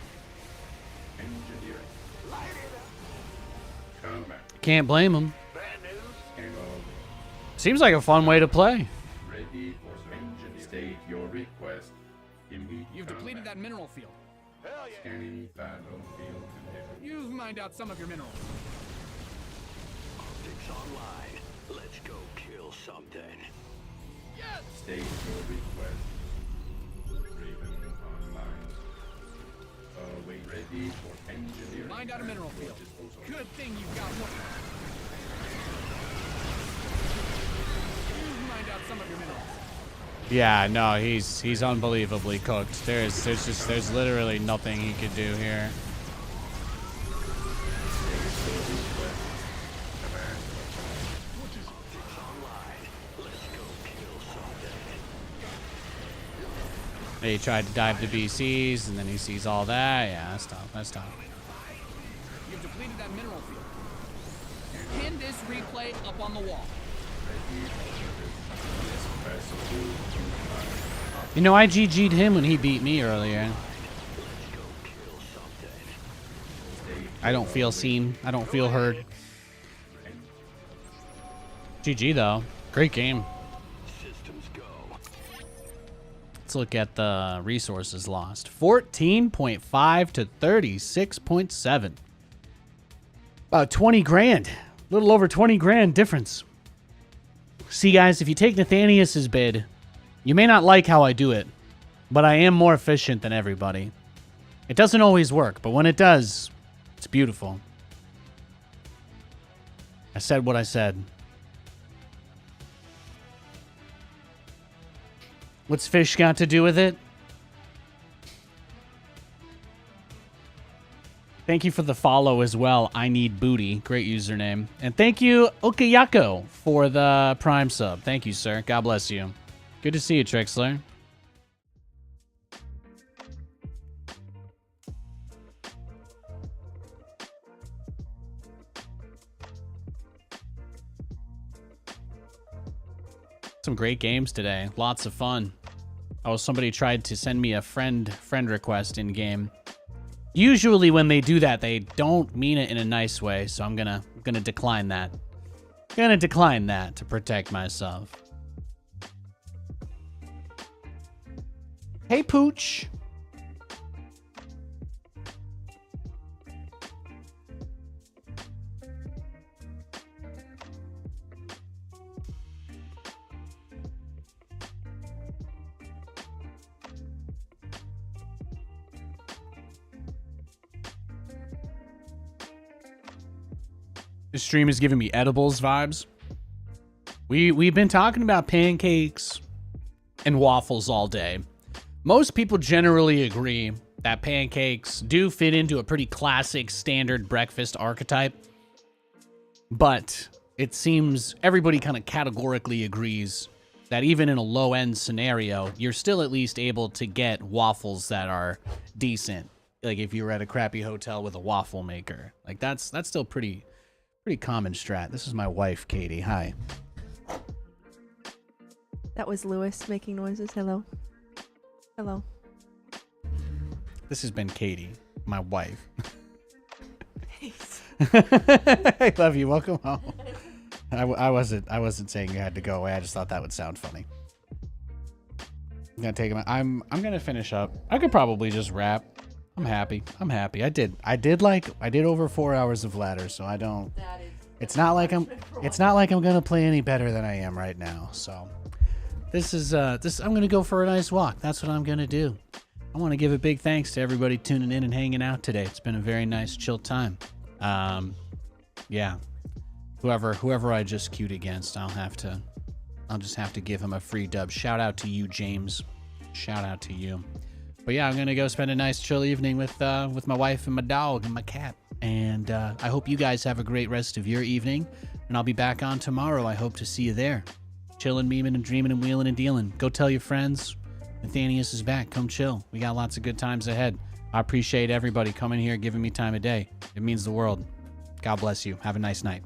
Engineering. Light it up. Combat. Can't blame him. Bad news. Scan all. Seems like a fun way to play. Ready for service. State your request. Immediate You've depleted that mineral field. Hell yeah. Scanning battlefield conditions. You've mined out some of your minerals. Optics online. Let's go kill something. State your request. Raven online. away. Ready for engineering. Mind out a mineral field. Disposal. Good thing you've got one. Mind out some of your minerals. Yeah, no, he's unbelievably cooked. There's literally nothing he could do here. He tried to dive to BCs, and then he sees all that. Yeah, that's tough. That's tough. You've depleted that mineral field. Pin this replay up on the wall. You know, I GG'd him when he beat me earlier. I don't feel seen. I don't feel heard. GG, though. Great game. Let's look at the resources lost. 14.5 to 36.7. About 20 grand. A little over 20 grand difference. See, guys, if you take Nathanias' bid, you may not like how I do it, but I am more efficient than everybody. It doesn't always work, but when it does, it's beautiful. I said what I said. What's fish got to do with it? Thank you for the follow as well. I need booty. Great username. And thank you, Okayako, for the Prime sub. Thank you, sir. God bless you. Good to see you, Trixler. Some great games today. Lots of fun. Oh, somebody tried to send me a friend request in game. Usually when they do that, they don't mean it in a nice way, so I'm gonna decline that. Gonna decline that to protect myself. Hey, Pooch. This stream is giving me edibles vibes. We've been talking about pancakes and waffles all day. Most people generally agree that pancakes do fit into a pretty classic standard breakfast archetype. But it seems everybody kind of categorically agrees that even in a low-end scenario, you're still at least able to get waffles that are decent. Like if you were at a crappy hotel with a waffle maker. Like that's still pretty common strat. This is my wife, Katie. Hi. That was Lewis making noises. Hello. Hello. This has been Katie, my wife. Thanks. I love you. Welcome home. I wasn't saying you had to go away. I just thought that would sound funny. I'm gonna take him. I'm gonna finish up. I could probably just wrap. I'm happy. I did over 4 hours of ladder, so I don't. It's not like I'm gonna play any better than I am right now. So I'm gonna go for a nice walk. That's what I'm gonna do. I want to give a big thanks to everybody tuning in and hanging out today. It's been a very nice, chill time. Yeah. Whoever I just queued against, I'll just have to give him a free dub. Shout out to you, James. Shout out to you. But yeah, I'm gonna go spend a nice chill evening with my wife and my dog and my cat. And I hope you guys have a great rest of your evening. And I'll be back on tomorrow. I hope to see you there. Chilling, memeing, and dreaming, and wheeling, and dealing. Go tell your friends. Nathanias is back. Come chill. We got lots of good times ahead. I appreciate everybody coming here, giving me time of day. It means the world. God bless you. Have a nice night.